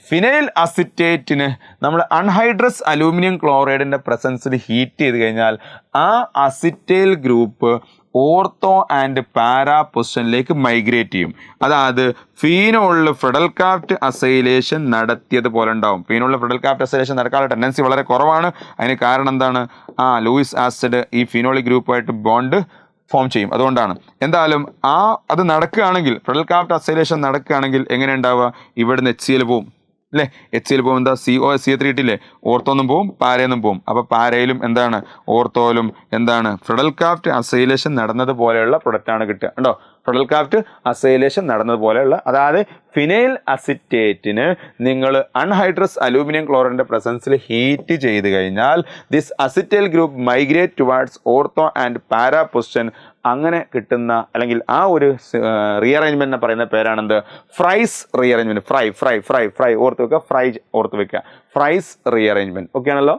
ഫിനൈൽ അസിറ്റേറ്റിന് നമ്മൾ അൺഹൈഡ്രസ് അലൂമിനിയം ക്ലോറൈഡിൻ്റെ പ്രസൻസിൽ ഹീറ്റ് ചെയ്ത് കഴിഞ്ഞാൽ ആ acetyl group ortho and para പൊസിഷനിലേക്ക് മൈഗ്രേറ്റ് ചെയ്യും. അതായത് ഫീനോളിൽ ഫ്രെഡൽക്രാഫ്റ്റ് അസൈലേഷൻ നടത്തിയതുപോലെ ഉണ്ടാവും. ഫീനോളിൽ ഫ്രെഡൽക്രാഫ്റ്റ് അസൈലേഷൻ നടക്കാനുള്ള ടെൻഡൻസി വളരെ കുറവാണ്. അതിന് കാരണം എന്താണ്? ലൂയിസ് ആസിഡ് ഈ ഫീനോളിക് ഗ്രൂപ്പായിട്ട് ബോണ്ട് ഫോം ചെയ്യും. അതുകൊണ്ടാണ്. എന്തായാലും അത് നടക്കുകയാണെങ്കിൽ, ഫ്രെഡൽക്രാഫ്റ്റ് അസൈലേഷൻ നടക്കുകയാണെങ്കിൽ എങ്ങനെ ഉണ്ടാവുക? ഇവിടുന്ന് HCl പോവും. അല്ലേ? എച്ച് സിയിൽ പോകും എന്താ CO3 ഇട്ടില്ലേ? ഓർത്തോന്നും പോവും പാരയെന്നും പോവും. അപ്പോൾ പാരയിലും എന്താണ് ഓർത്തോയിലും എന്താണ് ഫ്രെഡൽക്രാഫ്റ്റ് അസൈലേഷൻ നടന്നതുപോലെയുള്ള പ്രൊഡക്റ്റാണ് കിട്ടുക. ഉണ്ടോ? ഫ്രെഡൽക്രാഫ്റ്റ് അസൈലേഷൻ നടന്നതുപോലെയുള്ള, അതായത് ഫിനൈൽ അസിറ്റേറ്റിന് നിങ്ങൾ അൺഹൈഡ്രസ് അലൂമിനിയം ക്ലോറൈഡിന്റെ പ്രസൻസിൽ ഹീറ്റ് ചെയ്ത് കഴിഞ്ഞാൽ this acetyl group migrate towards ortho and para position. അങ്ങനെ കിട്ടുന്ന അല്ലെങ്കിൽ ആ ഒരു റീഅറേഞ്ച്മെന്റിനെ പറയുന്ന പേരാണെന്ത്? Fries rearrangement. ഫ്രൈ ഓർത്ത് വെക്കുക, ഫ്രൈ ഓർത്ത് വെക്കുക, ഫ്രൈസ് റീഅറേഞ്ച്മെന്റ്. ഓക്കെ ആണല്ലോ?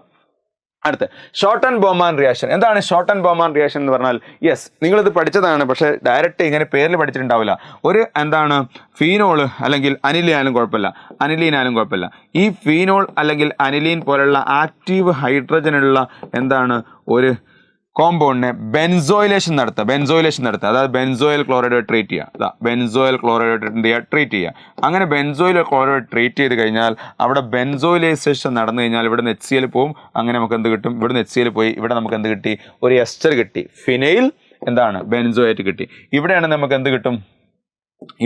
അടുത്ത് ഷോർട്ട് ആൻഡ് ബോമാൻ റിയാക്ഷൻ. എന്താണ് ഷോർട്ട് ആൻഡ് ബോമാൻ റിയാക്ഷൻ എന്ന് പറഞ്ഞാൽ? യെസ്, നിങ്ങളിത് പഠിച്ചതാണ്, പക്ഷേ ഡയറക്റ്റ് ഇങ്ങനെ പേരിൽ പഠിച്ചിട്ടുണ്ടാവില്ല. ഒരു എന്താണ് ഫീനോള് അല്ലെങ്കിൽ അനിലീനായാലും കുഴപ്പമില്ല. ഈ ഫീനോൾ അല്ലെങ്കിൽ അനിലീൻ പോലുള്ള ആക്റ്റീവ് ഹൈഡ്രജനുള്ള എന്താണ് ഒരു കോമ്പൗണ്ടിനെ ബെൻസോയിലേഷൻ നടത്തുക. അതായത് ബെൻസോയിൽ ക്ലോറൈഡ് ട്രീറ്റ് ചെയ്യുക. ബെൻസോയിൽ ക്ലോറൈഡ് ട്രീറ്റ് ചെയ്യുക. അങ്ങനെ ബെൻസോയിൽ ക്ലോറൈഡ് ട്രീറ്റ് ചെയ്ത് കഴിഞ്ഞാൽ അവിടെ ബെൻസോയിലൈസേഷൻ നടന്നു കഴിഞ്ഞാൽ ഇവിടെ നിന്ന് HCl പോവും. അങ്ങനെ നമുക്ക് എന്ത് കിട്ടും? ഇവിടെ നിന്ന് HCl പോയി ഇവിടെ നമുക്ക് എന്ത് കിട്ടി? ഒരു എസ്റ്റർ കിട്ടി. ഫിനൈൽ എന്താണ് ബെൻസോയേറ്റ് കിട്ടി. ഇവിടെയാണ് നമുക്ക് എന്ത് കിട്ടും?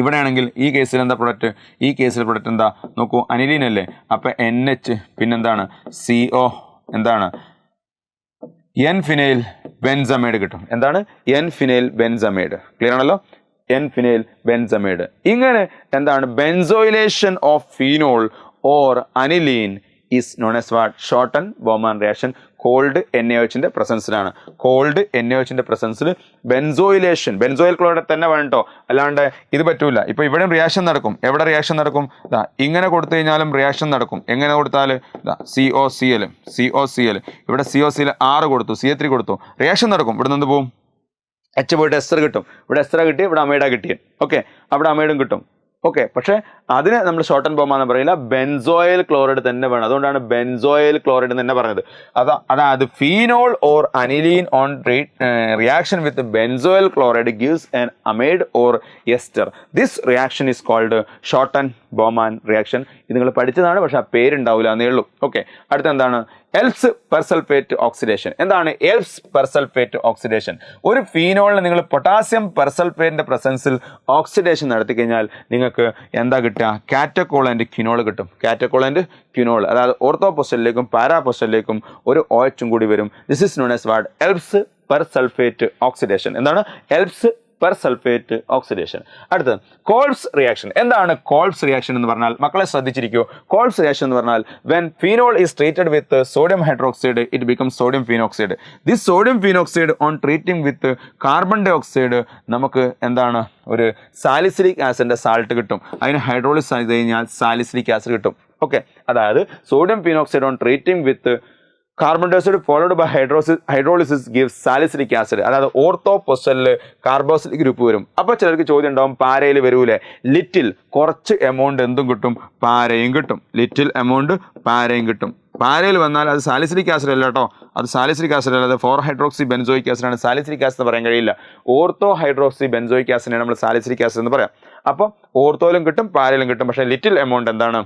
ഇവിടെയാണെങ്കിൽ ഈ കേസിൽ എന്താ പ്രൊഡക്റ്റ്? ഈ കേസിൽ പ്രൊഡക്റ്റ് എന്താ നോക്കൂ, അനിലീൻ അല്ലേ? അപ്പം NH പിന്നെന്താണ് CO എന്താണ് N-ഫിനൈൽ ബെൻസമൈഡ് കിട്ടും. എന്താണ്? N-ഫിനൈൽ ബെൻസമൈഡ്. ക്ലിയർ ആണല്ലോ? N-ഫിനൈൽ ബെൻസമൈഡ്. ഇങ്ങനെ എന്താണ് benzoylation of phenol or aniline is known as what? Schotten and Baumann reaction. Cold NaOHന്റെ പ്രസൻസിലാണ്. കോൾഡ് NaOHന്റെ പ്രസൻസിൽ ബെൻസോയിൽ ക്ലോറൈഡ് തന്നെ വേണ്ടോ, അല്ലാണ്ട് ഇത് പറ്റൂല. ഇപ്പൊ ഇവിടെ റിയാക്ഷൻ നടക്കും. എവിടെ റിയാക്ഷൻ നടക്കും? ഇങ്ങനെ കൊടുത്തു കഴിഞ്ഞാലും റിയാക്ഷൻ നടക്കും. എങ്ങനെ കൊടുത്താൽ COCl ഇവിടെ COCl 6 കൊടുത്തു, CH3 കൊടുത്തു, റിയാക്ഷൻ നടക്കും. ഇവിടെ നിന്ന് പോവും, H പോയിട്ട് എസ്റ്റർ കിട്ടും. ഇവിടെ എസ്റ്റർ കിട്ടി, ഇവിടെ അമൈഡ കിട്ടിയ. ഓക്കെ, അവിടെ അമൈഡും കിട്ടും. ഓക്കെ, പക്ഷെ അതിന് നമ്മൾ ഷോർട്ട് ആൻഡ് ബോമാന്ന് പറയില്ല, ബെൻസോയിൽ ക്ലോറൈഡ് തന്നെ വേണം. അതുകൊണ്ടാണ് ബെൻസോയിൽ ക്ലോറൈഡ് തന്നെ പറഞ്ഞത്. അതായത് phenol or aniline on reaction with benzoyl chloride gives an amide or ester. This reaction is called Schotten and Baumann reaction. ഇത് നിങ്ങൾ പഠിച്ചതാണ്, പക്ഷെ ആ പേരുണ്ടാവില്ല എന്നേ ഉള്ളൂ. ഓക്കെ, അടുത്ത എന്താണ്? Elbs persulphate oxidation. എന്താണ് എൽപ്സ് പെർസൾഫേറ്റ് ഓക്സിഡേഷൻ? ഒരു ഫീനോളിന് നിങ്ങൾ പൊട്ടാസ്യം പെർസൾഫേറ്റിന്റെ പ്രസൻസിൽ ഓക്സിഡേഷൻ നടത്തി കഴിഞ്ഞാൽ നിങ്ങൾക്ക് എന്താ കിട്ടുക? കാറ്റക്കോൾ ആൻഡ് ക്വിനോൾ കിട്ടും. കാറ്റക്കോൾ ആൻഡ് ക്വിനോൾ, അതായത് ഓർത്തോ പൊസിഷനിലേക്കും പാരാ പൊസിഷനിലേക്കും ഒരു OH കൂടി വരും. This is known as what? Elbs persulphate oxidation. എന്താണ് എൽപ്സ് പെർസൾഫേറ്റ് ഓക്സിഡേഷൻ? അടുത്തത് കോൾബ്സ് റിയാക്ഷൻ. എന്താണ് കോൾബ്സ് റിയാക്ഷൻ എന്ന് പറഞ്ഞാൽ? മക്കളെ ശ്രദ്ധിച്ചിരിക്കൂ. കോൾബ്സ് റിയാക്ഷൻ എന്ന് പറഞ്ഞാൽ when phenol is treated with sodium hydroxide it becomes sodium phenoxide. This sodium phenoxide on treating with carbon dioxide നമുക്ക് എന്താണ് ഒരു സാലിസിലിക് ആസിഡിന്റെ സാൾട്ട് കിട്ടും. അതിന് ഹൈഡ്രോളിസ് ചെയ്ത് കഴിഞ്ഞാൽ സാലിസിലിക് ആസിഡ് കിട്ടും. ഓക്കെ, അതായത് sodium phenoxide on treating with carbon dioxide followed by hydrolysis gives salicylic acid. അതായത് ഓർത്തോ പൊസിഷനിൽ കാർബോക്സിലിക് ഗ്രൂപ്പ് വരും. അപ്പോൾ ചിലർക്ക് ചോദ്യം ഉണ്ടാവും, പാരയിൽ വരൂലേ? ലിറ്റിൽ കുറച്ച് എമൗണ്ട് എന്തും കിട്ടും, പാരയും കിട്ടും. ലിറ്റിൽ എമൗണ്ട് പാരയും കിട്ടും. പാരയിൽ വന്നാൽ അത് സാലിസിലിക് ആസിഡ് അല്ല കേട്ടോ, അത് സാലിസിലിക് ആസിഡ് അല്ല, അത് 4-ഹൈഡ്രോക്സി ബെൻസോയിക് ആസിഡ് ആണ്. സാലിസിലിക് ആസിഡ് എന്ന് പറയാൻ കഴിയില്ല. ഓർത്തോ ഹൈഡ്രോക്സി ബെൻസോയിക് ആസിഡിനെ നമ്മൾ സാലിസിലിക് ആസിഡ് എന്ന് പറയാം. അപ്പോൾ ഓർത്തോയിലും കിട്ടും പാരയിലും കിട്ടും, പക്ഷേ ലിറ്റിൽ എമൗണ്ട് എന്താണ്?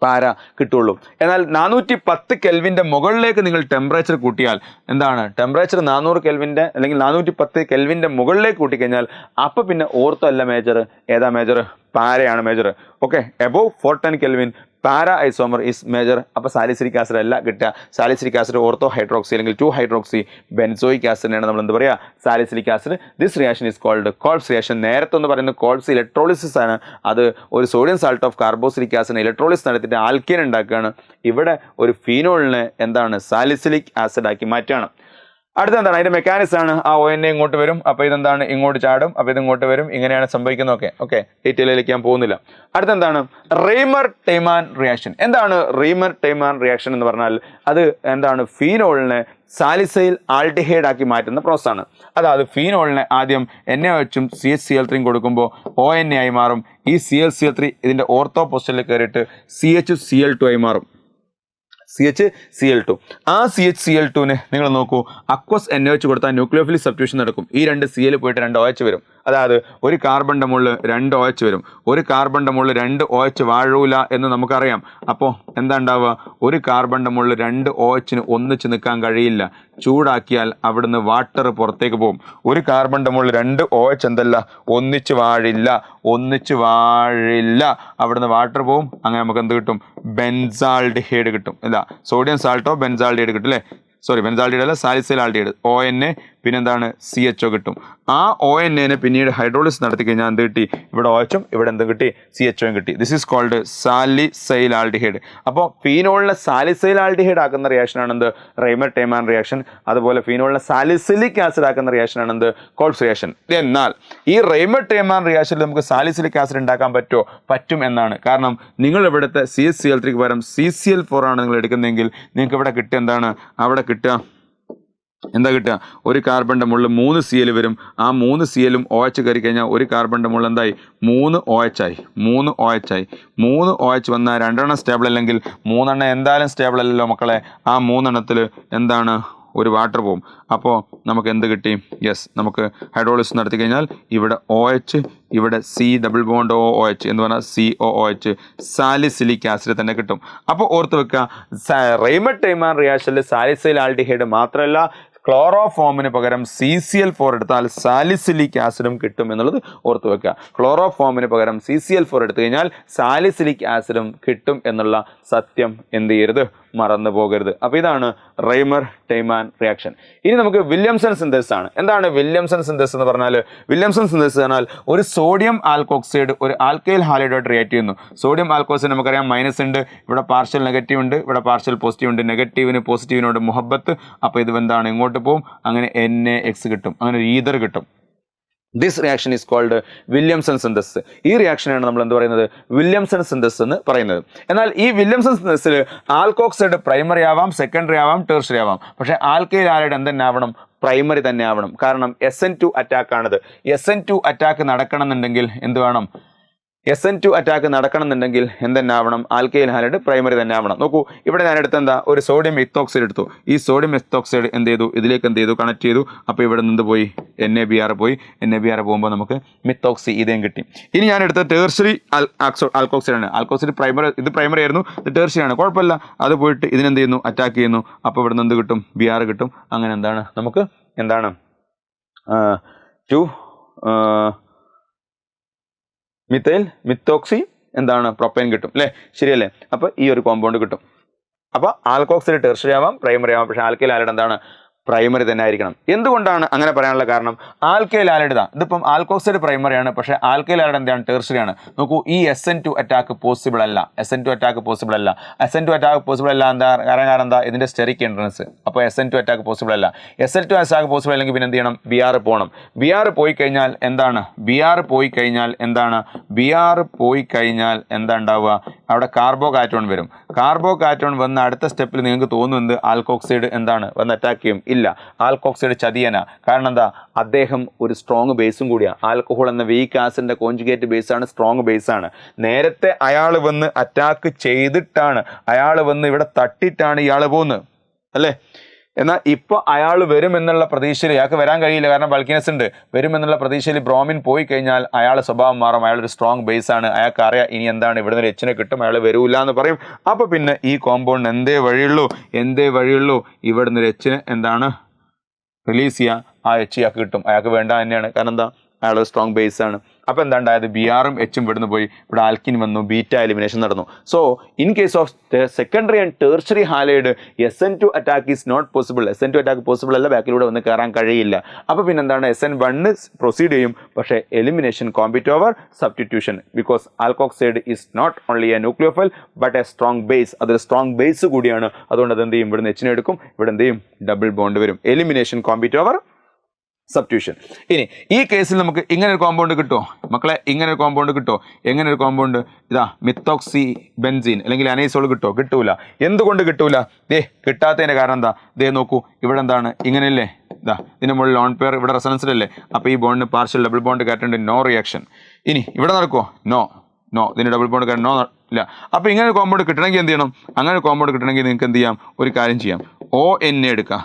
പാര കിട്ടുള്ളൂ. എന്നാൽ 410 കെൽവിൻ്റെ മുകളിലേക്ക് നിങ്ങൾ ടെമ്പറേച്ചർ കൂട്ടിയാൽ എന്താണ്? ടെമ്പറേച്ചർ 400 കെൽവിൻ്റെ അല്ലെങ്കിൽ 410 കെൽവിൻ്റെ മുകളിലേക്ക് കൂട്ടിക്കഴിഞ്ഞാൽ അപ്പോൾ പിന്നെ ഓർത്തോ അല്ല മേജർ, ഏതാ മേജർ? പാരയാണ് major. Okay, above 410 kelvin para isomer is major. അപ്പോൾ സാലിസിലിക് ആസിഡ് അല്ല കിട്ടുക. സാലിസിലിക് ആസിഡ് ഓർത്തോ ഹൈഡ്രോക്സി അല്ലെങ്കിൽ 2-ഹൈഡ്രോക്സി ബെൻസോയിക് ആസിഡിനാണ് നമ്മൾ എന്ത് പറയുക? Salicylic acid. This reaction is called Kolbe's reaction. നേരത്തെ ഒന്ന് പറയുന്നത് കോൾബ്സ് ഇലക്ട്രോളിസിസ് ആണ്. അത് ഒരു sodium salt of carboxylic acid electrolysis നടത്തിയിട്ട് ആൽക്കീൻ ഉണ്ടാക്കുകയാണ്. ഇവിടെ ഒരു ഫീനോളിനെ എന്താണ്? സാലിസിലിക് ആസിഡ് ആക്കി മാറ്റുകയാണ്. അടുത്ത എന്താണ്? അതിന്റെ മെക്കാനിസം ആണ്. ആ ONA ഇങ്ങോട്ട് വരും, അപ്പോൾ ഇതെന്താണ്? ഇങ്ങോട്ട് ചാടും, അപ്പോൾ ഇത് ഇങ്ങോട്ട് വരും. ഇങ്ങനെയാണ് സംഭവിക്കുന്നത്. ഓക്കെ, ഡീറ്റെയിലേക്ക് ഞാൻ പോകുന്നില്ല. അടുത്ത എന്താണ്? റീമർ-ടൈമാൻ റിയാക്ഷൻ. എന്താണ് റീമർ-ടൈമാൻ റിയാക്ഷൻ എന്ന് പറഞ്ഞാൽ? അത് എന്താണ്? ഫീനോളിനെ സാലിസൈൽ ആൽഡിഹൈഡ് ആക്കി മാറ്റുന്ന പ്രോസസ്സാണ്. അതായത് ഫീനോളിനെ ആദ്യം NaOHും CHCl3 കൊടുക്കുമ്പോൾ ONA ആയി മാറും. ഈ ClCl3 ഇതിന്റെ ഓർത്തോ പൊസിഷനിൽ കയറിയിട്ട് CHCl2 ആയി മാറും. CHCl2. ആ CHCl2 നിങ്ങൾ നോക്കൂ, അക്വസ് NaOH കൊടുത്താൽ ന്യൂക്ലിയോഫിലിക് സബ്സ്റ്റിറ്റ്യൂഷൻ നടക്കും. ഈ 2 Cl പോയിട്ട് 2 OH വരും. അതായത് ഒരു കാർബണിൻ്റെ മുകളിൽ 2 OH വരും. ഒരു കാർബണിൻ്റെ മുകളിൽ 2 OH വാഴൂല എന്ന് നമുക്കറിയാം. അപ്പോൾ എന്താ ഉണ്ടാവുക? ഒരു കാർബണിൻ്റെ മുകളിൽ 2 OHന് ഒന്നിച്ച് നിൽക്കാൻ കഴിയില്ല. ചൂടാക്കിയാൽ അവിടുന്ന് വാട്ടർ പുറത്തേക്ക് പോകും. ഒരു കാർബണിൻ്റെ മുകളിൽ 2 OH എന്തല്ല, ഒന്നിച്ച് വാഴില്ല. അവിടുന്ന് വാട്ടർ പോകും. അങ്ങനെ നമുക്ക് എന്ത് കിട്ടും? ബെൻസാൾഡിഹൈഡ് കിട്ടും. അല്ല, സോഡിയം സാൾട്ടോ ബെൻസാൾഡിഹൈഡ് കിട്ടും അല്ലേ? സോറി, ബെൻസാൾഡിഹൈഡ് അല്ല, സാലിസൈൽ ആൽഡിഹൈഡ്. ONA പിന്നെന്താണ്? CHO കിട്ടും. ആ ONA പിന്നീട് ഹൈഡ്രോളിസ് നടത്തി കഴിഞ്ഞാൽ എന്ത് കിട്ടി? ഇവിടെ OHും ഇവിടെ എന്തും കിട്ടി? CHOയും കിട്ടി. This is called salicyl aldehyde. അപ്പോൾ ഫീനോളിനെ സാലിസൈൽ ആൽഡിഹൈഡ് ആക്കുന്ന റിയാക്ഷൻ ആണ് എന്ത്? Reimer Tiemann reaction. അതുപോലെ ഫീനോളിനെ സാലിസിലിക് ആസിഡ് ആക്കുന്ന റിയാക്ഷൻ ആണ് എന്ത്? Kolbe's reaction. എന്നാൽ ഈ റൈമർ ടൈമാൻ റിയാക്ഷനിൽ നമുക്ക് സാലിസിലിക് ആസിഡ് ഉണ്ടാക്കാൻ പറ്റുമോ? പറ്റും എന്നാണ്. കാരണം നിങ്ങൾ ഇവിടുത്തെ CHCl3ക്ക് പകരം CCl4 ആണ് നിങ്ങൾ എടുക്കുന്നതെങ്കിൽ നിങ്ങൾക്ക് ഇവിടെ കിട്ടുക എന്താണ്? അവിടെ കിട്ടുക എന്താ കിട്ടുക? ഒരു കാർബണിൻ്റെ മുകളിൽ 3 Cl വരും. ആ 3 Clഉം OH കയറി കഴിഞ്ഞാൽ ഒരു കാർബണിൻ്റെ മുകളിൽ എന്തായി? 3 OH ആയി. 3 OH വന്നാൽ 2 എണ്ണം സ്റ്റേബിൾ അല്ലെങ്കിൽ 3 എണ്ണം എന്തായാലും സ്റ്റേബിൾ അല്ലല്ലോ മക്കളെ. ആ 3 എണ്ണത്തിൽ എന്താണ്? ഒരു വാട്ടർ പോകും. അപ്പോൾ നമുക്ക് എന്ത് കിട്ടി? യെസ്, നമുക്ക് ഹൈഡ്രോളിസ് നടത്തി കഴിഞ്ഞാൽ ഇവിടെ OH, ഇവിടെ C+OH എന്ന് പറഞ്ഞാൽ COOH, സാലിസിലിക് ആസിഡ് തന്നെ കിട്ടും. അപ്പോൾ ഓർത്ത് വെക്കുക, റൈമർ ടൈമാൻ റിയാക്ഷനിൽ സാലിസൈൽ ആൽഡിഹൈഡ് മാത്രമല്ല, ക്ലോറോഫോമിന് പകരം CCl4 എടുത്താൽ സാലിസിലിക് ആസിഡും കിട്ടും എന്നുള്ളത് ഓർത്ത് വെക്കുക. ക്ലോറോഫോമിന് പകരം CCl4 എടുത്തു കഴിഞ്ഞാൽ സാലിസിലിക് ആസിഡും കിട്ടും എന്നുള്ള സത്യം എന്ത് ചെയ്യരുത്? മറന്നു പോകരുത്. അപ്പോൾ ഇതാണ് റൈമർ ടൈമാൻ റിയാക്ഷൻ. ഇനി നമുക്ക് വില്യംസൺ സിന്തസിസ് ആണ്. എന്താണ് വില്യംസൺ സിന്തസിസ് എന്ന് പറഞ്ഞാൽ? വില്യംസൺ സിന്തസിസ് പറഞ്ഞാൽ ഒരു സോഡിയം ആൽക്കോക്സൈഡ് ഒരു ആൽക്കൈൽ ഹാലൈഡായിട്ട് റിയാക്ട് ചെയ്യുന്നു. സോഡിയം ആൽക്കോക്സൈഡ് നമുക്കറിയാം മൈനസ് ഉണ്ട്, ഇവിടെ പാർഷ്യൽ നെഗറ്റീവ് ഉണ്ട്, ഇവിടെ പാർഷ്യൽ പോസിറ്റീവ് ഉണ്ട്. നെഗറ്റീവിന് പോസിറ്റീവിനോട് മുഹബത്ത്. അപ്പോൾ ഇത് എന്താണ്? ഇങ്ങോട്ട് പോകും. അങ്ങനെ NaX കിട്ടും. അങ്ങനെ ഒരു ഈതർ കിട്ടും. This reaction is called Williamson synthesis. ഈ റിയാക്ഷനാണ് നമ്മൾ എന്ത് പറയുന്നത്? വില്യംസൺ സിന്തസിസ് എന്ന് പറയുന്നത്. എന്നാൽ ഈ വില്യംസൺ സിന്തസിസിൽ ആൽക്കോക്സൈഡ് പ്രൈമറി ആവാം, സെക്കൻഡറി ആവാം, ടെർഷ്യറി ആവാം. പക്ഷേ ആൽക്കൈൽ ഹാലൈഡ് എന്തെന്നെ ആവണം? പ്രൈമറി തന്നെ ആവണം. കാരണം SN2 അറ്റാക്കാണിത്. SN2 അറ്റാക്ക് നടക്കണമെന്നുണ്ടെങ്കിൽ എന്ത് വേണം? SN2 അറ്റാക്ക് നടക്കണമെന്നുണ്ടെങ്കിൽ എന്തെന്നെ ആവണം? ആൽക്കൈൽ ഹാലൈഡ് പ്രൈമറി തന്നെ ആവണം. നോക്കൂ, ഇവിടെ ഞാൻ എടുത്ത എന്താ? ഒരു സോഡിയം എത്തോക്സൈഡ് എടുത്തു. ഈ സോഡിയം എത്തോക്സൈഡ് എന്ത് ചെയ്തു? ഇതിലേക്ക് എന്ത് ചെയ്തു? കണക്ട് ചെയ്തു. അപ്പോൾ ഇവിടെ നിന്ന് പോയി NaBr പോയി. NaBr പോകുമ്പോൾ നമുക്ക് മിത്തോക്സി ഇതേം കിട്ടി. ഇനി ഞാൻ എടുത്ത ടേർഷ്യറി ആൽക്കോക്സൈഡ് ആണ്. ആൽക്കോക്സൈഡ് പ്രൈമറി, ഇത് പ്രൈമറി ആയിരുന്നു, ഇത് ടേർഷ്യറി ആണ്. കുഴപ്പമില്ല. അത് പോയിട്ട് ഇതിനെന്ത് ചെയ്യുന്നു? അറ്റാക്ക് ചെയ്യുന്നു. അപ്പോൾ ഇവിടെ നിന്ന് എന്ത് കിട്ടും? Br കിട്ടും. അങ്ങനെ എന്താണ്? നമുക്ക് എന്താണ്? മിത്തോക്സി എന്താണ്? പ്രൊപ്പൈൻ കിട്ടും അല്ലേ? ശരിയല്ലേ? അപ്പോൾ ഈ ഒരു കോമ്പൗണ്ട് കിട്ടും. അപ്പോൾ ആൽക്കോക്സൈഡ് ടെർഷ്യറി ആവാം, പ്രൈമറി ആവാം. പക്ഷേ ആൽക്കൈൽ ഹാലൈഡ് എന്താണ്? പ്രൈമറി തന്നെ ആയിരിക്കണം. എന്തുകൊണ്ടാണ് അങ്ങനെ പറയാനുള്ള കാരണം? ആൽക്കൈൽ ഹാലൈഡ് ഇതിപ്പം ആൽക്കോക്സൈഡ് പ്രൈമറി ആണ്, പക്ഷേ ആൽക്കൈൽ ഹാലൈഡ് എന്താണ്? ടെർഷ്യറി ആണ്. നോക്കൂ, ഈ SN2 അറ്റാക്ക് പോസിബിൾ അല്ല. SN2 അറ്റാക്ക് പോസിബിൾ അല്ല എന്താ? കാരണം എന്താ? ഇതിന്റെ സ്റ്റെറിക് എൻട്രൻസ്. അപ്പോൾ SN2 അറ്റാക്ക് പോസിബിൾ അല്ല. SN2 അറ്റാക്ക് പോസിബിൾ അല്ലെങ്കിൽ പിന്നെ എന്ത് ചെയ്യണം? Br പോകണം. Br പോയി കഴിഞ്ഞാൽ എന്താണ്? Br പോയി കഴിഞ്ഞാൽ എന്താ ഉണ്ടാവുക? അവിടെ കാർബോകാറ്റോൺ വരും. കാർബോകാറ്റോൺ വന്ന് അടുത്ത സ്റ്റെപ്പിൽ നിങ്ങൾക്ക് തോന്നുന്നത് ആൽക്കോക്സൈഡ് എന്താണ്? വന്ന് അറ്റാക്ക് ചെയ്യും. ഇല്ല, ആൽക്കോക്സൈഡ് ചതിയന. കാരണം എന്താ? അദ്ദേഹം ഒരു സ്ട്രോങ് ബേസും കൂടിയാണ്. ആൽക്കഹോൾ എന്ന വീക്ക് ആസിഡിന്റെ കോൺജുഗേറ്റ് ബേസാണ്, സ്ട്രോങ് ബേസാണ്. നേരത്തെ അയാൾ വന്ന് അറ്റാക്ക് ചെയ്തിട്ടാണ്, അയാൾ വന്ന് ഇവിടെ തട്ടിട്ടാണ് ഇയാൾ പോകുന്നത് അല്ലേ? എന്നാൽ ഇപ്പോൾ അയാൾ വരുമെന്നുള്ള പ്രതീക്ഷയിൽ, അയാൾക്ക് വരാൻ കഴിയില്ല കാരണം ബൾക്കിനെസ് ഉണ്ട്. വരുമെന്നുള്ള പ്രതീക്ഷയിൽ ബ്രോമിൻ പോയി കഴിഞ്ഞാൽ അയാൾ സ്വഭാവം മാറും. അയാളൊരു സ്ട്രോങ് ബേസ് ആണ്. അയാൾക്ക് അറിയാം ഇനി എന്താണ് ഇവിടുന്ന് ഒരു Hനെ കിട്ടും, അയാൾ വരൂല്ല എന്ന് പറയും. അപ്പോൾ പിന്നെ ഈ കോമ്പൗണ്ട് എന്തേ വഴിയുള്ളൂ? ഇവിടുന്ന് ഒരു Hനെ എന്താണ്? റിലീസ് ചെയ്യുക. ആ H അയാൾക്ക് കിട്ടും. അയാൾക്ക് വേണ്ട തന്നെയാണ്. കാരണം എന്താ? അയാൾ സ്ട്രോങ് ബേസ് ആണ്. അപ്പോൾ എന്താ ഉണ്ടായത്? Br-ഉം H-ഉം ഇവിടുന്ന് പോയി, ഇവിടെ ആൽക്കിൻ വന്നു, ബീറ്റ എലിമിനേഷൻ നടന്നു. So in case of secondary and tertiary halide SN2 attack is not possible. SN2 attack possible അല്ല, ബാക്കിലൂടെ വന്ന് കയറാൻ കഴിയില്ല. അപ്പോൾ പിന്നെ എന്താണ്? SN1 പ്രൊസീഡ് ചെയ്യും, പക്ഷേ elimination compete over substitution. Because alkoxide is not only a nucleophile but a strong base. അതൊരു സ്ട്രോങ് ബേസ് കൂടിയാണ്. അതുകൊണ്ട് അത് എന്ത് ചെയ്യും? ഇവിടുന്ന് Hനെ എടുക്കും, ഇവിടെ എന്ത് ചെയ്യും? ഡബിൾ ബോണ്ട് വരും. Elimination compete over substitution. ഇനി ഈ കേസിൽ നമുക്ക് ഇങ്ങനെ ഒരു കോമ്പൗണ്ട് കിട്ടുമോ മക്കളെ? ഇങ്ങനെ ഒരു കോമ്പൗണ്ട് കിട്ടുമോ? എങ്ങനെ ഒരു കോമ്പൗണ്ട്? ഇതാ മിത്തോക്സി ബെൻസീൻ അല്ലെങ്കിൽ അനൈസോൾ കിട്ടുമോ? കിട്ടൂല. എന്തുകൊണ്ട് കിട്ടൂല? കിട്ടാത്തതിൻ്റെ കാരണം എന്താ? നോക്കൂ, ഇവിടെ എന്താണ്? ഇങ്ങനെയല്ലേ? ഇതിന് മുകളിൽ ലോൺ പെയർ, ഇവിടെ റെസൊണൻസിലല്ലേ? അപ്പോൾ ഈ ബോണ്ടിന് പാർഷ്യൽ ഡബിൾ ബോണ്ട് കാറ്റുണ്ട്, നോ റിയാക്ഷൻ. ഇനി ഇവിടെ നടക്കുമോ? നോ. ഇതിന് ഡബിൾ ബോണ്ട് കാറ്റ് ഇല്ല. അപ്പോൾ ഇങ്ങനെ ഒരു കോമ്പൗണ്ട് കിട്ടണമെങ്കിൽ എന്ത് ചെയ്യണം? അങ്ങനെ ഒരു കോമ്പൗണ്ട് കിട്ടണമെങ്കിൽ നിങ്ങൾക്ക് എന്ത് ചെയ്യാം? ഒരു കാര്യം ചെയ്യാം. ONA എടുക്കുക,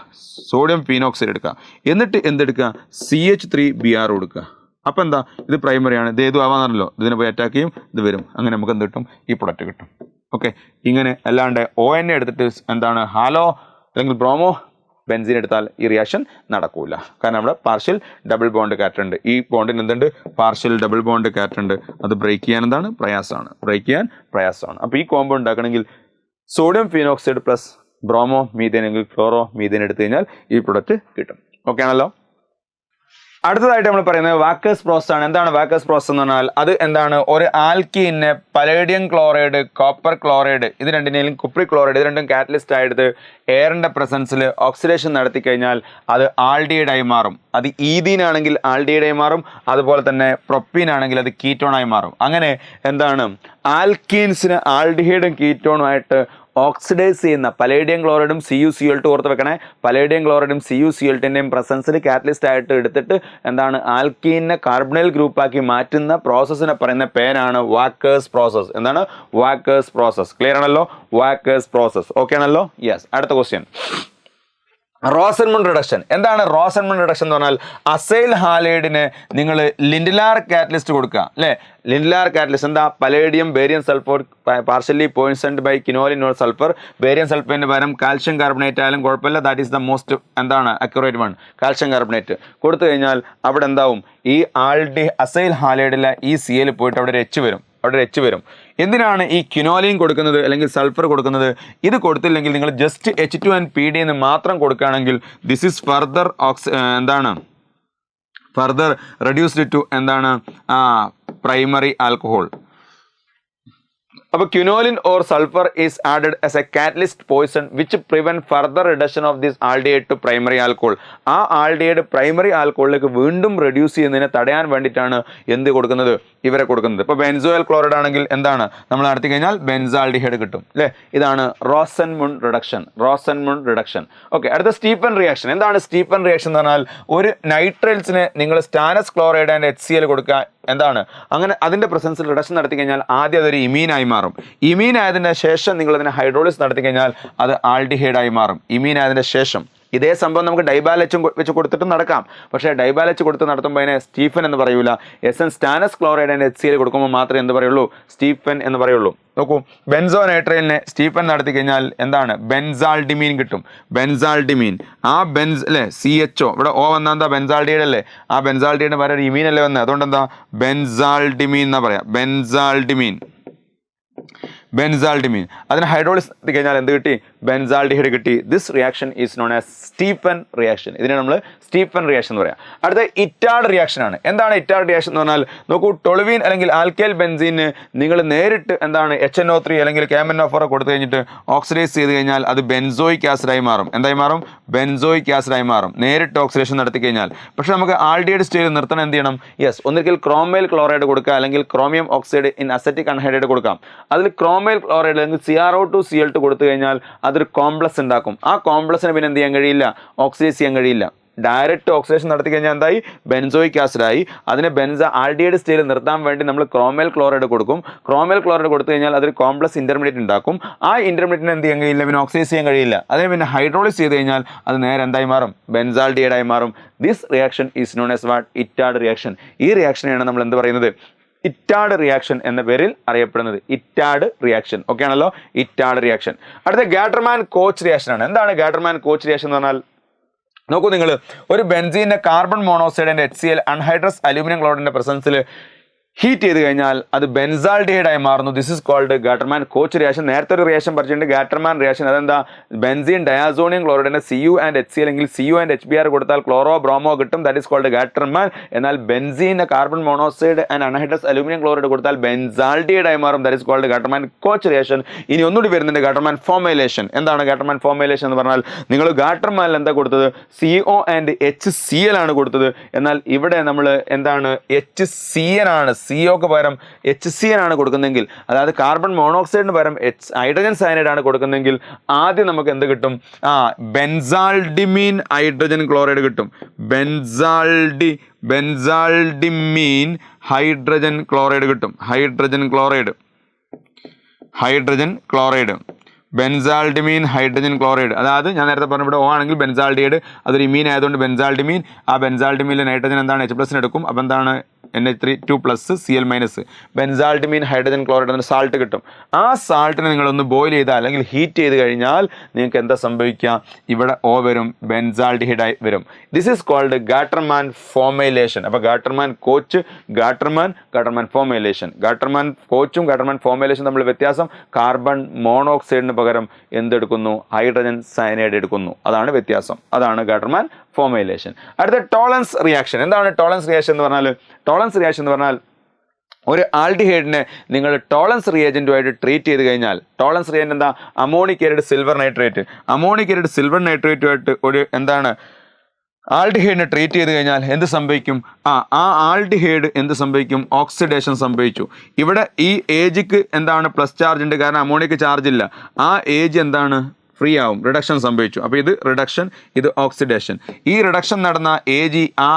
സോഡിയം ഫീനോക്സൈഡ് എടുക്കുക, എന്നിട്ട് എന്തെടുക്കുക? CH3Br കൊടുക്കുക. അപ്പോൾ എന്താ? ഇത് പ്രൈമറി ആണ്, ഇത് ഏതും ആവാന്നല്ലോ, ഇതിനെ പോയി അറ്റാക്ക് ചെയ്യും, ഇത് വരും, അങ്ങനെ നമുക്ക് എന്ത് കിട്ടും? ഈ പ്രൊഡക്റ്റ് കിട്ടും. ഓക്കെ, ഇങ്ങനെ അല്ലാണ്ട് ONA എടുത്തിട്ട് എന്താണ് ഹാലോ അല്ലെങ്കിൽ ബ്രോമോ ബെൻസീൻ എടുത്താൽ ഈ റിയാക്ഷൻ നടക്കൂല. കാരണം അവിടെ പാർഷ്യൽ ഡബിൾ ബോണ്ട് കാറ്റർ ഉണ്ട്. ഈ ബോണ്ടിന് എന്തുണ്ട്? പാർഷ്യൽ ഡബിൾ ബോണ്ട് കാറ്റർ ഉണ്ട്. അത് ബ്രേക്ക് ചെയ്യാൻ എന്താണ്? പ്രയാസമാണ്, ബ്രേക്ക് ചെയ്യാൻ പ്രയാസമാണ്. അപ്പോൾ ഈ കോമ്പൗണ്ട് ഉണ്ടാക്കണമെങ്കിൽ sodium phenoxide plus bromo methane അല്ലെങ്കിൽ ക്ലോറോ മീഥേൻ എടുത്തു കഴിഞ്ഞാൽ ഈ പ്രൊഡക്റ്റ് കിട്ടും. ഓക്കെ ആണല്ലോ. അടുത്തതായിട്ട് നമ്മൾ പറയുന്നത് വാക്കേഴ്സ് പ്രോസസ് ആണ്. എന്താണ് വാക്കേഴ്സ് പ്രോസസ് എന്ന് പറഞ്ഞാൽ? അത് എന്താണ്? ഒരു ആൽക്കീനെ പലേഡിയം ക്ലോറൈഡ്, കോപ്പർ ക്ലോറൈഡ്, ഇത് രണ്ടിനെയും കുപ്രി ക്ലോറൈഡ്, ഇത് രണ്ടും കാറ്റലിസ്റ്റ് ആയിട്ട് എയറിൻ്റെ പ്രസൻസിൽ ഓക്സിഡേഷൻ നടത്തി കഴിഞ്ഞാൽ അത് ആൾഡിഹൈഡായി മാറും. അത് ഈഥീൻ ആണെങ്കിൽ ആൾഡിഹൈഡായി മാറും, അതുപോലെ തന്നെ പ്രൊപ്പീൻ ആണെങ്കിൽ അത് കീറ്റോണായി മാറും. അങ്ങനെ എന്താണ്? ആൽക്കീൻസിന് ആൾഡിഹൈഡും കീറ്റോണുമായിട്ട് ഓക്സിഡൈസ് ചെയ്യുന്ന പലേഡിയം ക്ലോറൈഡും CuCl2 ഓർത്ത് വെക്കണേ. പലേഡിയം ക്ലോറൈഡും CuCl2ൻ്റെയും പ്രസൻസിൽ കാറ്റലിസ്റ്റ് ആയിട്ട് എടുത്തിട്ട് എന്താണ്? ആൽക്കീനെ കാർബണൈൽ ഗ്രൂപ്പാക്കി മാറ്റുന്ന പ്രോസസ്സിനെ പറയുന്ന പേരാണ് വാക്കേഴ്സ് പ്രോസസ്. എന്താണ്? Walkers process. ക്ലിയർ ആണല്ലോ? Walkers process. ഓക്കെ ആണല്ലോ? യെസ്. അടുത്ത ക്വസ്റ്റ്യൻ, റോസൻമുണ്ട് റിഡക്ഷൻ. എന്താണ് റോസൻമുണ്ട് റിഡക്ഷൻ എന്ന് പറഞ്ഞാൽ? അസൈൽ ഹാലൈഡിന് നിങ്ങൾ ലിൻഡ്ലാർ കാറ്റലിസ്റ്റ് കൊടുക്കുക അല്ലേ? ലിൻഡ്ലാർ കാറ്റലിസ്റ്റ് എന്താ? Palladium barium sulphate partially poisoned by quinoline or sulphur. Barium സൾഫേറ്റിന് പകരം കാൽഷ്യം കാർബണേറ്റ് ആയാലും കുഴപ്പമില്ല. ദാറ്റ് ഈസ് ദ മോസ്റ്റ് എന്താണ് അക്യുറേറ്റ് വൺ. കാൽഷ്യം കാർബണേറ്റ് കൊടുത്തു കഴിഞ്ഞാൽ അവിടെ എന്താവും? ഈ അസൈൽ ഹാലൈഡിലെ ഈ Cl പോയിട്ട് അവിടെ ഒരു H വരും, അവിടെ ഒരു H വരും. എന്തിനാണ് ഈ ക്വിനോലിൻ കൊടുക്കുന്നത് അല്ലെങ്കിൽ സൾഫർ കൊടുക്കുന്നത്? ഇത് കൊടുത്തില്ലെങ്കിൽ നിങ്ങൾ ജസ്റ്റ് H2NPD എന്ന് മാത്രം കൊടുക്കുകയാണെങ്കിൽ ദിസ് ഈസ് ഫർദർ എന്താണ്? ഫർദർ റെഡ്യൂസ്ഡ് ടു എന്താണ്? Primary alcohol. അപ്പോൾ quinoline or sulphur is added as a catalyst poison which prevent further reduction of this aldehyde to primary alcohol. ആ ആൾഡിഹൈഡ് പ്രൈമറി ആൽക്കഹോളിലേക്ക് വീണ്ടും reduce ചെയ്യുന്നതിനെ തടയാൻ വേണ്ടിയിട്ടാണ് എന്ത് കൊടുക്കുന്നത്? ഇവരെ കൊടുക്കുന്നത്. ഇപ്പോൾ ബെൻസോയിൽ ക്ലോറൈഡ് ആണെങ്കിൽ എന്താണ്? നമ്മൾ നടത്തി കഴിഞ്ഞാൽ ബെൻസാൾഡിഹൈഡ് കിട്ടും അല്ലേ? ഇതാണ് റോസൻമുണ്ട് റിഡക്ഷൻ. റോസൻമുണ്ട് റിഡക്ഷൻ. ഓക്കെ, അടുത്ത സ്റ്റീഫൻ റിയാക്ഷൻ. എന്താണ് സ്റ്റീഫൻ റിയാക്ഷൻ എന്ന് പറഞ്ഞാൽ? ഒരു നൈട്രൈൽസിന് നിങ്ങൾ സ്റ്റാനസ് ക്ലോറൈഡ് ആൻഡ് HCl കൊടുക്കുക. എന്താണ്? അങ്ങനെ അതിൻ്റെ പ്രസൻസിൽ റിഡക്ഷൻ നടത്തി കഴിഞ്ഞാൽ ആദ്യം അതൊരു ഇമീനായി മാറും. ഇമീൻ ആയതിൻ്റെ ശേഷം നിങ്ങൾ അതിനെ ഹൈഡ്രോളിസ് നടത്തി കഴിഞ്ഞാൽ അത് ആൾഡിഹൈഡായി മാറും. ഇമീൻ ആയതിൻ്റെ ശേഷം. ഇതേ സംഭവം നമുക്ക് ഡൈബാലച്ചും വെച്ച് കൊടുത്തിട്ടും നടക്കാം. പക്ഷേ ഡൈബാലച്ച് കൊടുത്ത് നടത്തുമ്പോൾ അതിനെ സ്റ്റീഫൻ എന്ന് പറയൂല. സ്റ്റാനസ് ക്ലോറൈഡ് ആൻഡ് HCl കൊടുക്കുമ്പോൾ മാത്രമേ എന്ത് പറയുള്ളൂ? സ്റ്റീഫൻ എന്ന് പറയുള്ളൂ. നോക്കൂ, ബെൻസോ നൈട്രൈലിനെ സ്റ്റീഫൻ നടത്തി കഴിഞ്ഞാൽ എന്താണ്? ബെൻസാൾഡിമീൻ കിട്ടും. ബെൻസാൾഡിമീൻ. ആ ബെൻസ് അല്ലേ? CHO ഇവിടെ O വന്നാൽ എന്താ? ബെൻസാൾഡിഹൈഡ് അല്ലേ? ആ ബെൻസാൾഡിഹൈഡിന് പകരം ഇമീൻ അല്ലേ വന്നത്? അതുകൊണ്ട് എന്താ? ബെൻസാൾഡിമീൻ എന്നാ പറയാം. ബെൻസാൾഡിമീൻ. ബെൻസാൾഡിമീൻ. അതിന് ഹൈഡ്രോളിസ് നടത്തി കഴിഞ്ഞാൽ എന്ത് കിട്ടി? ബെൻസാൾഡിഹൈഡ് കിട്ടി. This reaction is known as Stephen reaction. ഇതിനെ നമ്മൾ സ്റ്റീഫൻ റിയാക്ഷൻ എന്ന് പറയാം. അടുത്ത ഇറ്റാഡ് റിയാക്ഷൻ ആണ്. എന്താണ് ഇറ്റാഡ് റിയാക്ഷൻ എന്ന് പറഞ്ഞാൽ? നോക്കൂ, ടൊളുവീൻ അല്ലെങ്കിൽ ആൽക്കൈൽ ബെൻസീന് നിങ്ങൾ നേരിട്ട് എന്താണ് HNO3 അല്ലെങ്കിൽ KMnO4 കൊടുത്തു കഴിഞ്ഞിട്ട് ഓക്സിഡൈസ് ചെയ്ത് കഴിഞ്ഞാൽ അത് ബെൻസോയിക് ആസിഡായി മാറും. എന്തായി മാറും? ബെൻസോയിക് ആസിഡായി മാറും, നേരിട്ട് ഓക്സിഡേഷൻ നടത്തി കഴിഞ്ഞാൽ. പക്ഷേ നമുക്ക് ആൾഡിഹൈഡ് സ്റ്റേജിൽ നിർത്തണം. എന്ത് ചെയ്യണം? യെസ്, ഒന്നുകിൽ ക്രോമൈൽ ക്ലോറൈഡ് കൊടുക്കുക അല്ലെങ്കിൽ chromium oxide in acetic anhydrite കൊടുക്കാം. അതിൽ ക്രോമൈൽ ക്ലോറൈഡ് അല്ലെങ്കിൽ CrO2Cl2 കൊടുത്തു കഴിഞ്ഞാൽ അതൊരു കോംപ്ലക്സ് ഉണ്ടാക്കും. ആ കോംപ്ലക്സിന് പിന്നെ എന്ത് ചെയ്യാൻ കഴിയില്ല? ഓക്സിഡൈസ് ചെയ്യാൻ കഴിയില്ല. ഡയറക്റ്റ് ഓക്സിഡേഷൻ നടത്തി കഴിഞ്ഞാൽ എന്തായി? ബെൻസോയിക് ആസിഡായി. അതിനെ ആൾഡിഹൈഡ് സ്റ്റേജിൽ നിർത്താൻ വേണ്ടി നമ്മൾ ക്രോമൈൽ ക്ലോറൈഡ് കൊടുക്കും. ക്രോമൈൽ ക്ലോറൈഡ് കൊടുത്തു കഴിഞ്ഞാൽ അതൊരു കോംപ്ലക്സ് ഇന്റർമീഡിയറ്റ് ഉണ്ടാക്കും. ആ ഇന്റർമീഡിയറ്റിന് എന്ത് ചെയ്യാൻ കഴിയില്ല? പിന്നെ ഓക്സിഡൈസ് ചെയ്യാൻ കഴിയില്ല. അതിനെ പിന്നെ ഹൈഡ്രോളിസ് ചെയ്ത് കഴിഞ്ഞാൽ അത് നേരെ എന്തായി മാറും? ബെൻസാൾഡിഹൈഡായി മാറും. This reaction is known as what? ഇറ്റാഡ് റിയാക്ഷൻ. ഈ റിയാക്ഷനെയാണ് നമ്മൾ എന്ത് പറയുന്നത്? ഇറ്റാഡ് റിയാക്ഷൻ എന്ന പേരിൽ അറിയപ്പെടുന്നത്. ഇറ്റാഡ് റിയാക്ഷൻ. ഓക്കെ ആണല്ലോ? ഇറ്റാഡ് റിയാക്ഷൻ. അടുത്ത ഗാറ്റർമാൻ കോച്ച് റിയാക്ഷൻ ആണ്. എന്താണ് ഗാറ്റർമാൻ കോച്ച് റിയാക്ഷൻ എന്ന് പറഞ്ഞാൽ? നോക്കൂ, നിങ്ങൾ ഒരു ബെൻസീൻ്റെ carbon monoxide and HCl anhydrous aluminium ക്ലോറൈഡിന്റെ പ്രസൻസിൽ ഹീറ്റ് ചെയ്ത് കഴിഞ്ഞാൽ അത് ബെൻസാൾഡിഹൈഡായി മാറുന്നു. This is called Gattermann Koch reaction. നേരത്തെ ഒരു റിയാക്ഷൻ പഠിച്ചിട്ടുണ്ട്, ഗാറ്റർമാൻ റിയാക്ഷൻ. അതെന്താ? ബെൻസീൻ ഡയാസോണിയം ക്ലോറൈഡിന് Cu and HCl അല്ലെങ്കിൽ Cu and HBr കൊടുത്താൽ ക്ലോറോ ബ്രോമോ കിട്ടും. That is called Gattermann. എന്നാൽ ബെൻസീന് carbon monoxide and anhydrous aluminium chloride കൊടുത്താൽ ബെൻസാൾഡിഹൈഡായി മാറും. That is called Gattermann Koch reaction. ഇനി ഒന്നുകൂടി വരുന്നുണ്ട്, ഗാറ്റർമാൻ ഫോർമുലേഷൻ. എന്താണ് ഗാറ്റർമാൻ ഫോർമുലേഷൻ എന്ന് പറഞ്ഞാൽ? നിങ്ങൾ ഗാറ്റർമാനിൽ എന്താ കൊടുത്തത്? CO and HCl ആണ് കൊടുത്തത്. എന്നാൽ ഇവിടെ നമ്മൾ എന്താണ്? HCl ആണ്. CO പകരം HCl ആണ് കൊടുക്കുന്നതെങ്കിൽ, അതായത് കാർബൺ മോണോക്സൈഡിന് പകരം ഹൈഡ്രജൻ സയനൈഡ് ആണ് കൊടുക്കുന്നതെങ്കിൽ ആദ്യം നമുക്ക് എന്ത് കിട്ടും? ബെൻസാൾഡിമീൻ ഹൈഡ്രജൻ ക്ലോറൈഡ് കിട്ടും. ബെൻസാൾഡിമീൻ ഹൈഡ്രജൻ ക്ലോറൈഡ് കിട്ടും. Hydrogen chloride. Hydrogen chloride, benzaldimine hydrogen chloride. അതായത് ഞാൻ നേരത്തെ പറഞ്ഞ ഇവിടെ O ആണെങ്കിൽ ബെൻസാൾഡിഹൈഡ്, അതൊരു ഇമീൻ ആയതുകൊണ്ട് ബെൻസാൾഡിമീൻ. ആ ബെൻസാൾഡിമീനിലെ നൈട്രജൻ എന്താണ് H+ എടുക്കും. അപ്പോൾ എന്താണ് NH3 2+ Cl-. ബെൻസാൾഡിമീൻ ഹൈഡ്രജൻ ക്ലോറൈഡ് എന്നൊരു സാൾട്ട് കിട്ടും. ആ സാൾട്ടിനെ നിങ്ങളൊന്ന് ബോയിൽ ചെയ്താൽ അല്ലെങ്കിൽ ഹീറ്റ് ചെയ്ത് കഴിഞ്ഞാൽ നിങ്ങൾക്ക് എന്താ സംഭവിക്കുക? ഇവിടെ O വരും, ബെൻസാൾഡിഹൈഡായി വരും. This is called Gattermann formylation. അപ്പോൾ ഗാട്ടർമാൻ കോച്ച്, ഗാട്ടർമാൻ ഫോർമൈലേഷൻ. ഗാട്ടർമാൻ കോച്ചും ഗാട്ടർമാൻ ഫോർമൈലേഷൻ തമ്മിൽ വ്യത്യാസം, കാർബൺ മോണോക്സൈഡിന് പകരം എന്തെടുക്കുന്നു? ഹൈഡ്രജൻ സയനൈഡ് എടുക്കുന്നു. അതാണ് വ്യത്യാസം. അതാണ് ഗാട്ടർമാൻ ഫോർമൈലേഷൻ. അടുത്ത ടോളൻസ് റിയാക്ഷൻ. എന്താണ് ടോളൻസ് റിയാക്ഷൻ എന്ന് പറഞ്ഞാൽ? ടോളൻസ് റിയാക്ഷൻ എന്ന് പറഞ്ഞാൽ ഒരു ആൽഡിഹൈഡിനെ നിങ്ങൾ ടോളൻസ് റിയേജൻറ്റുമായിട്ട് ട്രീറ്റ് ചെയ്ത് കഴിഞ്ഞാൽ, ടോളൻസ് റിയേജൻറ്റ് എന്താ? അമോണിക്കേറ്റഡ് സിൽവർ നൈട്രേറ്റ്. അമോണിക്കേറ്റഡ് സിൽവർ നൈട്രേറ്റുമായിട്ട് ഒരു എന്താണ് ആൽഡിഹൈഡിനെ ട്രീറ്റ് ചെയ്ത് കഴിഞ്ഞാൽ എന്ത് സംഭവിക്കും? ആ ആൽഡിഹൈഡ് എന്ത് സംഭവിക്കും? ഓക്സിഡേഷൻ സംഭവിച്ചു. ഇവിടെ ഈ ഏജിക്ക് എന്താണ് പ്ലസ് ചാർജ് ഉണ്ട്, കാരണം അമോണിയക്ക് ചാർജ് ഇല്ല. ആ ഏജ് എന്താണ്? ഫ്രീ ആവും, റിഡക്ഷൻ സംഭവിച്ചു. അപ്പോൾ ഇത് റിഡക്ഷൻ, ഇത് ഓക്സിഡേഷൻ. ഈ റിഡക്ഷൻ നടന്ന ഏജ് ആ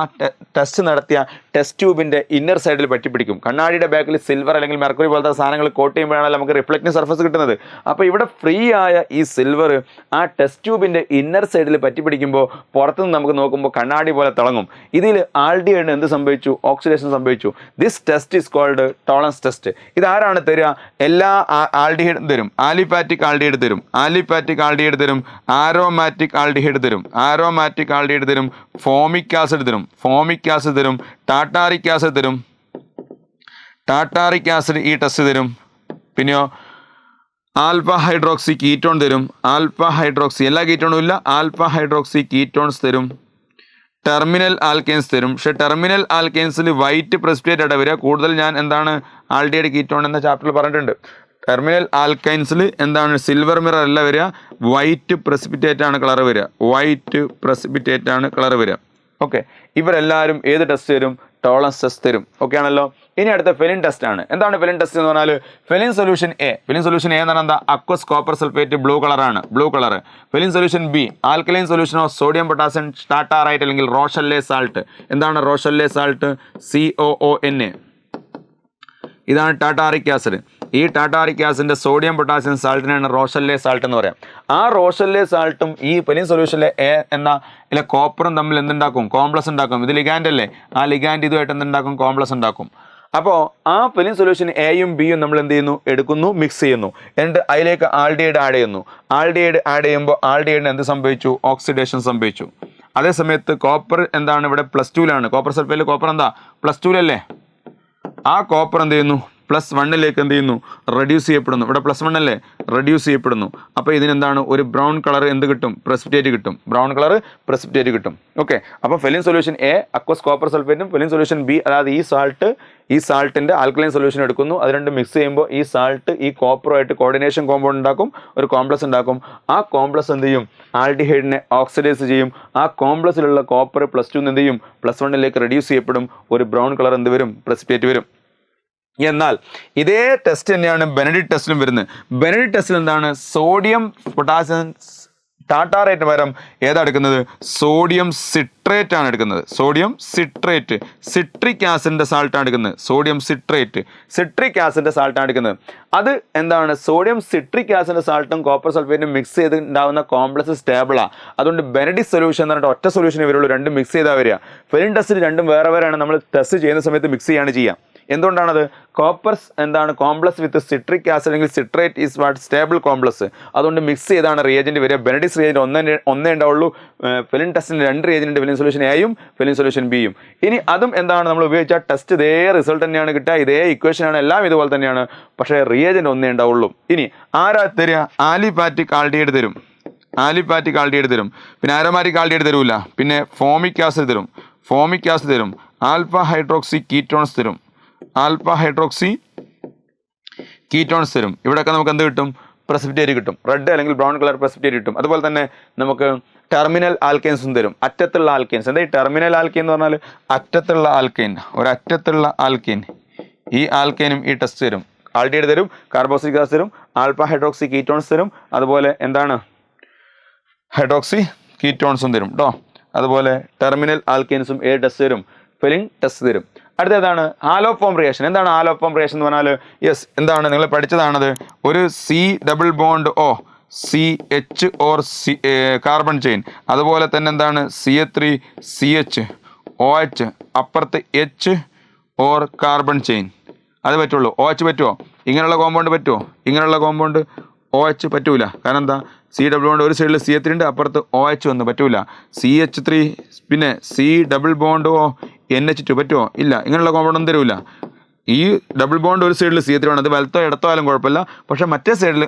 ടെസ്റ്റ് നടത്തിയ ടെസ്റ്റ് ട്യൂബിൻ്റെ ഇന്നർ സൈഡിൽ പറ്റിപ്പിടിക്കും. കണ്ണാടിയുടെ ബാക്കിൽ സിൽവർ അല്ലെങ്കിൽ മെർക്കുറി പോലത്തെ സാധനങ്ങൾ കോട്ട് ചെയ്യുമ്പോഴാണ് നമുക്ക് റിഫ്ലക്റ്റിംഗ് സർഫസ് കിട്ടുന്നത്. അപ്പോൾ ഇവിടെ ഫ്രീ ആയ ഈ സിൽവർ ആ ടെസ്റ്റ് ട്യൂബിൻ്റെ ഇന്നർ സൈഡിൽ പറ്റിപ്പിടിക്കുമ്പോൾ പുറത്തുനിന്ന് നമുക്ക് നോക്കുമ്പോൾ കണ്ണാടി പോലെ തിളങ്ങും. ഇതിൽ ആൽഡിഹൈഡിന് എന്ത് സംഭവിച്ചു? ഓക്സിഡേഷൻ സംഭവിച്ചു. This test is called Tollens test. ഇതാരാണ് തരിക? എല്ലാ ആൽഡിഹൈഡും തരും. ആലിഫാറ്റിക് ആൽഡിഹൈഡ് തരും, ആലിഫാറ്റിക് ആൽഡിഹൈഡ് തരും, ആരോമാറ്റിക് ആൽഡിഹൈഡ് തരും, ആരോമാറ്റിക് ആൽഡിഹൈഡ് തരും, ഫോമിക് ആസിഡ് തരും, ഫോമിക് ആസിഡ് തരും, ടാറ്റാറിക് ആസിഡ് തരും, ടാറ്റാറിക് ആസിഡ് ഈ ടെസ്റ്റ് തരും. പിന്നെയോ ആൽഫ ഹൈഡ്രോക്സി കീറ്റോൺ തരും, ആൽഫ ഹൈഡ്രോക്സി, എല്ലാ കീറ്റോണും ഇല്ല, ആൽഫ ഹൈഡ്രോക്സി കീറ്റോൺസ് തരും, ടെർമിനൽ ആൽക്കെയിൻസ് തരും. പക്ഷേ ടെർമിനൽ ആൽക്കെയിൻസിൽ വൈറ്റ് പ്രസിപ്പിറ്റേറ്റ് ആയിട്ട് വരിക. കൂടുതൽ ഞാൻ എന്താണ് ആൽഡിഹൈഡ് കീറ്റോൺ എന്ന ചാപ്റ്ററിൽ പറഞ്ഞിട്ടുണ്ട്. ടെർമിനൽ ആൽക്കൈൻസിൽ എന്താണ് സിൽവർ മിറർ അല്ല വരിക, വൈറ്റ് പ്രസിപ്പിറ്റേറ്റ് ആണ് കളർ വരിക, വൈറ്റ് പ്രസിപ്പിറ്റേറ്റ് ആണ് കളർ വരിക. ഓക്കെ, ഇവരെല്ലാവരും ഏത് ടെസ്റ്റ് തരും? ടോളൻസ് ടെസ്റ്റ് തരും. ഓക്കെ ആണല്ലോ. ഇനി അടുത്ത ഫെലിൻ ടെസ്റ്റ് ആണ്. എന്താണ് ഫെലിൻ ടെസ്റ്റ് എന്ന് പറഞ്ഞാൽ? Fehling solution A, Fehling solution A എന്ന് പറഞ്ഞാൽ എന്താ? അക്വസ് കോപ്പർ സൾഫേറ്റ് ബ്ലൂ കളറാണ്, blue colour. Fehling solution B, alkaline solution of sodium potassium tartrate അല്ലെങ്കിൽ റോഷല്ലേ സാൾട്ട്. എന്താണ് റോഷല്ലേ സാൾട്ട്? COONA. ഇതാണ് ടാറ്റാറിക് ആസിഡ്. ഈ ടാറ്റാറിക് ആസിഡിൻ്റെ സോഡിയം പൊട്ടാസ്യം സാൾട്ടിനാണ് റോഷല്ലേ സാൾട്ട് എന്ന് പറയാം. ആ റോഷല്ലേ സാൾട്ടും ഈ ഫെലിൻ സൊല്യൂഷനിലെ എ എന്ന കോപ്പറും തമ്മിൽ എന്തുണ്ടാക്കും? കോംപ്ലക്സ് ഉണ്ടാക്കും. ഇത് ലിഗാൻഡ് അല്ലേ? ആ ലിഗാൻഡ് ഇതുമായിട്ട് എന്തുണ്ടാക്കും? കോംപ്ലക്സ് ഉണ്ടാക്കും. അപ്പോൾ ആ ഫെലിൻ സൊല്യൂഷൻ എയും ബിയും നമ്മൾ എന്ത് ചെയ്യുന്നു? എടുക്കുന്നു, മിക്സ് ചെയ്യുന്നു. എന്നിട്ട് അതിലേക്ക് ആൽഡിഹൈഡ് ആഡ് ചെയ്യുന്നു. ആൽഡിഹൈഡ് ആഡ് ചെയ്യുമ്പോൾ ആൽഡിഹൈഡിന് എന്ത് സംഭവിച്ചു? ഓക്സിഡേഷൻ സംഭവിച്ചു. അതേസമയത്ത് കോപ്പർ എന്താണ്? ഇവിടെ +2 കോപ്പർ സൾഫേറ്റിൽ കോപ്പർ എന്താ? +2 ആ കോപ്പർ എന്ത് ചെയ്യുന്നു? +1 എന്ത് ചെയ്യുന്നു? റെഡ്യൂസ് ചെയ്യപ്പെടുന്നു. ഇവിടെ +1 അല്ലേ? റെഡ്യൂസ് ചെയ്യപ്പെടുന്നു. അപ്പോൾ ഇതിനെന്താണ്? ഒരു ബ്രൗൺ കളർ എന്ത് കിട്ടും? പ്രസിപ്പിറ്റേറ്റ് കിട്ടും. ബ്രൗൺ കളർ പ്രസിപ്പിറ്റേറ്റ് കിട്ടും. ഓക്കെ, അപ്പോൾ Fehling solution A aqueous copper സൾഫേറ്റും, ഫെലിൻ സൊല്യൂഷൻ ബി അതായത് ഈ സാൾട്ടിൻ്റെ ആൽക്കലൈൻ സൊല്യൂഷൻ എടുക്കുന്നു. അത് രണ്ട് മിക്സ് ചെയ്യുമ്പോൾ ഈ സാൾട്ട് ഈ കോപ്പറുമായിട്ട് കോർഡിനേഷൻ കോമ്പൗണ്ട് ഉണ്ടാക്കും, ഒരു കോംപ്ലക്സ് ഉണ്ടാക്കും. ആ കോംപ്ലക്സ് എന്ത് ചെയ്യും? ആൽഡിഹൈഡിനെ ഓക്സിഡൈസ് ചെയ്യും. ആ കോംപ്ലക്സിലുള്ള കോപ്പർ +2 എന്ത് ചെയ്യും? +1 റെഡ്യൂസ് ചെയ്യപ്പെടും. ഒരു ബ്രൗൺ കളർ എന്ത് വരും? പ്രസിപ്പിറ്റേറ്റ് വരും. എന്നാൽ ഇതേ ടെസ്റ്റ് തന്നെയാണ് ബെനഡിക്ട് ടെസ്റ്റിലും വരുന്നത്. ബെനഡിക്ട് ടെസ്റ്റിൽ എന്താണ്? സോഡിയം പൊട്ടാസ്യം ടാറ്റാറേറ്റ് പകരം ഏതാ എടുക്കുന്നത്? സോഡിയം സിട്രേറ്റ് ആണ് എടുക്കുന്നത്. സോഡിയം സിട്രേറ്റ്, സിട്രിക് ആസിഡിൻ്റെ സാൾട്ടാണ് എടുക്കുന്നത്. സോഡിയം സിട്രേറ്റ്, സിട്രിക് ആസിഡിൻ്റെ സാൾട്ടാണ് എടുക്കുന്നത്. അത് എന്താണ്? സോഡിയം സിട്രിക് ആസിഡിൻ്റെ സാൾട്ടും കോപ്പർ സൾഫേറ്റും മിക്സ് ചെയ്ത് ഉണ്ടാകുന്ന കോംപ്ലക്സ് സ്റ്റേബിളാണ്. അതുകൊണ്ട് ബെനഡിക്ട് സൊല്യൂഷൻ എന്ന് പറഞ്ഞിട്ട് ഒറ്റ സൊല്യൂഷനേ വരുള്ളൂ, രണ്ടും മിക്സ് ചെയ്താൽ വരിക. ഫെലിൻ ടെസ്റ്റിൽ രണ്ടും വേറെ വേറെയാണ്. നമ്മൾ ടെസ്റ്റ് ചെയ്യുന്ന സമയത്ത് മിക്സ് ചെയ്യാണ് ചെയ്യുക. എന്തുകൊണ്ടാണത്? കോപ്പർസ് എന്താണ്? കോംപ്ലക്സ് വിത്ത് സിട്രിക് ആസിഡ് അല്ലെങ്കിൽ citrate is what? Stable complex. അതുകൊണ്ട് മിക്സ് ചെയ്താണ് റിയേജൻറ്റ് വരിക. ബെനഡിക്ട് റിയേജൻറ്റ് ഒന്നേ ഉണ്ടാവുള്ളൂ. ഫെലിൻ ടെസ്റ്റിന് 2 റിയേജൻറ്റ്, ഫെലിൻ സൊല്യൂഷൻ എയും ഫെലിൻ സൊല്യൂഷൻ ബിയും. ഇനി അതും എന്താണ്? നമ്മൾ ഉപയോഗിച്ച ടെസ്റ്റ് ഇതേ റിസൾട്ട് തന്നെയാണ് കിട്ടുക, ഇതേ ഇക്വേഷനാണ്, എല്ലാം ഇതുപോലെ തന്നെയാണ്. പക്ഷേ റിയേജൻറ്റ് ഒന്നേ ഉണ്ടാവുള്ളൂ. ഇനി ആരാ തരിക? ആലിഫാറ്റിക് ആൽഡിഹൈഡ് തരും, ആലിഫാറ്റിക് ആൽഡിഹൈഡ് തരും. പിന്നെ ആരോമാറ്റിക് ആൽഡിഹൈഡ് തരൂല. പിന്നെ ഫോമിക് ആസിഡ് തരും, ഫോമിക് ആസിഡ് തരും. ആൽഫ ഹൈഡ്രോക്സി കീറ്റോൺസ് തരും, ആൽഫ ഹൈഡ്രോക്സി കീറ്റോൺസ് തരും. ഇവിടെയൊക്കെ നമുക്ക് എന്ത് കിട്ടും? പ്രസിപ്പിറ്റേറ്റ് കിട്ടും. റെഡ് അല്ലെങ്കിൽ ബ്രൗൺ കളർ പ്രസിപ്പിറ്റേറ്റ് കിട്ടും. അതുപോലെ തന്നെ നമുക്ക് ടെർമിനൽ ആൽക്കെയിൻസും തരും, അറ്റത്തുള്ള ആൽക്കെയിൻസ്. എന്താ ഈ ടെർമിനൽ ആൽക്കെയിൻ എന്ന് പറഞ്ഞാൽ? അറ്റത്തുള്ള ആൽക്കെയിൻ, ഒരറ്റത്തുള്ള ആൽക്കെയിൻ. ഈ ആൽക്കെയിനും ഈ ടെസ്റ്റ് തരും. ആൽഡിഹൈഡ് തരും, കാർബോക്സിലിക് ആസിഡ് തരും, ആൽഫ ഹൈഡ്രോക്സി കീറ്റോൺസ് തരും. അതുപോലെ എന്താണ്? ഹൈഡ്രോക്സി കീറ്റോൺസും തരും കേട്ടോ. അതുപോലെ ടെർമിനൽ ആൽക്കെയിൻസും ടെസ്റ്റ് തരും, ഫെലിൻ ടെസ്റ്റ് തരും. അടുത്തതാണ് ഹാലോഫോം റിയാക്ഷൻ. എന്താണ് ഹാലോഫോം റിയാക്ഷൻ എന്ന് പറഞ്ഞാൽ? യെസ്, എന്താണ് നിങ്ങൾ പഠിച്ചതാണത്. ഒരു C double bond oh C H or C carbon chain, അതുപോലെ തന്നെ എന്താണ് CH3 CH OH, അപ്പുറത്ത് എച്ച് ഓർ കാർബൺ ചെയിൻ, അത് പറ്റുള്ളൂ. OH പറ്റുമോ? ഇങ്ങനെയുള്ള കോമ്പൗണ്ട് പറ്റുമോ? ഇങ്ങനെയുള്ള കോമ്പൗണ്ട് OH പറ്റൂല. കാരണം എന്താ? സി ഡബിൾ ബോണ്ട് ഒരു സൈഡിൽ CH3 ഉണ്ട്, അപ്പുറത്ത് OH വന്ന് പറ്റൂല. CH3 പിന്നെ സി ഡബിൾ ബോണ്ട് ഓ NH2 പറ്റുമോ? ഇല്ല. ഇങ്ങനെയുള്ള കോമ്പൗണ്ട് ഒന്നും തരൂല. ഈ ഡബിൾ ബോണ്ട് ഒരു സൈഡിൽ CH3 ആണ്, അത് വലത്തോ ഇടത്തോ ആയാലും കുഴപ്പമില്ല. പക്ഷെ മറ്റേ സൈഡിൽ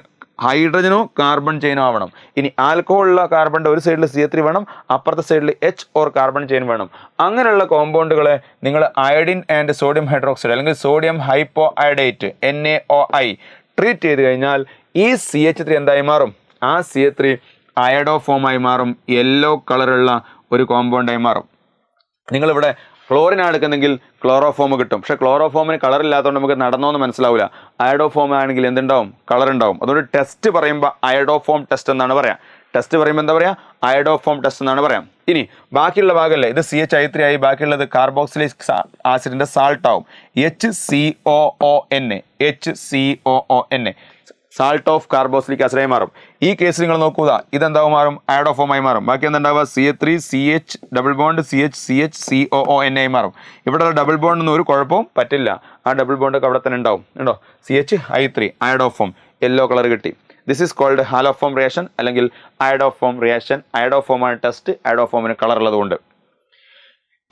ഹൈഡ്രജനോ കാർബൺ ചെയിനോ ആവണം. ഇനി ആൽക്കഹോളുള്ള കാർബണിൻ്റെ ഒരു സൈഡിൽ CH3 വേണം, അപ്പുറത്തെ സൈഡിൽ H ഓർ കാർബൺ ചെയിൻ വേണം. അങ്ങനെയുള്ള കോമ്പൗണ്ടുകളെ നിങ്ങൾ അയഡിൻ ആൻഡ് സോഡിയം ഹൈഡ്രോക്സൈഡ് അല്ലെങ്കിൽ സോഡിയം ഹൈപ്പോ അയഡേറ്റ് NaOI ട്രീറ്റ് ചെയ്ത് കഴിഞ്ഞാൽ ഈ CH3 എന്തായി മാറും? ആ CH3 അയഡോഫോമായി മാറും, യെല്ലോ കളറുള്ള ഒരു കോമ്പൗണ്ടായി മാറും. നിങ്ങളിവിടെ ക്ലോറിനാണ് എടുക്കുന്നെങ്കിൽ ക്ലോറോഫോം കിട്ടും. പക്ഷേ ക്ലോറോഫോമിന് കളർ ഇല്ലാത്തതുകൊണ്ട് നമുക്ക് നടന്നോന്ന് മനസ്സിലാവില്ല. അയഡോഫോം ആണെങ്കിൽ എന്തുണ്ടാവും? കളർ ഉണ്ടാവും. അതുകൊണ്ട് ടെസ്റ്റ് പറയുമ്പോൾ അയഡോഫോം ടെസ്റ്റ് എന്നാണ് പറയാം. ടെസ്റ്റ് പറയുമ്പോൾ എന്താ പറയുക? അയഡോഫോം ടെസ്റ്റ് എന്നാണ് പറയാം. ഇനി ബാക്കിയുള്ള ഭാഗമല്ലേ, ഇത് CH3 ആയി, ബാക്കിയുള്ളത് കാർബോക്സിലിക് ആസിഡിൻ്റെ സാൾട്ട് ആവും. HCOON സാൾട്ട് ഓഫ് കാർബോക്സിലിക് ആസിഡായി മാറും. ഈ കേസ് നിങ്ങൾ നോക്കുക, ഇതെന്താവും മാറും? അയഡോഫോമായി മാറും. ബാക്കി എന്തുണ്ടാവുക? CH3 CH double bond CH COON ആയി മാറും. ഇവിടെ ഡബിൾ ബോണ്ടൊന്നും ഒരു കുഴപ്പവും പറ്റില്ല. ആ ഡബിൾ ബോണ്ടൊക്കെ അവിടെ തന്നെ ഉണ്ടാവും. ഉണ്ടോ? CH3 അയഡോഫോം, യെല്ലോ കളർ കിട്ടി. This is called haloform reaction അല്ലെങ്കിൽ അയഡോഫോം റിയാക്ഷൻ. അയഡോഫോമാണ് ടെസ്റ്റ്, അയഡോഫോമിന് കളർ ഉള്ളതുകൊണ്ട്.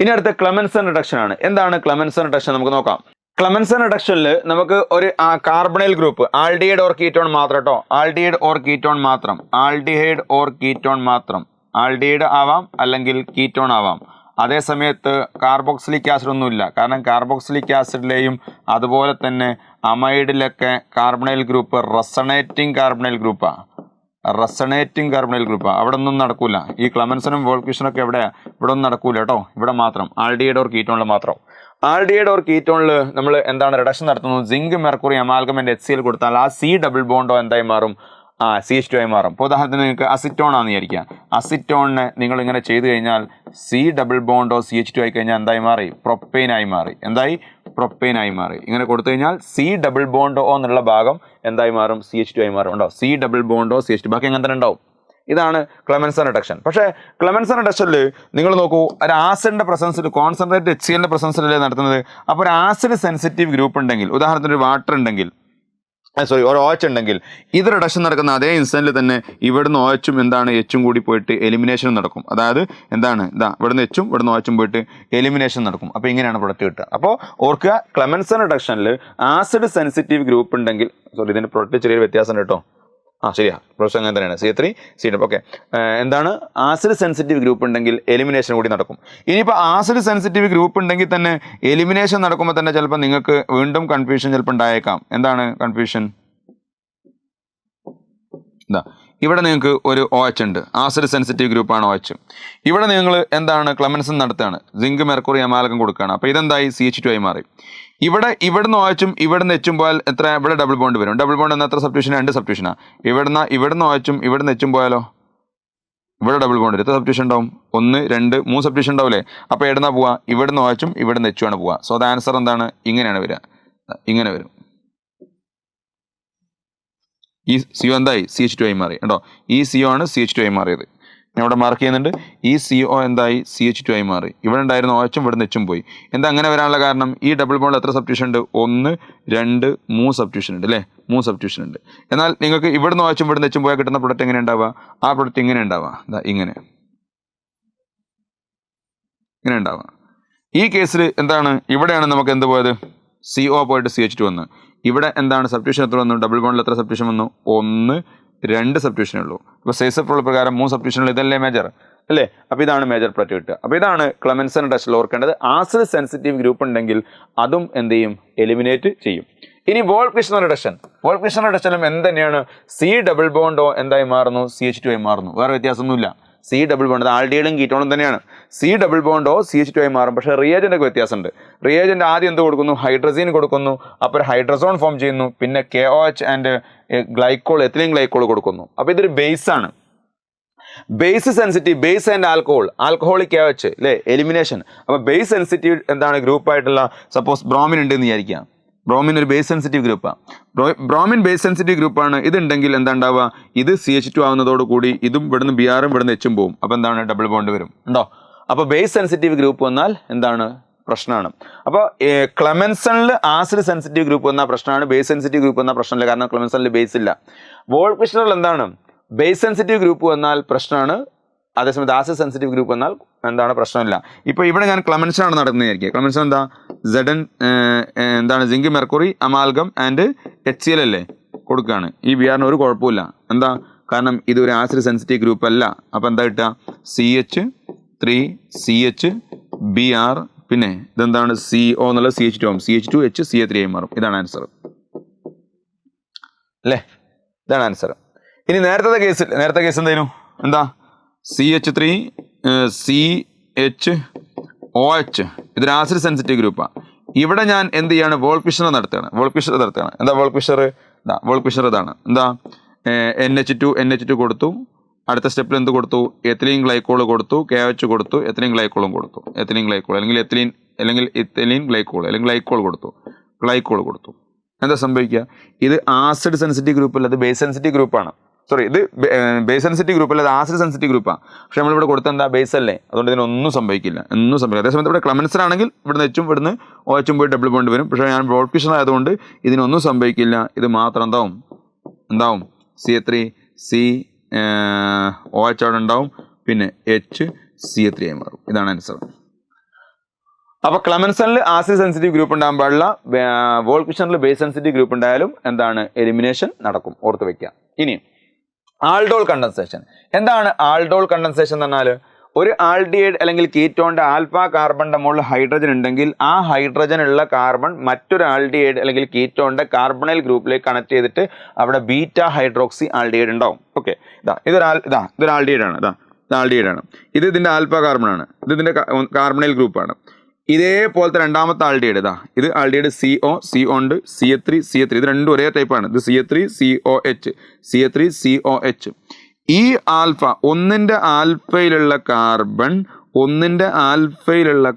ഇനി അടുത്ത ക്ലെമൻസൺ റിഡക്ഷൻ ആണ്. എന്താണ് ക്ലെമൻസൺ റിഡക്ഷൻ? നമുക്ക് നോക്കാം. ക്ലെമൻസൺ റിഡക്ഷനിൽ നമുക്ക് ഒരു carbonyl group aldehyde or ketone മാത്രം കേട്ടോ, ആൽഡിഹൈഡ് ഓർ കീറ്റോൺ മാത്രം, ആൽഡിഹൈഡ് ഓർ കീറ്റോൺ മാത്രം, ആൽഡിഹൈഡ് ആവാം അല്ലെങ്കിൽ കീറ്റോൺ ആവാം. അതേ സമയത്ത് കാർബോക്സിലിക് ആസിഡ് ഒന്നുമില്ല. കാരണം കാർബോക്സിലിക് ആസിഡിലെയും അതുപോലെ തന്നെ അമൈഡിലൊക്കെ കാർബണൈൽ ഗ്രൂപ്പ് റെസണേറ്റിംഗ് കാർബണൈൽ ഗ്രൂപ്പാണ്. അവിടെ ഒന്നും നടക്കൂല. ഈ ക്ലെമൻസനും വോൾഫിഷനൊക്കെ എവിടെയാണ്? ഇവിടെ ഒന്നും നടക്കൂല കേട്ടോ. ഇവിടെ മാത്രം ആൽഡിഹൈഡ് ഓർ കീറ്റോണിൽ മാത്രം. ആൽഡിഹൈഡ് ഓർ കീറ്റോണിൽ നമ്മൾ എന്താണ് റിഡക്ഷൻ നടത്തുന്നത്? സിങ്ക് മെർക്കുറി അമാൽഗമൻ്റ് HCl കൊടുത്താൽ ആ സി ഡബിൾ ബോണ്ടോ എന്തായി മാറും? CH2 ആയി മാറും. ഇപ്പോൾ ഉദാഹരണത്തിന് നിങ്ങൾക്ക് അസിറ്റോൺ ആണെന്ന് വിചാരിക്കുക. അസിറ്റോണിനെ നിങ്ങൾ ഇങ്ങനെ ചെയ്ത് കഴിഞ്ഞാൽ സി ഡബിൾ ബോണ്ടോ CH2 ആയി കഴിഞ്ഞാൽ എന്തായി മാറി? പ്രൊപ്പെയിനായി മാറി. എന്തായി? പ്രൊപ്പെയിനായി മാറി. ഇങ്ങനെ കൊടുത്തു കഴിഞ്ഞാൽ സി ഡബിൾ ബോണ്ടോ എന്നുള്ള ഭാഗം എന്തായി മാറും? CH2 ആയി മാറും. ഉണ്ടോ? സി ഡബിൾ ബോണ്ടോ CH2, ബാക്കി അങ്ങനെ തന്നെ ഉണ്ടാവും. ഇതാണ് ക്ലെമൻസൺ റിഡക്ഷൻ. പക്ഷേ ക്ലെമൻസൺ റിഡക്ഷനിൽ നിങ്ങൾ നോക്കൂ, ഒരു ആസിഡിൻ്റെ പ്രസൻസിൽ കോൺസെൻട്രേറ്റ് HClൻ്റെ പ്രസൻസിലല്ലേ നടത്തുന്നത്. അപ്പോൾ ഒരു ആസിഡ് സെൻസിറ്റീവ് ഗ്രൂപ്പ് ഉണ്ടെങ്കിൽ, ഉദാഹരണത്തിന് ഒരു വാട്ടർ ഉണ്ടെങ്കിൽ, ഒരു OH ഉണ്ടെങ്കിൽ, ഇത് റിഡക്ഷൻ നടക്കുന്ന അതേ ഇൻസ്റ്റൻറ്റിൽ തന്നെ ഇവിടുന്ന് OHും എന്താണ് Hഉം കൂടി പോയിട്ട് എലിമിനേഷൻ നടക്കും. അതായത് എന്താണ്? ഇവിടുന്ന് Hഉം ഇവിടുന്ന് OHും പോയിട്ട് എലിമിനേഷൻ നടക്കും. അപ്പോൾ ഇങ്ങനെയാണ് പ്രൊഡക്റ്റ് കിട്ടുക. അപ്പോൾ ഓർക്കുക, ക്ലെമൻസൺ റിഡക്ഷനിൽ ആസിഡ് സെൻസിറ്റീവ് ഗ്രൂപ്പ് ഉണ്ടെങ്കിൽ, ഇതിൻ്റെ പ്രൊഡക്റ്റ് ചെറിയൊരു വ്യത്യാസം കേട്ടോ. ശരിയാ, പ്രൊഡക്ഷൻ അങ്ങനെ തന്നെയാണ്. CH3 C. ഓക്കെ, എന്താണ്? ആസിഡ് സെൻസിറ്റീവ് ഗ്രൂപ്പ് ഉണ്ടെങ്കിൽ എലിമിനേഷൻ കൂടി നടക്കും. ഇനിയിപ്പോൾ ആസിഡ് സെൻസിറ്റീവ് ഗ്രൂപ്പ് ഉണ്ടെങ്കിൽ തന്നെ എലിമിനേഷൻ നടക്കുമ്പോൾ തന്നെ ചിലപ്പോൾ നിങ്ങൾക്ക് വീണ്ടും കൺഫ്യൂഷൻ ചിലപ്പോൾ ഉണ്ടായേക്കാം. എന്താണ് കൺഫ്യൂഷൻ? ഇവിടെ നിങ്ങൾക്ക് ഒരു OH ഉണ്ട്, ആസിഡ് സെൻസിറ്റീവ് ഗ്രൂപ്പാണ് OH. ഇവിടെ നിങ്ങൾ എന്താണ്? ക്ലെമൻസൺ നടത്തുകയാണ്, സിങ്ക് മെർക്കുറി അമാൽഗം കൊടുക്കുകയാണ്. അപ്പോൾ ഇതെന്തായി? CH2 ആയി മാറി. ഇവിടുന്ന് OHും ഇവിടുന്ന് Hഉം പോയാൽ എത്ര? ഇവിടെ ഡബിൾ ബോണ്ട് വരും. ഡബിൾ ബോണ്ട് എന്ന എത്ര സബ്സ്റ്റിറ്റ്യൂഷൻ? 2 സബ്സ്റ്റിറ്റ്യൂഷനാണ്. ഇവിടുന്ന് OHും ഇവിടുന്ന് Hഉം പോയാലോ ഇവിടെ ഡബിൾ ബോണ്ട് എത്ര സബ്സ്റ്റിറ്റ്യൂഷൻ ഉണ്ടാവും? 1 2 3 സബ്സ്റ്റിറ്റ്യൂഷൻ ഉണ്ടാവില്ലേ? അപ്പോൾ എവിടുന്നാ പോവുക? ഇവിടുന്ന് OHും ഇവിടുന്ന് Hഉം ആണ് പോവുക. സോ ദ ആൻസർ എന്താണ്? ഇങ്ങനെയാണ് വരിക. ഇങ്ങനെ വരും. ഈ CO എന്തായി? CH2 ആയി മാറി. കേട്ടോ, ഈ CO ആണ് CH2 ആയി മാറിയത്. ഞാൻ ഇവിടെ മാർക്ക് ചെയ്യുന്നുണ്ട്. ഈ CO എന്തായി? CH2 ആയി മാറി. ഇവിടെ ഉണ്ടായിരുന്ന OHും ഇവിടെ Hഉം പോയി. എന്താ അങ്ങനെ വരാനുള്ള കാരണം? ഈ ഡബിൾ ബോണ്ട് എത്ര സബ്സ്റ്റിറ്റ്യൂഷൻ ഉണ്ട്? 1 2 3 സബ്സ്റ്റിറ്റ്യൂഷൻ ഉണ്ട് അല്ലേ? 3 സബ്സ്റ്റിറ്റ്യൂഷൻ ഉണ്ട്. എന്നാൽ നിങ്ങൾക്ക് ഇവിടുന്ന് OHും ഇവിടുന്ന് Hഉം പോയാൽ കിട്ടുന്ന പ്രൊഡക്റ്റ് എങ്ങനെ ഉണ്ടാവുക? ആ പ്രൊഡക്റ്റ് ഇങ്ങനെ ഉണ്ടാവുക. ഇങ്ങനെ ഉണ്ടാവുക. ഈ കേസിൽ എന്താണ്? ഇവിടെയാണ് നമുക്ക് എന്ത് പോയത്? CO പോയിട്ട് CH2 വന്ന്. ഇവിടെ എന്താണ്? സബ്സ്റ്റിറ്റ്യൂഷൻ എത്ര വന്നു? ഡബിൾ ബോണ്ടിൽ എത്ര സബ്സ്റ്റിറ്റ്യൂഷൻ വന്നു? 1 2 സബ്സ്റ്റിറ്റ്യൂഷനേ ഉള്ളൂ. അപ്പോൾ സൈസഫ് റൂൾ പ്രകാരം 3 സബ്സ്റ്റിറ്റ്യൂഷനുകൾ ഇതല്ലേ മേജർ അല്ലേ? അപ്പോൾ ഇതാണ് മേജർ പ്രൊഡക്റ്റ് കിട്ടുക. അപ്പോൾ ഇതാണ് ക്ലെമൻസൺ റിഡക്ഷൻ ഓർക്കേണ്ടത്. ആസിഡ് സെൻസിറ്റീവ് ഗ്രൂപ്പ് ഉണ്ടെങ്കിൽ അതും എന്ത് ചെയ്യും? എലിമിനേറ്റ് ചെയ്യും. ഇനി വോൾഫിഷണൽ റിഡക്ഷനിലും എന്ത് തന്നെയാണ്? സി ഡബിൾ ബോണ്ടോ എന്തായി മാറുന്നു? CH2 ആയി മാറുന്നു. വേറെ വ്യത്യാസമൊന്നുമില്ല. സി ഡബിൾ ബോണ്ട് ആൽഡിഹൈഡും കീറ്റോണും തന്നെയാണ്. സി ഡബിൾ ബോണ്ടോ CH2 ആയി മാറും. പക്ഷേ റിയേജൻ്റൊക്കെ വ്യത്യാസമുണ്ട്. റിയേജൻ്റ് ആദ്യം എന്ത് കൊടുക്കുന്നു? ഹൈഡ്രസീൻ കൊടുക്കുന്നു. അപ്പോൾ ഒരു ഹൈഡ്രസോൺ ഫോം ചെയ്യുന്നു. പിന്നെ KOH and glycol, ethylene glycol കൊടുക്കുന്നു. അപ്പോൾ ഇതൊരു ബേസാണ്. Base sensitive, base and alcoholic വെച്ച് അല്ലേ, എലിമിനേഷൻ. അപ്പോൾ ബേസ് സെൻസിറ്റീവ് എന്താണ് ഗ്രൂപ്പായിട്ടുള്ള, സപ്പോസ് ബ്രോമിൻ ഉണ്ട് എന്ന് വിചാരിക്കാം. ബ്രോമിൻ ഒരു ബേസ് സെൻസിറ്റീവ് ഗ്രൂപ്പാണ്. ബ്രോമിൻ ബേസ് സെൻസിറ്റീവ് ഗ്രൂപ്പാണ്. ഇതുണ്ടെങ്കിൽ എന്താ ഉണ്ടാവുക, ഇത് CH2 ആവുന്നതോടുകൂടി ഇതും ഇവിടുന്ന് BR ഇവിടുന്ന് H പോവും. അപ്പോൾ എന്താണ്, ഡബിൾ ബോണ്ട് വരും ഉണ്ടോ. അപ്പോൾ ബേസ് സെൻസിറ്റീവ് ഗ്രൂപ്പ് വന്നാൽ എന്താണ്, പ്രശ്നമാണ്. അപ്പോൾ ക്ലെമൻസണിൽ ആസിഡ് സെൻസിറ്റീവ് ഗ്രൂപ്പ് വന്നാൽ പ്രശ്നമാണ്, ബേസ് സെൻസിറ്റീവ് ഗ്രൂപ്പ് വന്നാൽ പ്രശ്നമില്ല, കാരണം ക്ലെമൻസണിൽ ബേസ് ഇല്ല. വോൾഫിഷണറിൽ എന്താണ്, ബേസ് സെൻസിറ്റീവ് ഗ്രൂപ്പ് വന്നാൽ പ്രശ്നമാണ്, അതേസമയത്ത് ആസിഡ് സെൻസിറ്റീവ് ഗ്രൂപ്പ് വന്നാൽ എന്താണ്, പ്രശ്നമില്ല. ഇപ്പോൾ ഇവിടെ ഞാൻ ക്ലെമൻസൺ ആണ് നടക്കുന്നതായിരിക്കും. ക്ലെമൻസൺ എന്താ, ZN എന്താണ്, zinc mercury amalgam and HCl അല്ലേ കൊടുക്കുകയാണ്. ഈ BR ഒരു കുഴപ്പമില്ല. എന്താ കാരണം, ഇതൊരു ആസിഡ് സെൻസിറ്റീവ് ഗ്രൂപ്പ് അല്ല. അപ്പോൾ എന്താ കിട്ടുക, CH3 CH BR, പിന്നെ ഇതെന്താണ്, CO എന്നുള്ള CH2 ആവും, CH2H CH3 ആയി മാറും. ഇതാണ് ആൻസർ അല്ലേ, ഇതാണ് ആൻസർ. ഇനി നേരത്തെ കേസ് എന്തായിരുന്നു, എന്താ, CH3 CHOH, ഇതൊരു ആസിഡ് സെൻസിറ്റീവ് ഗ്രൂപ്പാണ്. ഇവിടെ ഞാൻ എന്ത് ചെയ്യാണ്, വോൾഫിഷർ നടത്തുകയാണ്. എന്താ വോൾഫിഷർ, ഇതാണ് എന്താ, NH2 കൊടുത്തു. അടുത്ത സ്റ്റെപ്പിൽ എന്ത് കൊടുത്തു, എത്തിലീൻ ഗ്ലൈക്കോൾ കൊടുത്തു, KOH കൊടുത്തു, എത്തിലീൻ ഗ്ലൈക്കോളും കൊടുത്തു. എത്തിലീൻ ഗ്ലൈക്കോൾ അല്ലെങ്കിൽ എത്തിലീൻ ഗ്ലൈക്കോൾ അല്ലെങ്കിൽ ഗ്ലൈക്കോൾ കൊടുത്തു. എന്താ സംഭവിക്കുക, ഇത് ആസിഡ് സെൻസിറ്റീവ് ഗ്രൂപ്പ് അല്ല, ഇത് ബേസ് സെൻസിറ്റീവ് ഗ്രൂപ്പാണ്. സോറി, ഇത് ബേസ് സെൻസിറ്റീവ് ഗ്രൂപ്പ് അല്ല, അത് ആസിഡ് സെൻസിറ്റീവ് ഗ്രൂപ്പാണ്. പക്ഷെ നമ്മളിവിടെ കൊടുത്ത എന്താ, ബേസ് അല്ലേ, അതുകൊണ്ട് ഇതിനൊന്നും സംഭവിക്കില്ല. അതേസമയത്ത് ഇവിടെ ക്ലെമൻസർ ആണെങ്കിൽ ഇവിടുന്ന് H ഇവിടുന്ന് OH പോയി ഡബിൾ ബോണ്ട് വരും. പക്ഷേ ഞാൻ വോൾഫിഷർ ആയതുകൊണ്ട് ഇതിനൊന്നും സംഭവിക്കില്ല. ഇത് മാത്രം എന്താവും CH3 OH അവിടെ ഉണ്ടാവും, പിന്നെ HCH3 ആയി മാറും. ഇതാണ് ആൻസർ. അപ്പോൾ ക്ലെമൻസണിൽ ആസിഡ് സെൻസിറ്റീവ് ഗ്രൂപ്പ് ഉണ്ടാകാൻ പാടില്ല, വോൾഫിഷറിൽ ബേസ് സെൻസിറ്റീവ് ഗ്രൂപ്പ് ഉണ്ടായാലും എന്താണ്, എലിമിനേഷൻ നടക്കും, ഓർത്ത് വെക്കുക. ഇനി ആൾഡോൾ കണ്ടൻസേഷൻ. എന്താണ് ആൾഡോൾ കണ്ടൻസേഷൻ എന്ന് പറഞ്ഞാൽ, ഒരു ആൽഡിഹൈഡ് അല്ലെങ്കിൽ കീറ്റോണിന്റെ ആൽഫ കാർബണിന്റെ മുകളിൽ ഹൈഡ്രജൻ ഉണ്ടെങ്കിൽ ആ ഹൈഡ്രജൻ ഉള്ള കാർബൺ മറ്റൊരു ആൽഡിഹൈഡ് അല്ലെങ്കിൽ കീറ്റോണിന്റെ കാർബണൈൽ ഗ്രൂപ്പിലേക്ക് കണക്ട് ചെയ്തിട്ട് അവിടെ ബീറ്റ ഹൈഡ്രോക്സി ആൽഡിഹൈഡ് ഉണ്ടാവും. ഓക്കെ, ഇതൊരു ആൽഡിഹൈഡ് ആണ്. ഇത് ആൽഡിഹൈഡ് ആണ്. ഇത് ഇതിന്റെ ആൽഫ കാർബൺ ആണ്. ഇത് ഇതിന്റെ കാർബണൈൽ ഗ്രൂപ്പാണ്. ഇതേപോലത്തെ രണ്ടാമത്തെ ആൽഡിഹൈഡ് ഇത് ആൽഡിഹൈഡ് CO ഉണ്ട്, CH3 ഇത് രണ്ടും ഒരേ ടൈപ്പാണ്. ഇത് CH3 COH. ഈ ആൽഫ ഒന്നിൻ്റെ ആൽഫയിലുള്ള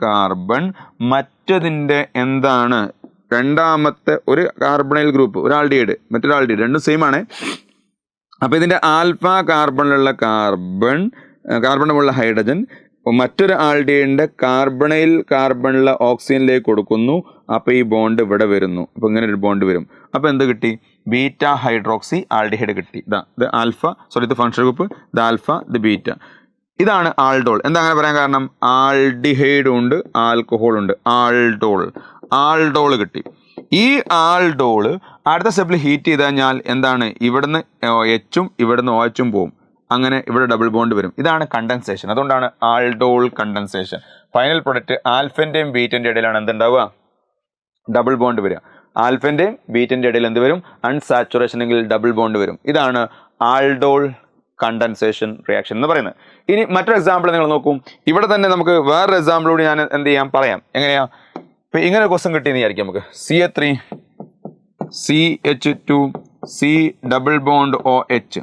കാർബൺ മറ്റതിൻ്റെ എന്താണ്, രണ്ടാമത്തെ ഒരു കാർബണൈൽ ഗ്രൂപ്പ്, ഒരു ആൽഡിഹൈഡ് മറ്റൊരു ആൽഡിഹൈഡ്, രണ്ടും സെയിം ആണ്. അപ്പോൾ ഇതിൻ്റെ ആൽഫ കാർബണിലുള്ള കാർബണിലുള്ള ഹൈഡ്രജൻ മറ്റൊരു ആൽഡിഹൈഡിൻ്റെ കാർബണിലുള്ള ഓക്സിജനിലേക്ക് കൊടുക്കുന്നു. അപ്പോൾ ഈ ബോണ്ട് ഇവിടെ വരുന്നു. അപ്പോൾ ഇങ്ങനെ ഒരു ബോണ്ട് വരും. അപ്പോൾ എന്ത് കിട്ടി, ബീറ്റ ഹൈഡ്രോക്സി ആൽഡിഹൈഡ് കിട്ടി. ഇത് ആൽഫ, ഇത് ഫങ്ഷണൽ ഗ്രൂപ്പ്, ഇത് ആൽഫ, ഇത് ബീറ്റ. ഇതാണ് ആൾഡോൾ. എന്താ അങ്ങനെ പറയാൻ കാരണം, ആൽഡിഹൈഡ് ഉണ്ട്, ആൽക്കഹോൾ ഉണ്ട്, ആൾഡോൾ കിട്ടി. ഈ ആൾഡോള് അടുത്ത സ്റ്റെപ്പിൽ ഹീറ്റ് ചെയ്ത് കഴിഞ്ഞാൽ എന്താണ്, ഇവിടുന്ന് H ഇവിടുന്ന് OH പോവും. അങ്ങനെ ഇവിടെ ഡബിൾ ബോണ്ട് വരും. ഇതാണ് കണ്ടൻസേഷൻ. അതുകൊണ്ടാണ് ആൾഡോൾ കണ്ടൻസേഷൻ. ഫൈനൽ പ്രൊഡക്റ്റ് ആൽഫൻ്റെയും ബീറ്റൻ്റെ ഇടയിലാണ് എന്തുണ്ടാവുക, ഡബിൾ ബോണ്ട് വരിക. ആൽഫൻ്റെയും ബീറ്റൻ്റെ ഇടയിൽ എന്ത് വരും, അൺസാച്ചുറേഷൻ എങ്കിൽ ഡബിൾ ബോണ്ട് വരും. ഇതാണ് ആൾഡോൾ കണ്ടൻസേഷൻ റിയാക്ഷൻ എന്ന് പറയുന്നത്. ഇനി മറ്റൊരു എക്സാമ്പിൾ നിങ്ങൾ നോക്കും. ഇവിടെ തന്നെ നമുക്ക് വേറൊരു എക്സാമ്പിൾ കൂടി ഞാൻ പറയാം. എങ്ങനെയാ, ഇപ്പം ഇങ്ങനെ ഒരു ക്വസ്റ്റ്യൻ കിട്ടിയെന്ന് വിചാരിക്കാം നമുക്ക്. CH3 CH2 C double bond OH.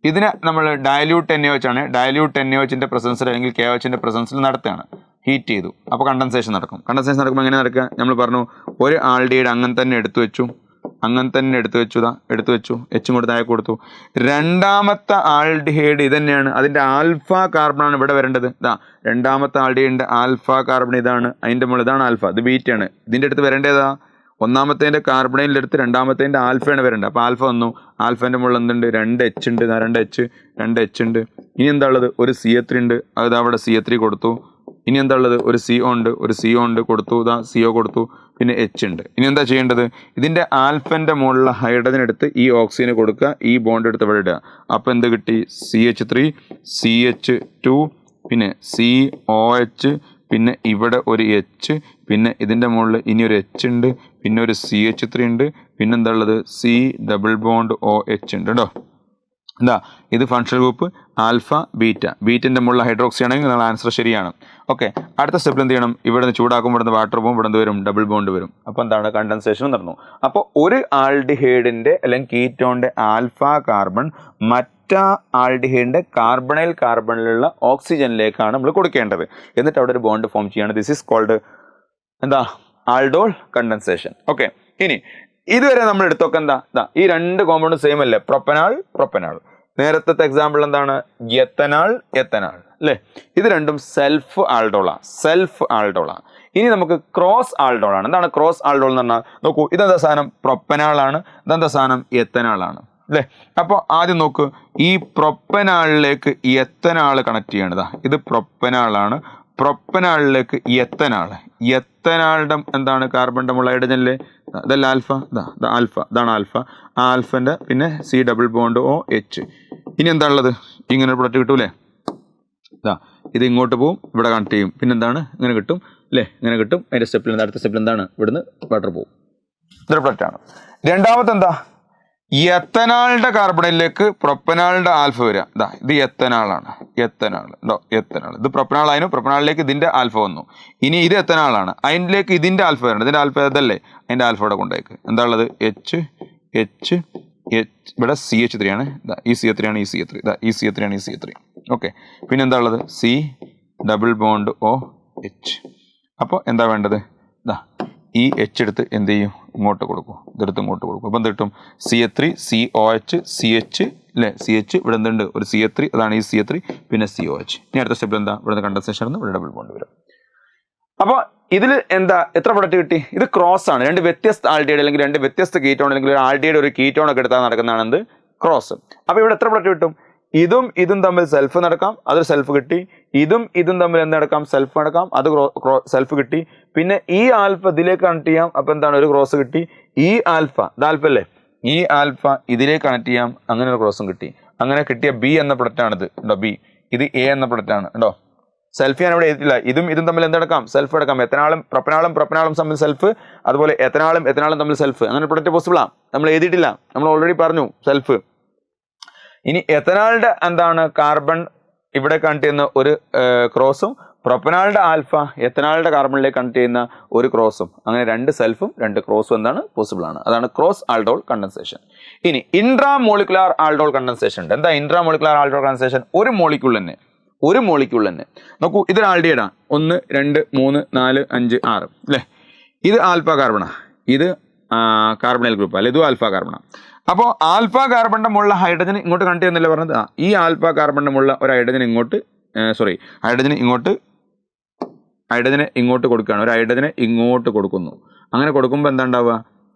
ഇതിനെ നമ്മൾ ഡയല്യൂട്ട് NaOH ആണ്. ഡയല്യൂട്ട് NaOHന്റെ പ്രസൻസിൽ അല്ലെങ്കിൽ KOHന്റെ പ്രസൻസിൽ നടത്തുകയാണ്. ഹീറ്റ് ചെയ്തു. അപ്പോൾ കണ്ടൻസേഷൻ നടക്കും. കണ്ടൻസേഷൻ നടക്കുമ്പോൾ എങ്ങനെ നടക്കുക, നമ്മൾ പറഞ്ഞു ഒരു ആൽഡിഹൈഡ് അങ്ങനെ തന്നെ എടുത്തു വെച്ചു. H കൂടെ താഴെ കൊടുത്തു. രണ്ടാമത്തെ ആൽഡിഹൈഡ് ഇത് തന്നെയാണ്, അതിൻ്റെ ആൽഫ കാർബണാണ് ഇവിടെ വരേണ്ടത്. രണ്ടാമത്തെ ആൽഡിഹൈഡിൻ്റെ ആൽഫ കാർബൺ ഇതാണ്, അതിൻ്റെ മുകളിൽ ഇതാണ് ആൽഫ, ഇത് ബീറ്റയാണ്. ഇതിൻ്റെ അടുത്ത് വരേണ്ടതാ ഒന്നാമത്തേൻ്റെ കാർബണൈലിൻ്റെ അടുത്ത് രണ്ടാമത്തേൻ്റെ ആൽഫയാണ് വരേണ്ടത്. അപ്പോൾ ആൽഫ വന്നു. ആൽഫേൻ്റെ മുകളിൽ എന്തുണ്ട്, 2H ഉണ്ട്, 2H ഉണ്ട്. ഇനി എന്താ ഉള്ളത്, ഒരു CH3 ഉണ്ട്, അത് അവിടെ CH3 കൊടുത്തു. ഇനി എന്താ ഉള്ളത്, ഒരു CO ഉണ്ട് കൊടുത്തു, CO കൊടുത്തു, പിന്നെ H ഉണ്ട്. ഇനി എന്താ ചെയ്യേണ്ടത്, ഇതിൻ്റെ ആൽഫൻ്റെ മുകളിലുള്ള ഹൈഡ്രജൻ എടുത്ത് ഈ ഓക്സിജന് കൊടുക്കുക, ഈ ബോണ്ട് എടുത്ത് ഇവിടെ ഇടുക. അപ്പോൾ എന്ത് കിട്ടി, CH3 CH2 പിന്നെ COH, പിന്നെ ഇവിടെ ഒരു H, പിന്നെ ഇതിൻ്റെ മുകളിൽ ഇനി ഒരു H ഉണ്ട്, പിന്നെ ഒരു CH3 ഉണ്ട്, പിന്നെ എന്താ ഉള്ളത്, C ഡബിൾ ബോണ്ട് OH ഉണ്ട് കേട്ടോ. ഇത് ഫങ്ഷണൽ ഗ്രൂപ്പ് ആൽഫ ബീറ്റൻ്റെ മുകളിൽ ഹൈഡ്രോക്സി ആണെങ്കിൽ നിങ്ങൾ ആൻസർ ശരിയാണ്. ഓക്കെ, അടുത്ത സ്റ്റെപ്പിൽ എന്ത് ചെയ്യണം, ഇവിടെ നിന്ന് ചൂടാക്കുമ്പോൾ ഇവിടുന്ന് വാട്ടർ പോകും, ഇവിടെ നിന്ന് വരും ഡബിൾ ബോണ്ട് വരും. അപ്പോൾ എന്താണ്, കണ്ടൻസേഷൻ നടന്നു. അപ്പോൾ ഒരു ആൽഡിഹൈഡിൻ്റെ അല്ലെങ്കിൽ കീറ്റോണിൻ്റെ ആൽഫ കാർബൺ ആൽഡിഹൈഡിന്റെ കാർബണിലുള്ള ഓക്സിജനിലേക്കാണ് നമ്മൾ കൊടുക്കേണ്ടത്. എന്നിട്ട് അവിടെ ഒരു ബോണ്ട് ഫോം ചെയ്യാണ്. ദിസ് ഈസ് കോൾഡ് എന്താ? Aldol condensation. ഓക്കെ, ഇനി ഇതുവരെ നമ്മൾ എടുത്തൊക്കെ എന്താ ഈ രണ്ട് കോമ്പൗണ്ട് സെയിം അല്ലേ? പ്രൊപ്പനാൾ. നേരത്തെ എക്സാമ്പിൾ എന്താണ്? എത്തനാൾ അല്ലേ? ഇത് രണ്ടും സെൽഫ് ആൾഡോളാണ്. ഇനി നമുക്ക് ക്രോസ് ആൾഡോളാണ്. എന്താണ് ക്രോസ് ആൾഡോൾ എന്ന് പറഞ്ഞാൽ? നോക്കൂ, ഇതെന്താ സാധനം? പ്രൊപ്പനാളാണ്. ഇതെന്താ സാധനം? എത്തനാളാണ് അല്ലേ? അപ്പോൾ ആദ്യം നോക്ക്, ഈ പ്രൊപ്പനാളിലേക്ക് എത്തനാൾ കണക്ട് ചെയ്യണതാ. ഇത് പ്രൊപ്പനാളാണ്. പ്രൊപ്പനാളിലേക്ക് എത്തനാളുടെ എന്താണ്? കാർബണിന്റെ മുള്ള ഹൈഡ്രജനിലെ ഇതല്ല ആൽഫ, ഇതാണ് ആൽഫ. ആ ആൽഫന്റെ പിന്നെ C+OH. ഇനി എന്താണുള്ളത്? ഇങ്ങനെ ഒരു പ്രൊഡക്റ്റ് കിട്ടൂലേ? ഇത് ഇങ്ങോട്ട് പോവും, ഇവിടെ കണക്ട് ചെയ്യും, പിന്നെന്താണ്? ഇങ്ങനെ കിട്ടും അല്ലേ? ഇങ്ങനെ കിട്ടും. അതിന്റെ സ്റ്റെപ്പിൽ അടുത്ത സ്റ്റെപ്പിൽ എന്താണ്? ഇവിടുന്ന് വാട്ടർ പോവും. ഇതൊരു പ്രൊഡക്റ്റ് ആണ്. രണ്ടാമത്തെ എന്താ? എത്തനാളുടെ കാർബണിലേക്ക് പ്രൊപ്പനാളിന്റെ ആൽഫ വരിക. ഇത് എത്തനാളാണ്. ഇത് പ്രൊപ്പനാളായിരുന്നു. പ്രൊപ്പനാളിലേക്ക് ഇതിന്റെ ആൽഫ വന്നു. ഇനി ഇത് എത്തനാളാണ്. അതിലേക്ക് ഇതിന്റെ ആൽഫ വരണം. ഇതിന്റെ ആൽഫ ഇതല്ലേ? അതിന്റെ ആൽഫ ഇവിടെ കൊണ്ടേക്ക്. എന്താ ഉള്ളത്? H ഇവിടെ CH3 ആണ്. ഈ CH3 ആണ്. ഈ CH3. ഓക്കെ, പിന്നെ എന്താ ഉള്ളത്? C+OH. അപ്പോൾ എന്താ വേണ്ടത്? ഈ H എടുത്ത് എന്ത് ചെയ്യും? ഇങ്ങോട്ട് കൊടുക്കും. ഇതെടുത്ത് ഇങ്ങോട്ട് കൊടുക്കും. അപ്പം എന്ത് കിട്ടും? CH3 COH CH അല്ലേ? CH ഇവിടെ എന്തുണ്ട്? ഒരു CH3, അതാണ് ഈ CH3, പിന്നെ COH. ഇനി അടുത്ത സ്റ്റെപ്പിൽ എന്താ? ഇവിടെ കണ്ടൻസേഷൻ ആണ്. ഇവിടെ ഡബിൾ ബോണ്ട് വരും. അപ്പോൾ ഇതിൽ എന്താ? എത്ര പ്രൊഡക്റ്റ് കിട്ടി? ഇത് ക്രോസ് ആണ്. രണ്ട് വ്യത്യസ്ത ആൽഡിഹൈഡ് അല്ലെങ്കിൽ രണ്ട് വ്യത്യസ്ത കീറ്റോൺ അല്ലെങ്കിൽ ഒരു ആൽഡിഹൈഡ് ഒരു കീറ്റോൺ ഒക്കെ എടുത്താൽ നടക്കുന്നതാണ് എന്ത്? ക്രോസ്. അപ്പോൾ ഇവിടെ എത്ര പ്രൊഡക്റ്റ് കിട്ടും? ഇതും തമ്മിൽ സെൽഫ് നടക്കാം, അതൊരു സെൽഫ് കിട്ടി. ഇതും തമ്മിൽ എന്ത് നടക്കാം? സെൽഫ് നടക്കാം, അത് സെൽഫ് കിട്ടി. പിന്നെ ഈ ആൽഫ ഇതിലേക്ക് കണക്ട് ചെയ്യാം, അപ്പൊ എന്താണ്? ഒരു ക്രോസ് കിട്ടി. ഈ ആൽഫ, ഇത് ആൽഫ അല്ലേ? ഈ ആൽഫ ഇതിലേക്ക് കണക്ട് ചെയ്യാം, അങ്ങനെ ഒരു ക്രോസും കിട്ടി. അങ്ങനെ കിട്ടിയ B എന്ന പ്രൊഡക്റ്റ് ആണിത്. ഉണ്ടോ? B. ഇത് A എന്ന പ്രൊഡക്റ്റ് ആണ്. ഉണ്ടോ? സെൽഫ് ഞാൻ ഇവിടെ എഴുതിയില്ല. ഇതും തമ്മിൽ എന്തെടുക്കാം? സെൽഫ് എടുക്കാം. പ്രൊപ്പനാളും തമ്മിൽ സെൽഫ്, അതുപോലെ എത്തനാളും തമ്മിൽ സെൽഫ്. അങ്ങനെ പ്രൊഡക്റ്റ് പോസിബിൾ ആണ്. നമ്മൾ എഴുതിയിട്ടില്ല, നമ്മൾ ഓൾറെഡി പറഞ്ഞു സെൽഫ്. ഇനി എത്തനാളുടെ എന്താണ്? കാർബൺ ഇവിടെ കണക്ട് ചെയ്യുന്ന ഒരു ക്രോസും, പ്രൊപ്പനാളുടെ ആൽഫ എത്തനാളുടെ കാർബണിലേക്ക് കണക്ട് ചെയ്യുന്ന ഒരു ക്രോസും. അങ്ങനെ രണ്ട് സെൽഫും രണ്ട് ക്രോസും എന്താണ്? പോസിബിൾ ആണ്. അതാണ് ക്രോസ് ആൾഡോൾ കണ്ടൻസേഷൻ. ഇനി ഇൻട്രാമോളിക്കുലാർ ആൾഡോൾ കണ്ടൻസേഷൻ ഉണ്ട്. എന്താ ഇൻട്രാമോളിക്കുലാർ ആൾഡോൾ കണ്ടൻസേഷൻ? ഒരു മോളിക്യൂൾ തന്നെ. നോക്കൂ, ഇതൊരു ആൽഡിഹൈഡാണ്. 1 2 3 4 5 6 അല്ലേ? ഇത് ആൽഫ കാർബണാ. ഇത് കാർബണൈൽ ഗ്രൂപ്പ് അല്ലെ? ഇതും ആൽഫ കാർബണാ. അപ്പോൾ ആൽഫ കാർബണിന്റെ മുള്ള ഹൈഡ്രജൻ ഇങ്ങോട്ട് കണക്ട് ചെയ്യുന്നില്ല പറഞ്ഞത്? ഈ ആൽഫ കാർബണിന്റെ മുള്ള ഒരു ഹൈഡ്രജൻ ഹൈഡ്രജനെ ഇങ്ങോട്ട് കൊടുക്കുകയാണ്. ഒരു ഹൈഡ്രജനെ ഇങ്ങോട്ട് കൊടുക്കുന്നു. അങ്ങനെ കൊടുക്കുമ്പോൾ എന്താ ഉണ്ടാവുക?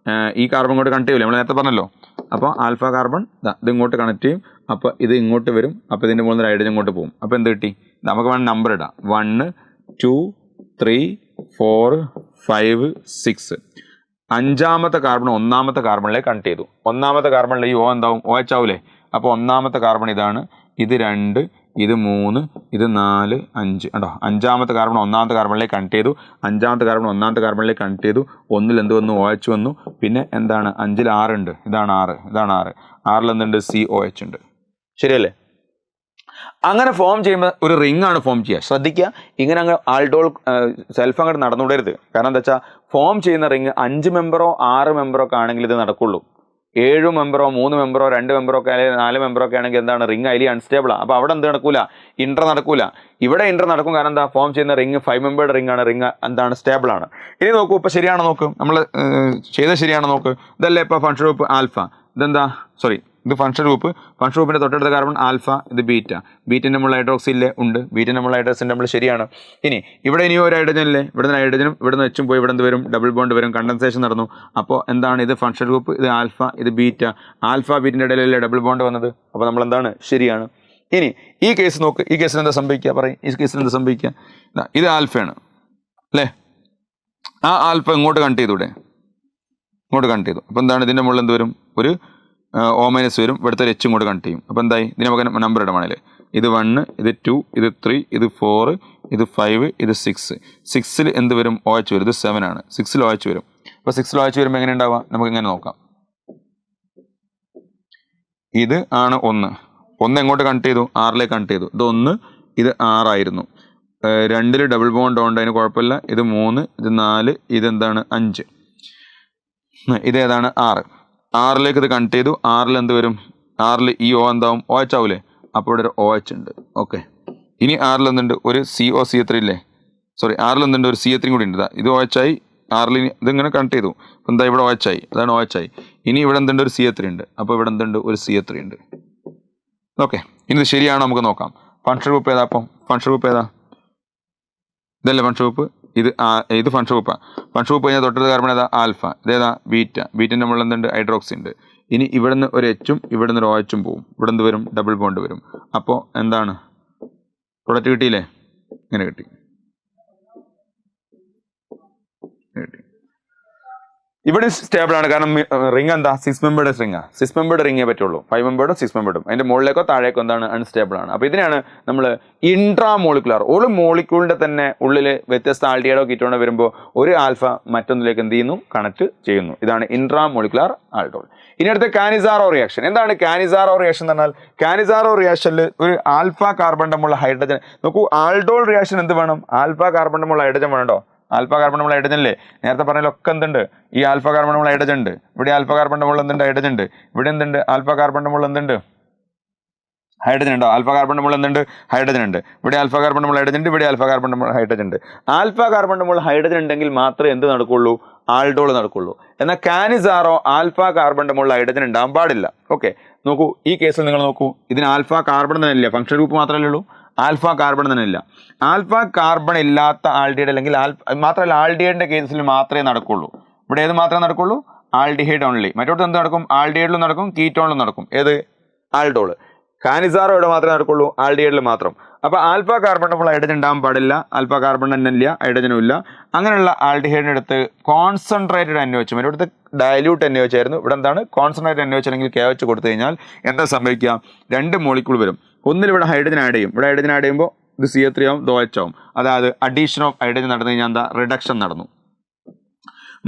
ഈ കാർബൺ ഇങ്ങോട്ട് കണക്ട് ചെയ്യില്ല, നമ്മൾ നേരത്തെ പറഞ്ഞല്ലോ. അപ്പോൾ ആൽഫ കാർബൺ ഇത് ഇങ്ങോട്ട് കണക്ട് ചെയ്യും. അപ്പോൾ ഇത് ഇങ്ങോട്ട് വരും. അപ്പോൾ ഇതിൻ്റെ മുകളിൽ നിന്ന് ഹൈഡ്രജൻ ഇങ്ങോട്ട് പോകും. അപ്പോൾ എന്ത് കിട്ടി? നമുക്ക് വേണം നമ്പർ ഇടാം. 1 2 3 4 5 6. അഞ്ചാമത്തെ കാർബൺ ഒന്നാമത്തെ കാർബണിലേക്ക് കണക്ട് ചെയ്തു. ഒന്നാമത്തെ കാർബണിൽ ഈ എന്താവും? OH ആവൂലേ? അപ്പോൾ ഒന്നാമത്തെ കാർബൺ ഇതാണ്. ഇത് 2, ഇത് 3, ഇത് 4 5. ഉണ്ടോ? അഞ്ചാമത്തെ കാർബൺ ഒന്നാമത്തെ കാർബണിലേക്ക് കണക്ട് ചെയ്തു. അഞ്ചാമത്തെ കാർബൺ ഒന്നാമത്തെ കാർബണിലേക്ക് കണക്ട് ചെയ്തു. 1 എന്ത് വന്നു? OH വന്നു. പിന്നെ എന്താണ്? 5 6 ഉണ്ട്. ഇതാണ് 6. 6 എന്തുണ്ട്? COH ഉണ്ട്. ശരിയല്ലേ? അങ്ങനെ ഫോം ചെയ്യുമ്പോൾ ഒരു റിംഗ് ആണ് ഫോം ചെയ്യുക. ശ്രദ്ധിക്കുക, ഇങ്ങനെ അങ്ങ് ആൾഡോൾ സെൽഫ് അങ്ങോട്ട് നടന്നുവിടരുത്. കാരണം എന്താ വെച്ചാൽ ഫോം ചെയ്യുന്ന റിംഗ് 5 മെമ്പറോ 6 മെമ്പറോ ഒക്കെ ആണെങ്കിൽ ഇത് നടക്കുള്ളൂ. 7 മെമ്പറോ 3 മെമ്പറോ 2 മെമ്പറോ ഒക്കെ അല്ലെങ്കിൽ 4 മെമ്പറോ ഒക്കെ ആണെങ്കിൽ എന്താണ്? റിംഗ് അതിൽ അൺസ്റ്റേബിളാണ്. അപ്പോൾ അവിടെ എന്ത് നടക്കൂല? ഇന്റർ നടക്കൂല. ഇവിടെ ഇന്റർ നടക്കും. കാരണം എന്താ? ഫോം ചെയ്യുന്ന റിംഗ് 5 മെമ്പറുടെ റിംഗ് ആണ്. റിംഗ് എന്താണ്? സ്റ്റേബിൾ ആണ്. ഇനി നോക്കൂ, ഇപ്പോൾ ശരിയാണോ നോക്ക്. നമ്മൾ ചെയ്ത ശരിയാണോ നോക്ക്. ഇതല്ലേ ഇപ്പോൾ ഫങ്ഷൻ ഗ്രൂപ്പ് ആൽഫ. ഇതെന്താ? ഇത് ഫങ്ഷൻ ഗ്രൂപ്പിന്റെ തൊട്ടടുത്ത കാർബൺ ആൽഫ, ഇത് ബീറ്റിന്റെ മുള്ള ഹൈഡ്രോക്സി ഇല്ലേ? ഉണ്ട്. ബീറ്റിന്റെ മുള്ള ഹൈഡ്രോക്സിന്റെ നമ്മൾ ശരിയാണ്. ഇനി ഒരു ഹൈഡ്രജൻ ഇല്ലേ? ഇവിടുന്ന് ഹൈഡ്രജനും ഇവിടുന്ന് എച്ചും പോയി ഇവിടെ എന്ത് വരും? ഡബിൾ ബോണ്ട് വരും. കണ്ടൻസേഷൻ നടന്നു. അപ്പോൾ എന്താണ്? ഇത് ഫങ്ഷൻ ഗ്രൂപ്പ്, ഇത് ആൽഫ, ഇത് ബീറ്റ. ആൽഫ ബീറ്റിന്റെ ഇടയിലല്ലേ ഡബിൾ ബോണ്ട് വന്നത്? അപ്പോൾ നമ്മൾ എന്താണ്? ശരിയാണ്. ഇനി ഈ കേസ് നോക്ക്. ഈ കേസിൽ എന്താ സംഭവിക്കുക? പറയും. ഈ കേസിൽ എന്താ സംഭവിക്കുക? ഇത് ആൽഫയാണ് അല്ലേ? ആ ആൽഫ ഇങ്ങോട്ട് കണക്ട് ചെയ്തൂടെ? ഇങ്ങോട്ട് കണക്ട് ചെയ്തു. അപ്പോൾ എന്താണ്? ഇതിൻ്റെ മുകളിൽ എന്ത് വരും? ഒരു O- വരും. ഇവിടുത്തെ ഒരു H ഇങ്ങോട്ട് കണക്ട് ചെയ്യും. അപ്പോൾ എന്തായി? ഇതിന് നമുക്ക് നമ്പർ ഇടമാണല്ലേ? ഇത് 1, ഇത് 2, ഇത് 3, ഇത് 4, ഇത് 5, ഇത് 6. 6ൽ എന്ത് വരും? OH വരും. ഇത് 7 ആണ്. 6ൽ OH വരും. അപ്പോൾ 6ൽ OH വരുമ്പോൾ എങ്ങനെ ഉണ്ടാവുക? നമുക്ക് ഇങ്ങനെ നോക്കാം. ഇത് ആണ് 1 എങ്ങോട്ട് കണക്ട് ചെയ്തു? 6ലേക്ക് കണക്ട് ചെയ്തു. ഇത് 1, ഇത് 6 ആയിരുന്നു. 2ൽ ഡബിൾ ബോണ്ട് ഉണ്ട്, അതിന് കുഴപ്പമില്ല. ഇത് 3, ഇത് 4, ഇതെന്താണ്? 5. ഇതേതാണ്? 6. 6ലേക്ക് ഇത് കണക്ട് ചെയ്തു. 6ൽ എന്ത് വരും? ആറിൽ ഈ ഓ എന്താവും ഒ എച്ച് ആവൂലേ, അപ്പോൾ ഇവിടെ ഒരു ഒ എച്ച് ഉണ്ട്. ഓക്കെ, ഇനി ആറിൽ എന്തുണ്ട്, ഒരു CO3 ഇല്ലേ, സോറി ആറിൽ എന്തുണ്ട്, ഒരു CO3 കൂടി ഉണ്ട്. ഇത് ഒ എച്ച് ആയി, ആറിൽ ഇതിങ്ങനെ കണക്ട് ചെയ്തു, അപ്പോൾ എന്താ ഇവിടെ ഒ എച്ച് ആയി, അതാണ് ഒ എച്ച് ആയി. ഇനി ഇവിടെ എന്തുണ്ട്, ഒരു CO3 ഉണ്ട്, അപ്പോൾ ഇവിടെ എന്തുണ്ട്, ഒരു CO3 ഉണ്ട്. ഓക്കെ, ഇനി ഇത് ശരിയാണോ നമുക്ക് നോക്കാം. ഫങ്ഷൻ ഗ്രൂപ്പ് ഏതാ, അപ്പം ഫങ്ഷൻ ഗ്രൂപ്പ് ഏതാ, ഇതല്ലേ ഫങ്ഷൻ ഗ്രൂപ്പ്, ഇത് ഫങ്ഷൻ ഗ്രൂപ്പാണ്. ഫങ്ഷൻ ഗ്രൂപ്പ് കഴിഞ്ഞാൽ തൊട്ടടുത്ത കാർബൺ ഏതാ, ആൽഫ, ഇതേതാ ബീറ്റ, ബീറ്റൻ്റെ മുകളിൽ എന്തുണ്ട്, ഹൈഡ്രോക്സി ഉണ്ട്. ഇനി ഇവിടുന്ന് ഒരു എച്ചും ഇവിടുന്ന് ഒരു ഒ എച്ചും പോവും, ഇവിടെ എന്ത് വരും, ഡബിൾ ബോണ്ട് വരും. അപ്പോൾ എന്താണ് പ്രൊഡക്റ്റ് കിട്ടിയില്ലേ, ഇങ്ങനെ കിട്ടി. ഇവിടെ സ്റ്റേബിൾ ആണ്, കാരണം റിംഗ് എന്താ, 6 മെമ്പേർഡ് റിംഗ്, 6 മെമ്പേർഡ് റിംഗേ പറ്റുള്ളൂ. 5 മെമ്പേർഡും 6 മെമ്പേർഡും അതിന്റെ മുകളിലേക്കോ താഴേക്കോ എന്താണ്, അൺസ്റ്റേബിൾ ആണ്. അപ്പോൾ ഇതിനാണ് നമ്മൾ ഇൻട്രാ മോളിക്കുലർ, ഒരു മോളിക്യൂളിന്റെ തന്നെ ഉള്ളിൽ വ്യത്യസ്ത ആൾഡിഹൈഡോ കീറ്റോണോ വരുമ്പോൾ ഒരു ആൽഫ മറ്റൊന്നിലേക്ക് എന്ത് ചെയ്യുന്നു, കണക്ട് ചെയ്യുന്നു. ഇതാണ് ഇൻട്രാ മോളിക്കുലർ ആൾഡോൾ. ഇനി അടുത്ത കാനിസാറോ റിയാക്ഷൻ. എന്താണ് കാനിസാറോ റിയാക്ഷൻ എന്ന് പറഞ്ഞാൽ, കാനിസാറോ റിയാക്ഷനിൽ ഒരു ആൽഫ കാർബണമുള്ള ഹൈഡ്രജൻ, നോക്കൂ ആൾഡോൾ റിയാക്ഷൻ എന്ത് വേണം, ആൽഫ കാർബണമുള്ള ഹൈഡ്രജൻ വേണോ, ആൽഫ കാർബണമുള്ള ഹൈഡ്രജൻ അല്ലേ, നേരത്തെ പറഞ്ഞതിലൊക്കെ എന്തുണ്ട്, ഈ ആൽഫ കാർബണമുള്ള ഹൈഡ്രജൻ ഉണ്ട്, ഇവിടെ ആൽഫ കാർബണമുള്ള എന്തുണ്ട്, ഹൈഡ്രജൻ ഉണ്ട്, ഇവിടെ എന്തുണ്ട്, ആൽഫ കാർബണമുള്ള എന്തുണ്ട്, ഹൈഡ്രജൻ ഉണ്ടോ, ആൽഫ കാർബണമുള്ള എന്തുണ്ട്, ഹൈഡ്രജൻ ഉണ്ട്, ഇവിടെ ആൽഫ കാർബണമുള്ള ഹൈഡ്രജൻ ഉണ്ട്, ഇവിടെ ആൽഫ കാർബണമുള്ള ഹൈഡ്രജൻ ഉണ്ട്. ആൽഫ കാർബണമുള്ള ഹൈഡ്രജൻ ഉണ്ടെങ്കിൽ മാത്രമേ എന്ത് നടക്കുള്ളൂ, ആൾഡോൾ നടക്കുള്ളൂ. എന്നാൽ കാനിസാറോ ആൽഫ കാർബണമുള്ള ഹൈഡ്രജൻ ഉണ്ടാകാൻ പാടില്ല. ഓക്കെ, നോക്കൂ ഈ കേസിൽ നിങ്ങൾ നോക്കൂ, ഇതിന് ആൽഫ കാർബൺ തന്നെ ഇല്ല, ഫംഗ്ഷൻ ഗ്രൂപ്പ് മാത്രമല്ലേ ഉള്ളൂ, ആൽഫ കാർബൺ തന്നെ ഇല്ല. ആൽഫ കാർബൺ ഇല്ലാത്ത ആൾഡിഹൈഡ് അല്ലെങ്കിൽ മാത്രമല്ല ആൾഡിഹൈഡിന്റെ കേസിൽ മാത്രമേ നടക്കുള്ളൂ. ഇവിടെ ഏത് മാത്രമേ നടക്കുള്ളൂ, ആൾഡിഹൈഡ് ഓൺലി. മറ്റോടത്ത് എന്ത് നടക്കും, ആൾഡിഹൈഡിലും നടക്കും കീറ്റോണിലും നടക്കും. ഏത്, ആൾഡോൾ. കാനിസാറോ ഇവിടെ മാത്രമേ നടക്കുള്ളൂ, ആൾഡിഹൈഡിൽ മാത്രം. അപ്പോൾ ആൽഫ കാർബണുള്ള ഹൈഡ്രജൻ ഉണ്ടാകാൻ പാടില്ല, ആൽഫ കാർബൺ തന്നെ ഇല്ല, ഹൈഡ്രജനും ഇല്ല. അങ്ങനെയുള്ള ആൾഡിഹൈഡിൻ്റെ അടുത്ത് കോൺസെൻട്രേറ്റഡ് NaOH, മറ്റോടത്ത് ഡയല്യൂട്ട് NaOH ആയിരുന്നു, ഇവിടെ എന്താണ് കോൺസെൻട്രേറ്റഡ് NaOH അല്ലെങ്കിൽ KOH കൊടുത്തു കഴിഞ്ഞാൽ എന്താ സംഭവിക്കുക, 2 മോളിക്യൂൾ വരും. ഒന്നിൽ ഇവിടെ ഹൈഡ്രജൻ ആഡ് ചെയ്യും, ഇവിടെ ഹൈഡ്രജൻ ആഡ് ചെയ്യുമ്പോൾ ഇത് CO3 ആവും, ഇത് OH ആവും. അതായത് അഡീഷൻ ഓഫ് ഹൈഡ്രജൻ നടന്നു കഴിഞ്ഞാൽ എന്താ, റിഡക്ഷൻ നടന്നു.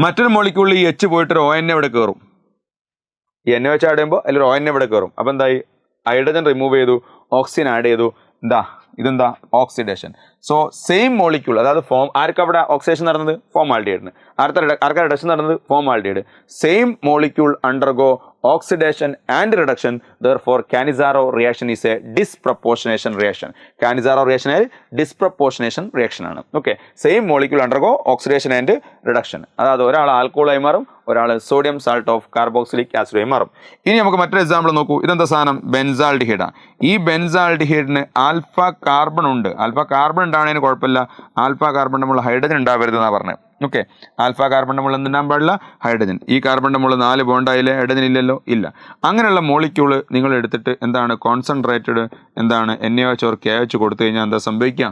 മറ്റൊരു മോളിക്യൂളിൽ ഈ H പോയിട്ട് ഒരു ONA ഇവിടെ കയറും, ഈ NaOH ആഡ് ചെയ്യുമ്പോൾ അതിൽ ഒരു ONA ഇവിടെ കയറും. അപ്പോൾ എന്തായി, ഹൈഡ്രജൻ റിമൂവ് ചെയ്തു, ഓക്സിജൻ ആഡ് ചെയ്തു, എന്താ ഇതെന്താ ഓക്സിഡേഷൻ. സോ സെയിം മോളിക്യൂൾ, അതായത് ആർക്കും അവിടെ ഓക്സിഡേഷൻ നടന്നത്, ഫോം ആൾഡിഹൈഡിന്, ആർക്കാ റിഡക്ഷൻ നടന്നത്, form aldehyde. Same molecule undergo oxidation and reduction, therefore Cannizzaro reaction is a disproportionation reaction. Cannizzaro reaction is disproportionation reaction ആണ്. Okay, same molecule undergo oxidation and reduction, അതായത് ഒരാൾ ആൽക്കഹോളായി മാറും, ഒരാൾ സോഡിയം സാൾട്ട് ഓഫ് കാർബോക്സിലിക് ആസിഡായി മാറും. ഇനി നമുക്ക് മറ്റൊരു example നോക്കൂ. ഇതെന്താ സാധനം, ബെൻസാൾഡിഹൈഡാണ്. ഈ ബെൻസാൾഡിഹൈഡിന് ആൽഫ കാർബൺ ഉണ്ട്, ആൽഫ കാർബൺ ഉണ്ടാവുന്നതിന് കുഴപ്പമില്ല, ആൽഫ കാർബൺ നമ്മൾ ഹൈഡ്രജൻ ഉണ്ടാവരുത് എന്നാണ് പറഞ്ഞത്. ഓക്കെ, ആൽഫ കാർബണിൻ്റെ മുകളിൽ എന്തുണ്ടാകാൻ പാടില്ല, ഹൈഡ്രജൻ. ഈ കാർബണിൻ്റെ മുകളിൽ 4 ബോണ്ടായില്ലേ, ഹൈഡ്രജൻ ഇല്ലല്ലോ, ഇല്ല. അങ്ങനെയുള്ള മോളിക്യൂള് നിങ്ങൾ എടുത്തിട്ട് എന്താണ് കോൺസെൻട്രേറ്റഡ് എന്താണ് NaOH or KOH കൊടുത്തു കഴിഞ്ഞാൽ എന്താ സംഭവിക്കുക,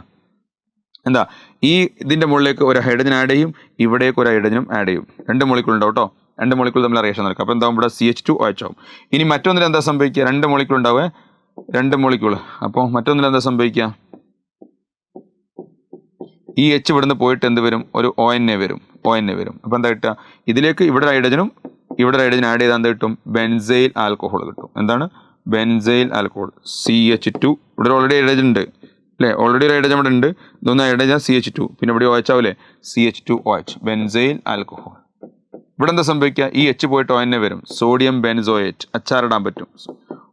എന്താ ഈ ഇതിൻ്റെ മുകളിലേക്ക് ഒരു ഹൈഡ്രജൻ ആഡ് ചെയ്യും, ഇവിടേക്ക് ഒരു ഹൈഡ്രജനും ആഡ് ചെയ്യും. 2 മോളിക്യൂൾ ഉണ്ടാവും കേട്ടോ, 2 മോളിക്യൂൾ തമ്മിൽ റിയാക്ഷൻ നടക്കും. അപ്പോൾ എന്താവും, ഇവിടെ CH2OH ആവും. ഇനി മറ്റൊന്നിൽ എന്താ സംഭവിക്കുക, 2 മോളിക്യൂൾ ഉണ്ടാവേ, 2 മോളിക്യൂൾ. അപ്പോൾ മറ്റൊന്നിൽ എന്താ സംഭവിക്കുക, ഈ H ഇവിടുന്ന് പോയിട്ട് എന്ത് വരും, ഒരു ONA വരും. അപ്പോൾ എന്താ കിട്ടുക, ഇതിലേക്ക് ഇവിടെ ഹൈഡ്രജനും ഇവിടെ ഹൈഡ്രജൻ ആഡ് ചെയ്താൽ എന്ത് കിട്ടും, ബെൻസൈൽ ആൽക്കഹോൾ കിട്ടും. എന്താണ്, ബെൻസൈൽ ആൽക്കഹോൾ, CH2. ഇവിടെ ഓൾറെഡി ഹൈഡ്രജൻ ഉണ്ട് അല്ലേ, ഓൾറെഡി ഒരു ഹൈഡ്രജൻ ഇവിടെ ഉണ്ട്, ഇതൊന്ന് ഹൈഡ്രജൻ CH2, പിന്നെ ഇവിടെ OH ആവില്ലേ, CH2OH, ബെൻസൈൽ ആൽക്കഹോൾ. ഇവിടെ എന്താ സംഭവിക്കുക, ഈ H പോയിട്ട് ONA വരും, സോഡിയം ബെൻസോയേറ്റ്, അച്ചാറിടാൻ പറ്റും,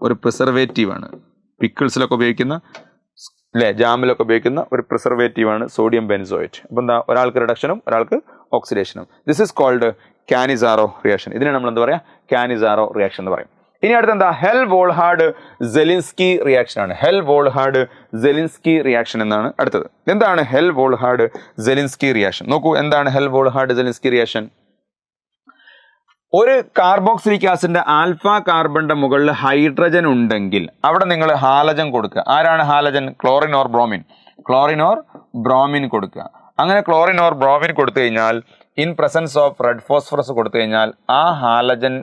ഒരു പ്രിസർവേറ്റീവ് ആണ്, പിക്കിൾസിലൊക്കെ ഉപയോഗിക്കുന്ന അല്ലേ, ജാമിലൊക്കെ ഉപയോഗിക്കുന്ന ഒരു പ്രിസർവേറ്റീവാണ് സോഡിയം ബെൻസോയേറ്റ്. അപ്പോൾ എന്താ, ഒരാൾക്ക് റിഡക്ഷനും ഒരാൾക്ക് ഓക്സിഡേഷനും. This is called Cannizzaro reaction. ഇതിനെ നമ്മൾ എന്താ പറയുക, കാനിസാറോ റിയാക്ഷൻ എന്ന് പറയും. ഇനി അടുത്ത് എന്താ, ഹെൽ-വോൾഹാഡ് സെലിൻസ്കി റിയാക്ഷൻ ആണ്. ഹെൽ-വോൾഹാഡ് സെലിൻസ്കി റിയാക്ഷൻ എന്നാണ് അടുത്തത്. എന്താണ് ഹെൽ-വോൾഹാഡ് സെലിൻസ്കി റിയാക്ഷൻ, നോക്കൂ എന്താണ് ഹെൽ-വോൾഹാഡ് സെലിൻസ്കി റിയാക്ഷൻ. ഒരു കാർബോക്സിലിക് ആസിഡിന്റെ ആൽഫ കാർബണിന്റെ മുകളിൽ ഹൈഡ്രജൻ ഉണ്ടെങ്കിൽ അവിടെ നിങ്ങൾ ഹാലജൻ കൊടുക്കുക. ആരാണ് halogen, chlorine or bromine, chlorine or bromine കൊടുക്കുക. അങ്ങനെ ക്ലോറിൻ ഓർ ബ്രോമിൻ കൊടുത്തു കഴിഞ്ഞാൽ in presence of red phosphorus കൊടുത്തു കഴിഞ്ഞാൽ ആ ഹാലജൻ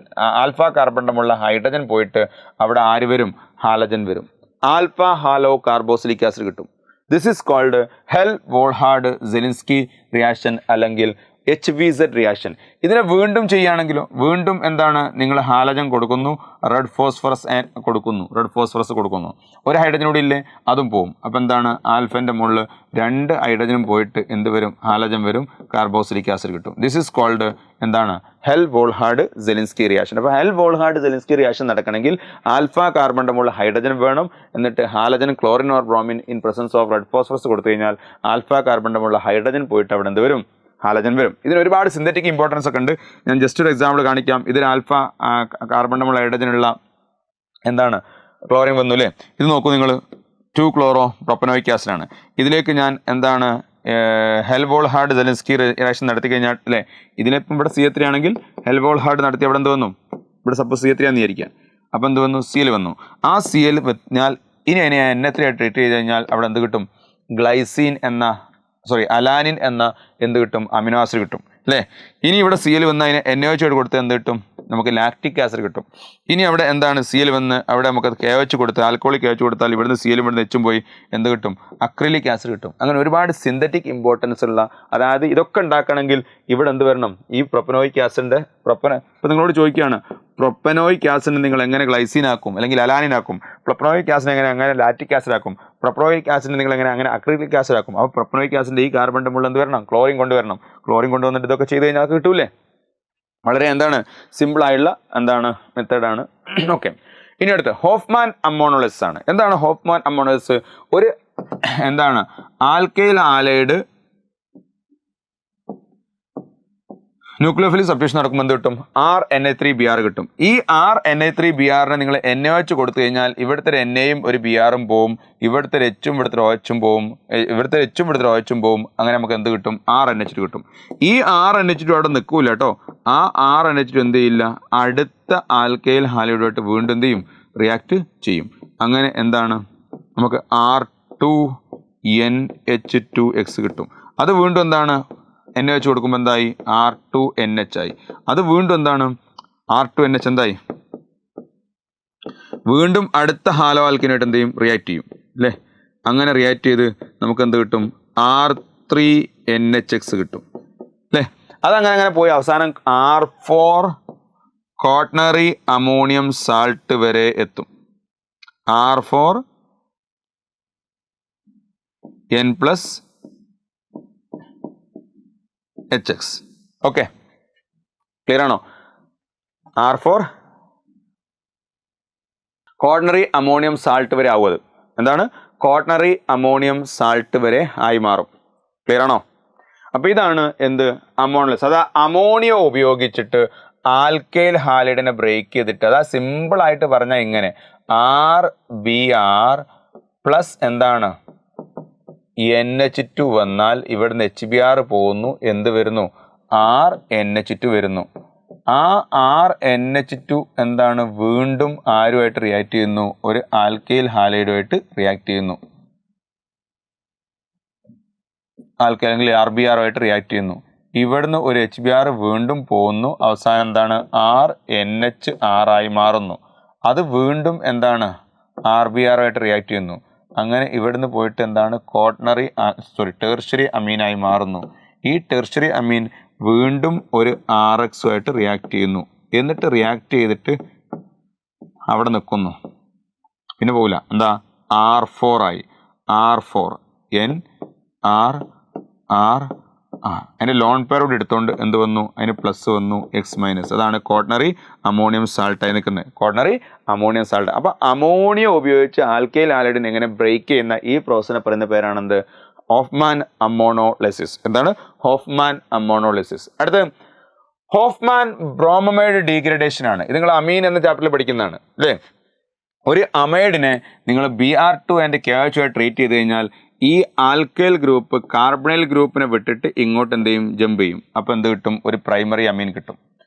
ആൽഫ കാർബണിന്റെ മുകളിൽ ഹൈഡ്രജൻ പോയിട്ട് അവിടെ ആര് വരും, ഹാലജൻ വരും, ആൽഫ ഹാലോ കാർബോക്സിലിക് ആസിഡ് കിട്ടും. This is called Hell Volhard Zelinsky reaction അല്ലെങ്കിൽ HVZ റിയാക്ഷൻ. ഇതിനെ വീണ്ടും ചെയ്യുകയാണെങ്കിലോ വീണ്ടും എന്താണ് നിങ്ങൾ ഹാലജൻ കൊടുക്കുന്നു, റെഡ് ഫോസ്ഫറസ് കൊടുക്കുന്നു. ഒരു ഹൈഡ്രജൻ കൂടി ഇല്ലേ, അതും പോവും. അപ്പോൾ എന്താണ് ആൽഫൻ്റെ മുകളിൽ 2 ഹൈഡ്രജനും പോയിട്ട് എന്ത് വരും, ഹാലജൻ വരും, കാർബോക്സിലിക് ആസിഡ് കിട്ടും. ദിസ് ഈസ് കോൾഡ് എന്താണ് ഹെൽ-വോൾഹാഡ് സെലിൻസ്കി റിയാക്ഷൻ. അപ്പോൾ ഹെൽ-വോൾഹാഡ് സെലിൻസ്കി റിയാക്ഷൻ നടക്കണമെങ്കിൽ ആൽഫ കാർബണിൻ്റെ മുകളിൽ ഹൈഡ്രജൻ വേണം, എന്നിട്ട് halogen chlorine or bromine in presence of red phosphorus കൊടുത്തു കഴിഞ്ഞാൽ ആൽഫ കാർബണിൻ്റെ മുകളിൽ ഹൈഡ്രജൻ പോയിട്ട് അവിടെ എന്ത് വരും, ഹാലജൻ വരും. ഇതിന് ഒരുപാട് സിന്തറ്റിക് ഇമ്പോർട്ടൻസ് ഒക്കെ ഉണ്ട്. ഞാൻ ജസ്റ്റ് ഒരു എക്സാമ്പിൾ കാണിക്കാം. ഇതിന് ആൽഫ കാർബണിൻ്റെ മുകളിൽ ഹൈഡ്രജനുള്ള എന്താണ് ക്ലോറിൻ വന്നു അല്ലേ. ഇത് നോക്കൂ നിങ്ങൾ, 2-ക്ലോറോ പ്രൊപ്പനോയിക് ആസിഡാണ്. ഇതിലേക്ക് ഞാൻ എന്താണ് ഹെൽ-വോൾഹാഡ് സെലിൻസ്കി റിയാക്ഷൻ നടത്തി കഴിഞ്ഞാൽ അല്ലേ, ഇതിലിപ്പം ഇവിടെ CH3 ആണെങ്കിൽ ഹെൽ-വോൾഹാഡ് നടത്തി അവിടെ എന്ത് വന്നു, ഇവിടെ സപ്പോസ് CH3 ആണെന്ന് വിചാരിക്കാം. അപ്പോൾ എന്ത് വന്നു, Cl വന്നു. ആ Cl വന്നാൽ ഇനി അതിനെ Na3 ആയിട്ട് ട്രീറ്റ് ചെയ്ത് കഴിഞ്ഞാൽ അവിടെ എന്ത് കിട്ടും, അലാനിൻ എന്ന എന്ത് കിട്ടും, അമിനോ ആസിഡ് കിട്ടും അല്ലേ. ഇനി ഇവിടെ Cl വന്ന് അതിനെ NaOH ആയിട്ട് കൊടുത്ത് എന്ത് കിട്ടും, നമുക്ക് ലാക്റ്റിക് ആസിഡ് കിട്ടും. ഇനി അവിടെ എന്താണ് Cl വന്ന് അവിടെ നമുക്ക് KOH കൊടുത്ത് ആൽക്കോളിക് KOH കൊടുത്താൽ ഇവിടുന്ന് Cl ഇവിടുന്ന് H പോയി എന്ത് കിട്ടും, അക്രിലിക് ആസിഡ് കിട്ടും. അങ്ങനെ ഒരുപാട് സിന്തറ്റിക് ഇമ്പോർട്ടൻസ് ഉള്ള, അതായത് ഇതൊക്കെ ഉണ്ടാക്കണമെങ്കിൽ ഇവിടെ എന്ത് വരണം, ഈ പ്രൊപ്പനോയിക് ആസിഡിൻ്റെ ഇപ്പോൾ നിങ്ങളോട് ചോദിക്കുകയാണ്, പ്രൊപ്പനോയിക് ആസിഡിനെ നിങ്ങൾ എങ്ങനെ ഗ്ലൈസിൻ ആക്കും അല്ലെങ്കിൽ അലാനിൻ ആക്കും, പ്രൊപ്പനോയിക് ആസിഡ് അങ്ങനെ ലാക്റ്റിക് ആസിഡ് ആക്കും, പ്രൊപ്പനോയിക് ആസിഡിനെ നിങ്ങൾ അങ്ങനെ അക്രിലിക് ആസിഡ് ആക്കും. അപ്പോൾ പ്രൊപ്പനോയിക് ആസിഡിൻ്റെ ഈ കാർബണിൻ്റെ മുകളിൽ എന്ത് വരണം, ക്ലോറിൻ കൊണ്ടുവരണം. ക്ലോറിൻ കൊണ്ടുവന്നിട്ട് ഇതൊക്കെ ചെയ്ത് കഴിഞ്ഞാൽ കിട്ടൂലേ. വളരെ എന്താണ് സിമ്പിളായുള്ള എന്താണ് മെത്തേഡാണ്. ഓക്കെ, ഇനി അടുത്ത് ഹോഫ്മാൻ അമ്മോണോളിസിസ് ആണ്. എന്താണ് ഹോഫ്മാൻ അമ്മോണോളിസിസ്? ഒരു എന്താണ് ആൽക്കൈൽ ആലൈഡ് ന്യൂക്ലിയോഫിലിക് സബ്സ്റ്റിറ്റ്യൂഷൻ നടക്കുമ്പോൾ എന്ത് കിട്ടും, RNA3Br കിട്ടും. ഈ RNA3Brനെ നിങ്ങൾ NaOH കൊടുത്തു കഴിഞ്ഞാൽ ഇവിടുത്തെ ഒരു NAയും ഒരു Br-ഉം പോവും, ഇവിടുത്തെ ഒരു H-ഉം ഇവിടുത്തെ ഒരു OH-ഉം പോവും, ഇവിടുത്തെ H-ഉം ഇവിടുത്തെ OH-ഉം പോവും. അങ്ങനെ നമുക്ക് എന്ത് കിട്ടും, RNH2 കിട്ടും. ഈ RNH2 അവിടെ നിൽക്കൂല കേട്ടോ. ആ RNH2 എന്ത് ചെയ്യില്ല, അടുത്ത ആൽക്കൈൽ ഹാലൈഡുമായിട്ട് വീണ്ടും എന്ത് ചെയ്യും, റിയാക്ട് ചെയ്യും. അങ്ങനെ എന്താണ് നമുക്ക് R2NH2X കിട്ടും. അത് വീണ്ടും എന്താണ് NaOH കൊടുക്കുമ്പോൾ എന്തായി, R2NH ആയി. അത് വീണ്ടും എന്താണ് R2NH എന്തായി, വീണ്ടും അടുത്ത ഹാലോ ആൽക്കിനായിട്ട് എന്ത് ചെയ്യും, റിയാക്ട് ചെയ്യും അല്ലേ. അങ്ങനെ റിയാക്ട് ചെയ്ത് നമുക്ക് എന്ത് കിട്ടും, R3NHX കിട്ടും അല്ലേ. അതങ്ങനെ പോയി അവസാനം R4 ക്വാട്ടർണറി അമോണിയം സാൾട്ട് വരെ എത്തും. R4N+HX. ഓക്കെ, ക്ലിയർ ആണോ? R4 ക്വാട്ടർണറി അമോണിയം സാൾട്ട് വരെ ആവും. അത് എന്താണ്, ക്വാട്ടർണറി അമോണിയം സാൾട്ട് വരെ ആയി മാറും. ക്ലിയർ ആണോ? അപ്പോൾ ഇതാണ് എന്ത്, അമോണോളിസിസ്. അതാ അമോണിയ ഉപയോഗിച്ചിട്ട് ആൽക്കൈൽ ഹാലൈഡിനെ ബ്രേക്ക് ചെയ്തിട്ട്, അതാ സിമ്പിളായിട്ട് പറഞ്ഞാൽ ഇങ്ങനെ RBr പ്ലസ് എന്താണ് NH2 വന്നാൽ ഇവിടുന്ന് HBr പോകുന്നു, എന്ത് വരുന്നു, RNH2 വരുന്നു. ആ RNH2 എന്താണ് വീണ്ടും ആരുമായിട്ട് റിയാക്ട് ചെയ്യുന്നു, ഒരു ആൽക്കൈൽ ഹാലൈഡുമായിട്ട് റിയാക്ട് ചെയ്യുന്നു. ആൽക്കൈൽ അല്ലെങ്കിൽ RBr-ആയിട്ട് റിയാക്ട് ചെയ്യുന്നു. ഇവിടുന്ന് ഒരു HBr വീണ്ടും പോകുന്നു, അവസാനം എന്താണ് RNHR ആയി മാറുന്നു. അത് വീണ്ടും എന്താണ് RBr-ആയിട്ട് റിയാക്ട് ചെയ്യുന്നു. അങ്ങനെ ഇവിടുന്ന് പോയിട്ട് എന്താണ് ടെർഷ്യറി അമീനായി മാറുന്നു. ഈ ടെർഷ്യറി അമീൻ വീണ്ടും ഒരു RX-ആയിട്ട് റിയാക്ട് ചെയ്യുന്നു. എന്നിട്ട് റിയാക്ട് ചെയ്തിട്ട് അവിടെ നിൽക്കുന്നു, പിന്നെ പോകില്ല. എന്താ R4 ആയി, R4NR അതിൻ്റെ ലോൺ പെയർ കൂടി എടുത്തുകൊണ്ട് എന്ത് വന്നു, അതിന് പ്ലസ് വന്നു, X-. അതാണ് ക്വാട്ടർണറി അമോണിയം സാൾട്ടായി നിൽക്കുന്നത്, ക്വാട്ടർണറി അമോണിയം സാൾട്ട്. അപ്പോൾ അമോണിയ ഉപയോഗിച്ച് ആൽക്കൈൽ ഹാലൈഡിനെ എങ്ങനെ ബ്രേക്ക് ചെയ്യുന്ന ഈ പ്രോസസ്സിനെ പറയുന്ന പേരാണെന്ത്, ഹോഫ്മാൻ അമ്മോണോളിസിസ്. എന്താണ് ഹോഫ്മാൻ അമ്മോണോളിസിസ്? അടുത്ത് ഹോഫ്മാൻ ബ്രോമൈഡ് ഡീഗ്രഡേഷൻ ആണ്. ഇത് നിങ്ങൾ അമീൻ എന്ന ചാപ്റ്ററിൽ പഠിക്കുന്നതാണ് അല്ലേ. ഒരു അമൈഡിനെ നിങ്ങൾ Br2 ആൻഡ് KOH ആയി ട്രീറ്റ് ചെയ്ത് കഴിഞ്ഞാൽ ഈ ആൽക്കൈൽ ഗ്രൂപ്പ് കാർബണൈൽ ഗ്രൂപ്പിനെ വിട്ടിട്ട് ഇങ്ങോട്ട് എന്ത് ചെയ്യും, ജമ്പ് ചെയ്യും. അപ്പോൾ എന്ത് കിട്ടും, ഒരു പ്രൈമറി അമീൻ കിട്ടും.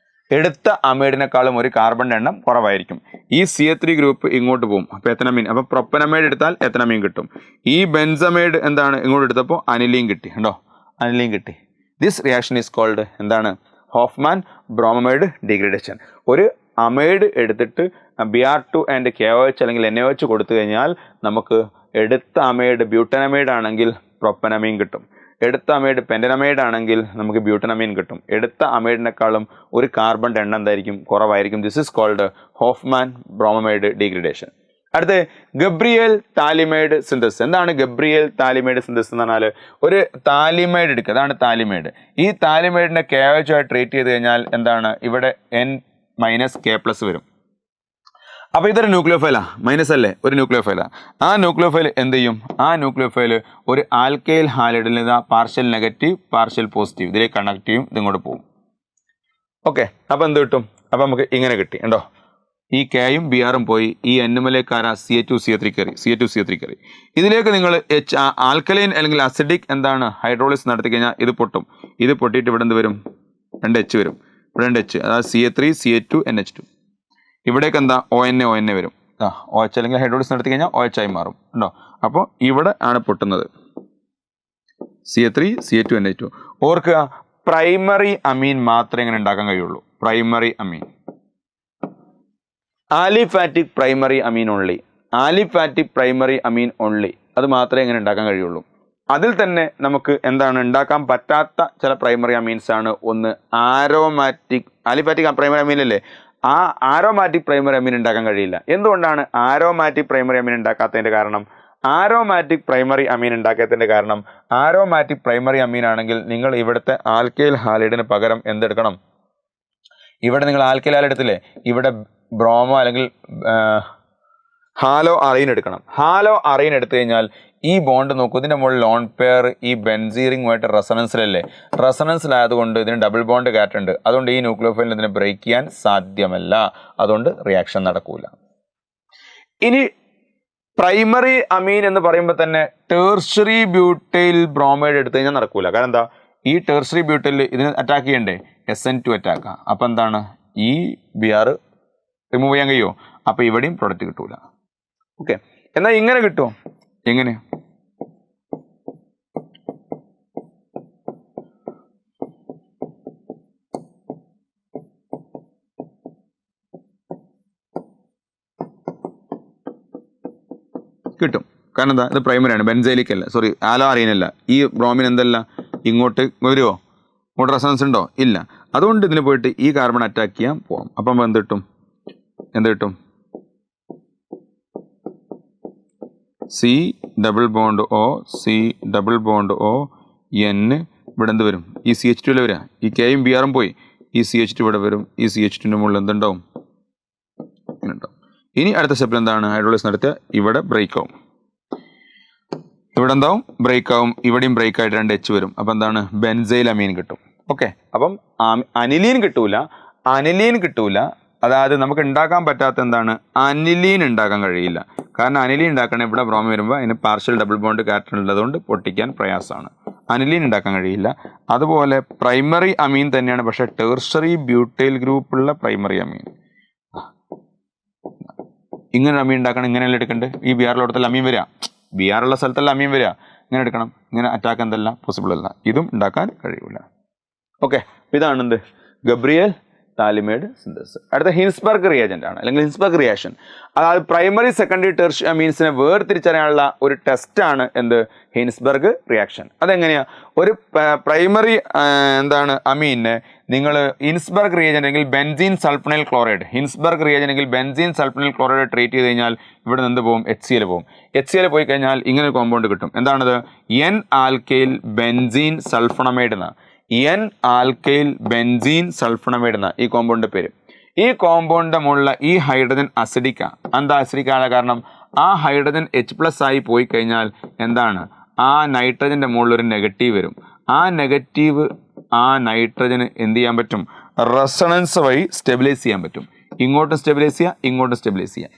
എടുത്ത അമൈഡിനേക്കാളും ഒരു കാർബണിൻ്റെ എണ്ണം കുറവായിരിക്കും. ഈ CH3 ഗ്രൂപ്പ് ഇങ്ങോട്ട് പോകും, അപ്പോൾ എത്തനമീൻ. അപ്പോൾ പ്രൊപ്പനമൈഡ് എടുത്താൽ എത്തനമീൻ കിട്ടും. ഈ ബെൻസമൈഡ് എന്താണ് ഇങ്ങോട്ട് എടുത്തപ്പോൾ അനിലീൻ കിട്ടി. കണ്ടോ, അനിലീൻ കിട്ടി. ദിസ് റിയാക്ഷൻ ഈസ് കോൾഡ് എന്താണ്, ഹോഫ്മാൻ ബ്രോമൈഡ് ഡീഗ്രഡേഷൻ. ഒരു അമൈഡ് എടുത്തിട്ട് Br2 ആൻഡ് KOH അല്ലെങ്കിൽ NaOH കൊടുത്തു കഴിഞ്ഞാൽ നമുക്ക് എടുത്ത അമൈഡ് ബ്യൂട്ടനമൈഡ് ആണെങ്കിൽ പ്രൊപ്പനമീൻ കിട്ടും. എടുത്ത അമൈഡ് പെൻറ്റനമൈഡ് ആണെങ്കിൽ നമുക്ക് ബ്യൂട്ടനമൈൻ കിട്ടും. എടുത്ത അമൈഡിനേക്കാളും ഒരു കാർബണിൻ്റെ എണ്ണം എന്തായിരിക്കും? കുറവായിരിക്കും. This is called Hofmann bromide degradation. അടുത്ത് ഗബ്രിയേൽ താലിമൈഡ് സിന്തസിസ്. എന്താണ് ഗബ്രിയേൽ താലിമൈഡ് സിന്തസിസ് എന്ന് പറഞ്ഞാൽ? ഒരു താലിമൈഡ് എടുക്കുക, അതാണ് താലിമൈഡ്. ഈ താലിമൈഡിനെ KOH ആയി ട്രീറ്റ് ചെയ്ത് കഴിഞ്ഞാൽ എന്താണ്? ഇവിടെ N-K+ വരും. അപ്പോൾ ഇതൊരു ന്യൂക്ലിയോഫൈലാ, മൈനസ് അല്ലേ, ഒരു ന്യൂക്ലിയോഫൈലാ. ആ ന്യൂക്ലിയോഫൈൽ എന്ത് ചെയ്യും? ആ ന്യൂക്ലിയോഫൈൽ ഒരു ആൽക്കൈൽ ഹാലൈഡിൽ ഇതാ പാർഷ്യൽ നെഗറ്റീവ് പാർഷ്യൽ പോസിറ്റീവ് ഇതിലേക്ക് കണക്ട് ചെയ്യും, ഇതിങ്ങോട്ട് പോകും. ഓക്കെ, അപ്പോൾ എന്ത് കിട്ടും? അപ്പോൾ നമുക്ക് ഇങ്ങനെ കിട്ടി ഉണ്ടോ? ഈ Kയും Br പോയി, ഈ N-ലേക്കാരാ CH2CO3 കയറി. ഇതിലേക്ക് നിങ്ങൾ ആൽക്കലൈൻ അല്ലെങ്കിൽ അസിഡിക് എന്താണ് ഹൈഡ്രോളിസ് നടത്തി കഴിഞ്ഞാൽ ഇത് പൊട്ടും. ഇത് പൊട്ടിയിട്ട് ഇവിടെ എന്ത് വരും? 2H വരും. ഇവിടെ 2H, അതായത് CH3 CH2 NH2. ഇവിടേക്ക് എന്താ? ONA വരും. OH അല്ലെങ്കിൽ ഹൈഡ്രോളിസ് നടത്തി കഴിഞ്ഞാൽ OH ആയി മാറും ഉണ്ടോ? അപ്പോൾ ഇവിടെ ആണ് പൊട്ടുന്നത്, CH3 CH2 NH2. ഓർക്കുക, പ്രൈമറി അമീൻ മാത്രമേ ഇങ്ങനെ ഉണ്ടാക്കാൻ കഴിയുള്ളൂ. പ്രൈമറി അമീൻ, ആലിഫാറ്റിക് പ്രൈമറി അമീൻ ഓൺലി, ആലിഫാറ്റിക് പ്രൈമറി അമീൻ ഓൺലി, അത് മാത്രമേ ഇങ്ങനെ ഉണ്ടാക്കാൻ കഴിയുള്ളൂ. അതിൽ തന്നെ നമുക്ക് എന്താണ് ഉണ്ടാക്കാൻ പറ്റാത്ത ചില പ്രൈമറി അമീൻസ് ആണ്. ഒന്ന് ആരോമാറ്റിക്, ആലിഫാറ്റിക് പ്രൈമറി അമീൻ അല്ലേ, ആ ആരോമാറ്റിക് പ്രൈമറി അമീൻ ഉണ്ടാക്കാൻ കഴിയില്ല. എന്തുകൊണ്ടാണ് ആരോമാറ്റിക് പ്രൈമറി അമീൻ ഉണ്ടാക്കാത്തതിൻ്റെ കാരണം? ആരോമാറ്റിക് പ്രൈമറി അമീൻ ഉണ്ടാക്കാത്തതിൻ്റെ കാരണം, ആരോമാറ്റിക് പ്രൈമറി അമീൻ ആണെങ്കിൽ നിങ്ങൾ ഇവിടുത്തെ ആൽക്കൈൽ ഹാലൈഡിന് പകരം എന്തെടുക്കണം? ഇവിടെ നിങ്ങൾ ആൽക്കൈൽ ഹാലൈഡ് എടുത്തില്ലേ, ഇവിടെ ബ്രോമോ അല്ലെങ്കിൽ ഹാലോ അറീൻ എടുക്കണം. ഹാലോ അറീൻ എടുത്തു കഴിഞ്ഞാൽ ഈ ബോണ്ട് നോക്കൂ, ഇതിൻ്റെ മുകളിൽ ലോൺ പെയർ ഈ ബെൻസീറിങ്ങുമായിട്ട് റെസണൻസിലല്ലേ, റെസണൻസിലായതുകൊണ്ട് ഇതിന് ഡബിൾ ബോണ്ട് കാറ്റ് ഉണ്ട്. അതുകൊണ്ട് ഈ ന്യൂക്ലിയോഫൈലിന് ഇതിനെ ബ്രേക്ക് ചെയ്യാൻ സാധ്യമല്ല, അതുകൊണ്ട് റിയാക്ഷൻ നടക്കൂല. ഇനി പ്രൈമറി അമീൻ എന്ന് പറയുമ്പോൾ തന്നെ ടേർഷ്യറി ബ്യൂട്ടൈൽ ബ്രോമൈഡ് എടുത്തു കഴിഞ്ഞാൽ നടക്കൂല. കാരണം എന്താ? ഈ ടേർഷ്യറി ബ്യൂട്ടൈൽ ഇതിന് അറ്റാക്ക് ചെയ്യണ്ടേ? SN2 അറ്റാക്കാം. അപ്പം എന്താണ്? ഈ Br റിമൂവ് ചെയ്യാൻ കഴിയുമോ? അപ്പോൾ ഇവിടെയും പ്രൊഡക്റ്റ് കിട്ടൂല. ഓക്കെ, എന്നാൽ ഇങ്ങനെ കിട്ടുമോ? എങ്ങനെ? കിട്ടും. കാരണം എന്താ? ഇത് പ്രൈമറിയാണ്, ബെൻസൈലിക് അല്ല, സോറി ആലോ അറീനല്ല. ഈ ബ്രോമിൻ എന്തല്ല ഇങ്ങോട്ട് വരുമോ? ഇങ്ങോട്ട് റെസണൻസ് ഉണ്ടോ? ഇല്ല. അതുകൊണ്ട് ഇതിന് പോയിട്ട് ഈ കാർബൺ അറ്റാക്ക് ചെയ്യാൻ പോകാം. അപ്പം എന്ത് കിട്ടും? C double bond O, C double bond O, N ഇവിടെ എന്ത് വരും? ഈ CH2 വരിക. ഈ Kയും Br പോയി, ഈ CH2 ഇവിടെ വരും. ഈ CH2ൻ്റെ മുകളിൽ എന്തുണ്ടാവും? ഇങ്ങനെ ഉണ്ടാവും. ഇനി അടുത്ത സ്റ്റെപ്പിൽ എന്താണ്? ഹൈഡ്രോളിസ് നടത്തിയ ഇവിടെ ബ്രേക്ക് ആവും, ഇവിടെ എന്താവും? ബ്രേക്ക് ആവും. ഇവിടെയും ബ്രേക്ക് ആയിട്ട് 2H വരും. അപ്പം എന്താണ്? ബെൻസൈൽ അമീൻ കിട്ടും. ഓക്കെ, അപ്പം അനിലീൻ കിട്ടൂല. അതായത് നമുക്ക് ഉണ്ടാക്കാൻ പറ്റാത്ത എന്താണ്? അനിലീൻ ഉണ്ടാക്കാൻ കഴിയില്ല. കാരണം അനിലീൻ ഉണ്ടാക്കണമെങ്കിൽ ഇവിടെ ബ്രോമി വരുമ്പോൾ അതിന് പാർഷ്യൽ ഡബിൾ ബോണ്ട് കാറ്റൺ ഉള്ളതുകൊണ്ട് പൊട്ടിക്കാൻ പ്രയാസമാണ്. അനിലീൻ ഉണ്ടാക്കാൻ കഴിയില്ല. അതുപോലെ പ്രൈമറി അമീൻ തന്നെയാണ്, പക്ഷേ ടേർഷ്യറി ബ്യൂട്ടൈൽ ഗ്രൂപ്പുള്ള പ്രൈമറി അമീൻ. ഇങ്ങനെ അമീൻ ഉണ്ടാക്കണം, ഇങ്ങനെയല്ല എടുക്കേണ്ടത്. ഈ Br അമീൻ വരിക, Br ഉള്ള സ്ഥലത്തല്ല അമീൻ വരിക, ഇങ്ങനെ എടുക്കണം. ഇങ്ങനെ അറ്റാക്ക് എന്തല്ല പോസിബിൾ അല്ല, ഇതും ഉണ്ടാക്കാൻ കഴിയില്ല. ഓക്കെ, ഇതാണെന്ത്? Gabriel phthalimide synthesis. അടുത്ത ഹിൻസ്ബർഗ് റിയേജന്റ് ആണ്, അല്ലെങ്കിൽ ഹിൻസ്ബർഗ് റിയാക്ഷൻ. അതായത് പ്രൈമറി സെക്കൻഡറി ടെർഷ്യറി അമീൻസിനെ വേർതിരിച്ചറിയാനുള്ള ഒരു ടെസ്റ്റാണ് എന്ത്? Hinsberg reaction. അതെങ്ങനെയാണ്? ഒരു പ്രൈമറി എന്താണ് അമീനെ നിങ്ങൾ ഹിൻസ്ബർഗ് റിയേജന്റ് അല്ലെങ്കിൽ benzene sulphonyl chloride, Hinsberg reagent അല്ലെങ്കിൽ ബെൻസീൻ സൾഫണൈൽ ക്ലോറൈഡ് ട്രീറ്റ് ചെയ്ത് കഴിഞ്ഞാൽ ഇവിടെ നിന്ന് പോകും? HCl പോകും. HCl പോയി കഴിഞ്ഞാൽ ഇങ്ങനെ ഒരു കോമ്പൗണ്ട് കിട്ടും. എന്താണത്? N ആൽക്കൈൽ ബെൻസീൻ സൾഫണമൈഡ് എന്ന, N ആൽക്കൈൽ ബെൻസീൻ സൾഫണമൈഡ് എന്ന ഈ കോമ്പൗണ്ടിൻ്റെ പേര്. ഈ കോമ്പൗണ്ടിൻ്റെ മുകളിൽ ഈ ഹൈഡ്രജൻ അസിഡിക്കാണ്. എന്താ അസിഡിക്കാണ്? കാരണം ആ ഹൈഡ്രജൻ H+ ആയി പോയി കഴിഞ്ഞാൽ എന്താണ്? ആ നൈട്രജൻ്റെ മുകളിൽ ഒരു നെഗറ്റീവ് വരും. ആ നെഗറ്റീവ് ആ നൈട്രജന് എന്ത് ചെയ്യാൻ പറ്റും? റെസണൻസ് വഴി സ്റ്റെബിലൈസ് ചെയ്യാൻ പറ്റും. ഇങ്ങോട്ടും സ്റ്റെബിലൈസ് ചെയ്യുക, ഇങ്ങോട്ടും സ്റ്റെബിലൈസ് ചെയ്യുക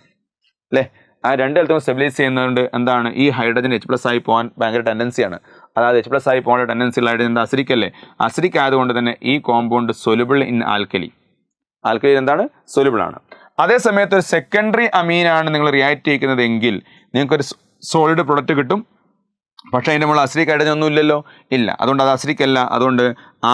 അല്ലേ? ആ രണ്ട് സ്ഥലത്തും സ്റ്റെബിലൈസ് ചെയ്യുന്നതുകൊണ്ട് എന്താണ്? ഈ ഹൈഡ്രജൻ H+ ആയി പോകാൻ ഭയങ്കര ടെൻഡൻസിയാണ്. അതായത് H+ ആയി പോകാനുള്ള ടെൻഡൻസി ഉള്ള ഹൈഡ്രജൻ എന്താ? അസിഡിക് അല്ലേ? അസിഡിക് ആയതുകൊണ്ട് തന്നെ ഈ compound soluble in alkali. Alkali എന്താണ്? സൊലുബിൾ ആണ്. അതേ സമയത്ത് ഒരു സെക്കൻഡറി അമീനാണ് നിങ്ങൾ റിയാക്ട് ചെയ്യിക്കുന്നതെങ്കിൽ നിങ്ങൾക്കൊരു സോളിഡ് പ്രൊഡക്റ്റ് കിട്ടും. പക്ഷേ അതിൻ്റെ മുകളിൽ അസിഡിക് ഹൈഡ്രജൻ ഒന്നും ഇല്ലല്ലോ, ഇല്ല. അതുകൊണ്ട് അത് അസിഡിക് അല്ല, അതുകൊണ്ട്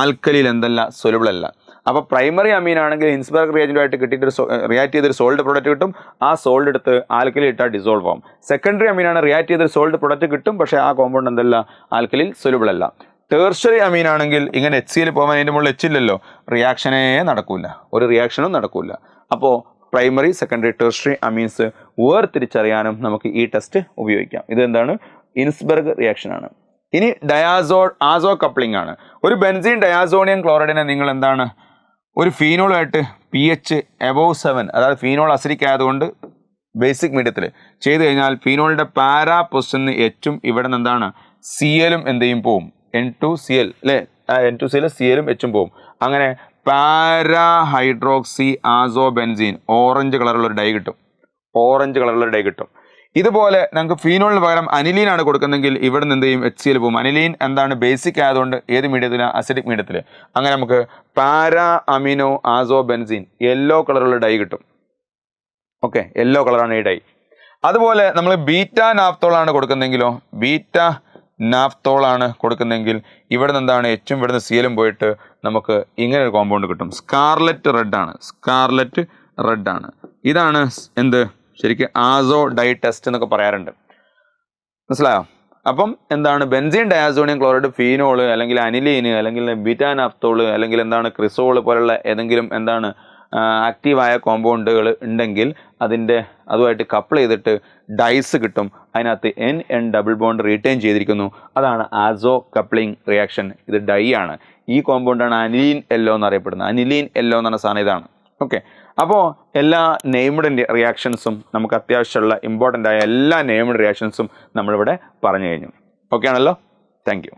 ആൽക്കലിയിൽ എന്തല്ല? സൊലുബിൾ അല്ല. അപ്പോൾ പ്രൈമറി അമീൻ ആണെങ്കിൽ ഹിൻസ്ബർഗ് റിയേജന്റുമായിട്ട് കിട്ടിയിട്ട് റിയാക്ട് ചെയ്തൊരു സോൾഡ് പ്രൊഡക്റ്റ് കിട്ടും. ആ സോൾഡ് എടുത്ത് ആൽക്കലി ഇട്ടാൽ ഡിസോൾവ് ആവും. സെക്കൻഡറി അമീനാണ് റിയാക്ട് ചെയ്തൊരു സോൾഡ് പ്രൊഡക്റ്റ് കിട്ടും, പക്ഷേ ആ കോമ്പൗണ്ട് എന്തല്ല? ആൽക്കലിയിൽ സൊലുബിൾ അല്ല. ടേർഷ്യറി അമീൻ ആണെങ്കിൽ ഇങ്ങനെ HCl പോകാൻ അതിൻ്റെ മുകളിൽ H ഇല്ലല്ലോ, റിയാക്ഷനേ നടക്കൂല, ഒരു റിയാക്ഷനും നടക്കൂല. അപ്പോൾ പ്രൈമറി സെക്കൻഡറി ടെർഷ്യറി അമീൻസ് വേർതിരിച്ചറിയാനും നമുക്ക് ഈ ടെസ്റ്റ് ഉപയോഗിക്കാം. ഇത് എന്താണ്? ഇൻസ്ബർഗ് റിയാക്ഷൻ ആണ്. ഇനി ആസോ കപ്ലിംഗ് ആണ്. ഒരു ബെൻസീൻ ഡയാസോണിയം ക്ലോറൈഡിനെ നിങ്ങൾ എന്താണ് ഒരു ഫീനോളുമായിട്ട് pH above 7, അതായത് ഫീനോൾ അസിഡിക് ആയതുകൊണ്ട് ബേസിക് മീഡിയത്തിൽ ചെയ്ത് കഴിഞ്ഞാൽ ഫീനോളിൻ്റെ പാരാ പൊസിഷന് Hഉം ഇവിടെ നിന്ന് എന്താണ് Clഉം എന്ത് ചെയ്യും പോവും, N2Cl അല്ലേ, N2Cl Clഉം Hഉം പോവും. അങ്ങനെ para hydroxy azo benzene orange കളറുള്ളൊരു ഡൈ കിട്ടും. ഇതുപോലെ നമുക്ക് ഫീനോളിന് പകരം അനിലീൻ ആണ് കൊടുക്കുന്നതെങ്കിൽ ഇവിടെ നിന്ന് എന്ത് ചെയ്യും, HCl പോകും. അനിലീൻ എന്താണ് ബേസിക് ആയതുകൊണ്ട് ഏത് മീഡിയത്തിലാണ്, അസിഡിക് മീഡിയത്തിൽ. അങ്ങനെ നമുക്ക് പാരാ അമിനോ ആസോ ബെൻസീൻ യെല്ലോ കളറുള്ള ഡൈ കിട്ടും. ഓക്കെ, യെല്ലോ കളറാണ് ഈ ഡൈ. അതുപോലെ നമ്മൾ ബീറ്റ നാഫ്തോൾ ആണ് കൊടുക്കുന്നതെങ്കിലോ, ഇവിടെ നിന്ന് എന്താണ് Hഉം ഇവിടെ നിന്ന് Clഉം പോയിട്ട് നമുക്ക് ഇങ്ങനെ ഒരു കോമ്പൗണ്ട് കിട്ടും. സ്കാർലറ്റ് റെഡ് ആണ്. ഇതാണ് എന്ത് ശരിക്കും ആസോ ഡൈ ടെസ്റ്റ് എന്നൊക്കെ പറയാറുണ്ട്. മനസ്സിലായോ? അപ്പം എന്താണ് ബെൻസീൻ ഡയാസോണിയം ക്ലോറൈഡ്, ഫീനോള് അല്ലെങ്കിൽ അനിലീന് അല്ലെങ്കിൽ ബീറ്റാ നാഫ്തോള് അല്ലെങ്കിൽ എന്താണ് ക്രിസോള് പോലുള്ള ഏതെങ്കിലും എന്താണ് ആക്റ്റീവായ കോമ്പൗണ്ടുകൾ ഉണ്ടെങ്കിൽ അതുമായിട്ട് കപ്പിൾ ചെയ്തിട്ട് ഡൈസ് കിട്ടും. അതിനകത്ത് N ഡബിൾ ബോണ്ട് റീറ്റെയിൻ ചെയ്തിരിക്കുന്നു. അതാണ് ആസോ കപ്ലിംഗ് റിയാക്ഷൻ. ഇത് ഡൈ ആണ്. ഈ കോമ്പൗണ്ടാണ് അനിലീൻ യെല്ലോ എന്നറിയപ്പെടുന്നത്. അനിലീൻ യെല്ലോ എന്ന് പറഞ്ഞ സാധനം ഇതാണ്. ഓക്കെ, അപ്പോൾ എല്ലാ നെയ്മഡ് റിയാക്ഷൻസും നമുക്ക് അത്യാവശ്യമുള്ള ഇമ്പോർട്ടൻ്റ് ആയ എല്ലാ നെയ്മഡ് റിയാക്ഷൻസും നമ്മളിവിടെ പറഞ്ഞു കഴിഞ്ഞു. ഓക്കെ ആണല്ലോ? Thank you.